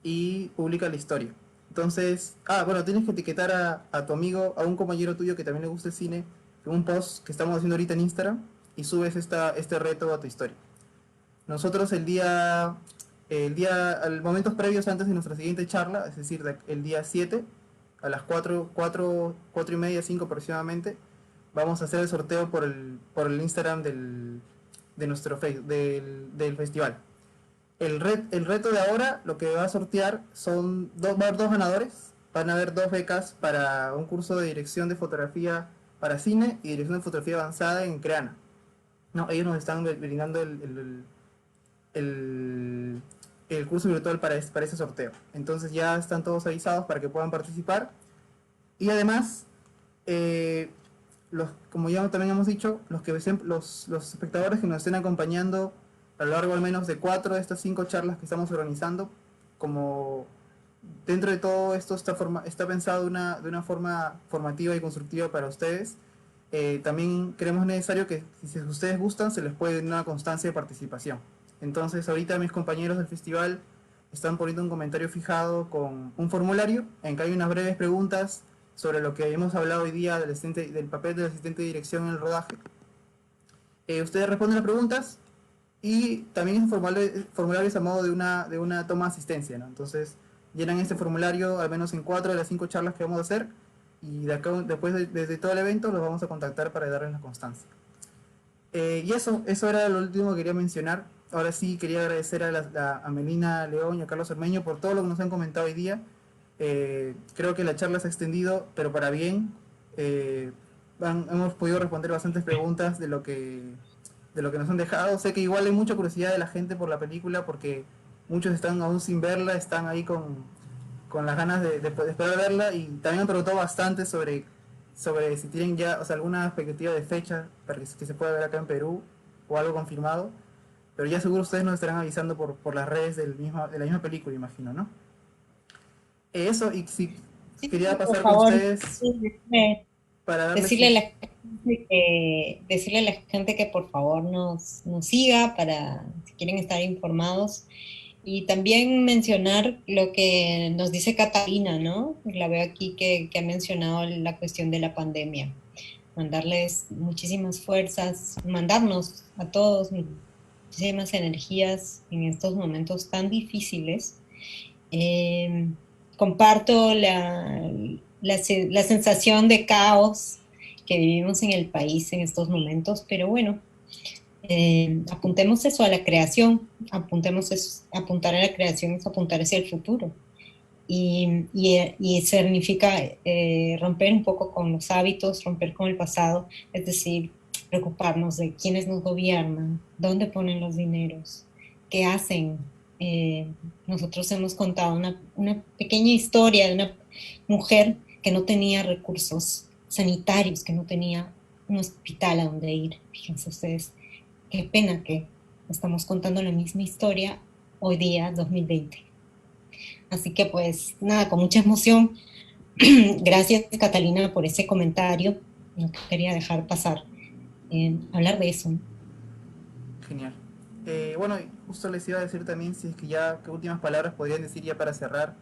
y publica la historia. Entonces, bueno, tienes que etiquetar a tu amigo, a un compañero tuyo que también le gusta el cine, en un post que estamos haciendo ahorita en Instagram y subes este reto a tu historia. Nosotros al momentos previos antes de nuestra siguiente charla, es decir, el día 7, a las 4 y media, 5 aproximadamente, vamos a hacer el sorteo por el Instagram de nuestro del festival. El reto de ahora, lo que va a sortear son dos ganadores. Van a haber dos becas para un curso de dirección de fotografía para cine y dirección de fotografía avanzada en Creana. No, ellos nos están brindando el, el curso virtual para ese sorteo. Entonces ya están todos avisados para que puedan participar. Y además, como ya también hemos dicho, los espectadores que nos estén acompañando a lo largo al menos de 4 de estas 5 charlas que estamos organizando, como dentro de todo esto está pensado de una forma formativa y constructiva para ustedes. También creemos necesario que si ustedes gustan se les puede dar una constancia de participación. Entonces ahorita mis compañeros del festival están poniendo un comentario fijado con un formulario en que hay unas breves preguntas sobre lo que hemos hablado hoy día del papel del asistente de dirección en el rodaje. Ustedes responden las preguntas y también es formulario es a modo de una toma de asistencia, ¿no? Entonces llenan este formulario al menos en 4 de las 5 charlas que vamos a hacer y después desde todo el evento los vamos a contactar para darles la constancia. Y eso era lo último que quería mencionar. Ahora sí quería agradecer a Melina León y a Carlos Ormeño por todo lo que nos han comentado hoy día. Creo que la charla se ha extendido, pero para bien. Hemos podido responder bastantes preguntas de lo que nos han dejado. Sé que igual hay mucha curiosidad de la gente por la película porque muchos están aún sin verla, están ahí con las ganas de esperar verla, y también me preguntó bastante sobre si tienen ya, o sea, alguna expectativa de fecha para que se pueda ver acá en Perú o algo confirmado, pero ya seguro ustedes nos estarán avisando por las redes de la misma película, imagino, ¿no? Eso, y si Sí, quería por pasar con favor, ustedes para darles decirle a la gente que por favor nos siga para si quieren estar informados. Y también mencionar lo que nos dice Catalina, ¿no? La veo aquí que ha mencionado la cuestión de la pandemia. Mandarles muchísimas fuerzas, mandarnos a todos muchísimas energías en estos momentos tan difíciles. Comparto la sensación de caos que vivimos en el país en estos momentos, pero bueno, apuntemos eso a la creación, apuntar a la creación es apuntar hacia el futuro. Y significa romper un poco con los hábitos, romper con el pasado, es decir, preocuparnos de quiénes nos gobiernan, dónde ponen los dineros, qué hacen. Nosotros hemos contado una pequeña historia de una mujer que no tenía recursos sanitarios, que no tenía un hospital a donde ir. Fíjense ustedes, qué pena que estamos contando la misma historia hoy día, 2020. Así que pues nada, con mucha emoción. Gracias Catalina por ese comentario. No quería dejar pasar hablar de eso. Genial. Bueno, justo les iba a decir también si es que ya, qué últimas palabras podrían decir ya para cerrar.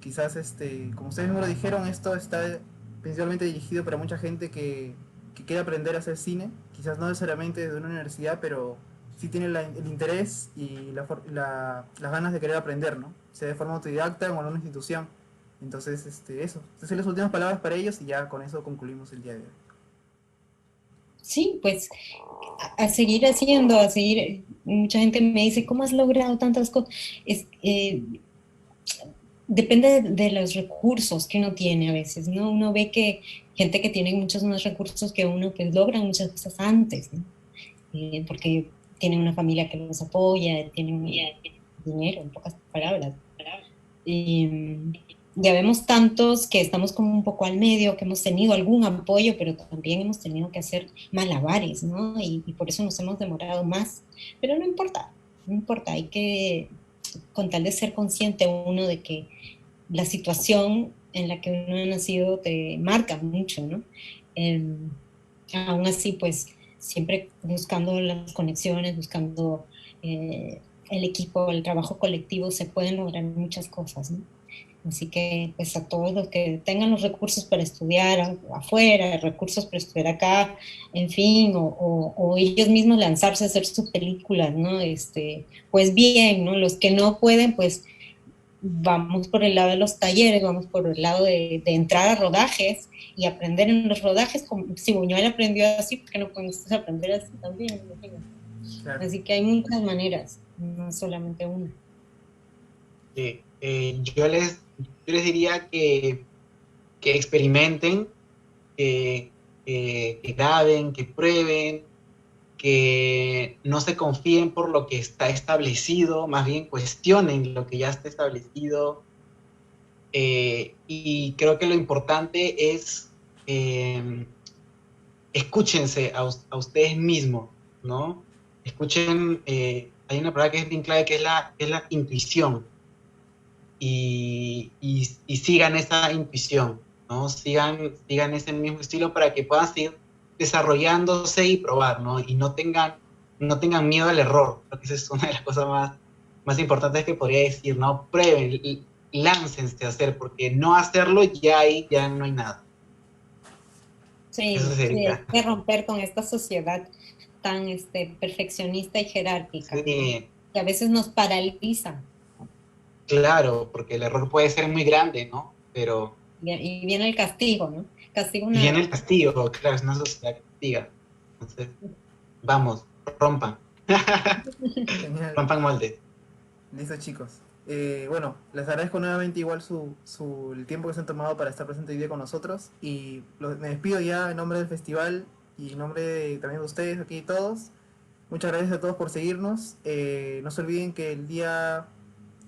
Quizás, como ustedes mismos lo dijeron, esto está principalmente dirigido para mucha gente que quiere aprender a hacer cine, quizás no necesariamente desde una universidad, pero sí tiene el interés y las ganas de querer aprender, ¿no? Sea de forma autodidacta o en alguna institución. Entonces, eso. Estas son las últimas palabras para ellos y ya con eso concluimos el día de hoy. Sí, pues a seguir haciendo, a seguir. Mucha gente me dice, ¿cómo has logrado tantas cosas? Depende de los recursos que uno tiene a veces, ¿no? Uno ve que gente que tiene muchos más recursos que uno, pues logran muchas cosas antes, ¿no? Porque tienen una familia que los apoya, tienen dinero, en pocas palabras. Ya vemos tantos que estamos como un poco al medio, que hemos tenido algún apoyo, pero también hemos tenido que hacer malabares, ¿no? Y por eso nos hemos demorado más. Pero no importa, hay que, con tal de ser consciente uno de que la situación en la que uno ha nacido te marca mucho, ¿no? Aún así, pues, siempre buscando las conexiones, buscando el equipo, el trabajo colectivo, se pueden lograr muchas cosas, ¿no? Así que, pues, a todos los que tengan los recursos para estudiar afuera, recursos para estudiar acá, en fin, o ellos mismos lanzarse a hacer sus películas, ¿no? Pues bien, ¿no? Los que no pueden, pues, vamos por el lado de los talleres, vamos por el lado de entrar a rodajes y aprender en los rodajes, como si Buñuel aprendió así, ¿por qué no podemos aprender así también? Claro. Así que hay muchas maneras, no solamente una. Yo les diría que experimenten, que graben, que prueben, que no se confíen por lo que está establecido, más bien cuestionen lo que ya está establecido. Y creo que lo importante es escúchense a ustedes mismos, ¿no? Escuchen, hay una palabra que es bien clave, que es la intuición, y sigan esa intuición, ¿no? Sigan ese mismo estilo para que puedan seguir desarrollándose y probar, ¿no? Y no tengan miedo al error. Creo que esa es una de las cosas más importantes que podría decir, ¿no? Prueben, láncense a hacer, porque no hacerlo ya ahí ya no hay nada. Eso Sí, sí, hay sería. que romper con esta sociedad tan perfeccionista y jerárquica, Sí, que a veces nos paraliza. claro, porque el error puede ser muy grande, ¿no? Pero Y viene el castigo, ¿no? Castigo y nada. viene el castigo, claro, es una sociedad que castiga. Entonces, vamos, rompan. Genial. Rompan moldes. Listo, chicos. Bueno, les agradezco nuevamente igual el tiempo que se han tomado para estar presente hoy día con nosotros. Y me despido ya en nombre del festival y en nombre también de ustedes aquí todos. Muchas gracias a todos por seguirnos. No se olviden que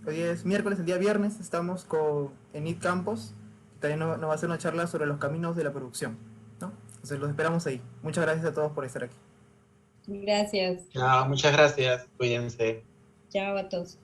hoy es miércoles, el día viernes estamos en IT Campos. También nos va a hacer una charla sobre los caminos de la producción, ¿no? Entonces los esperamos ahí. Muchas gracias a todos por estar aquí. Gracias. Chao, muchas gracias. Cuídense. Chao a todos.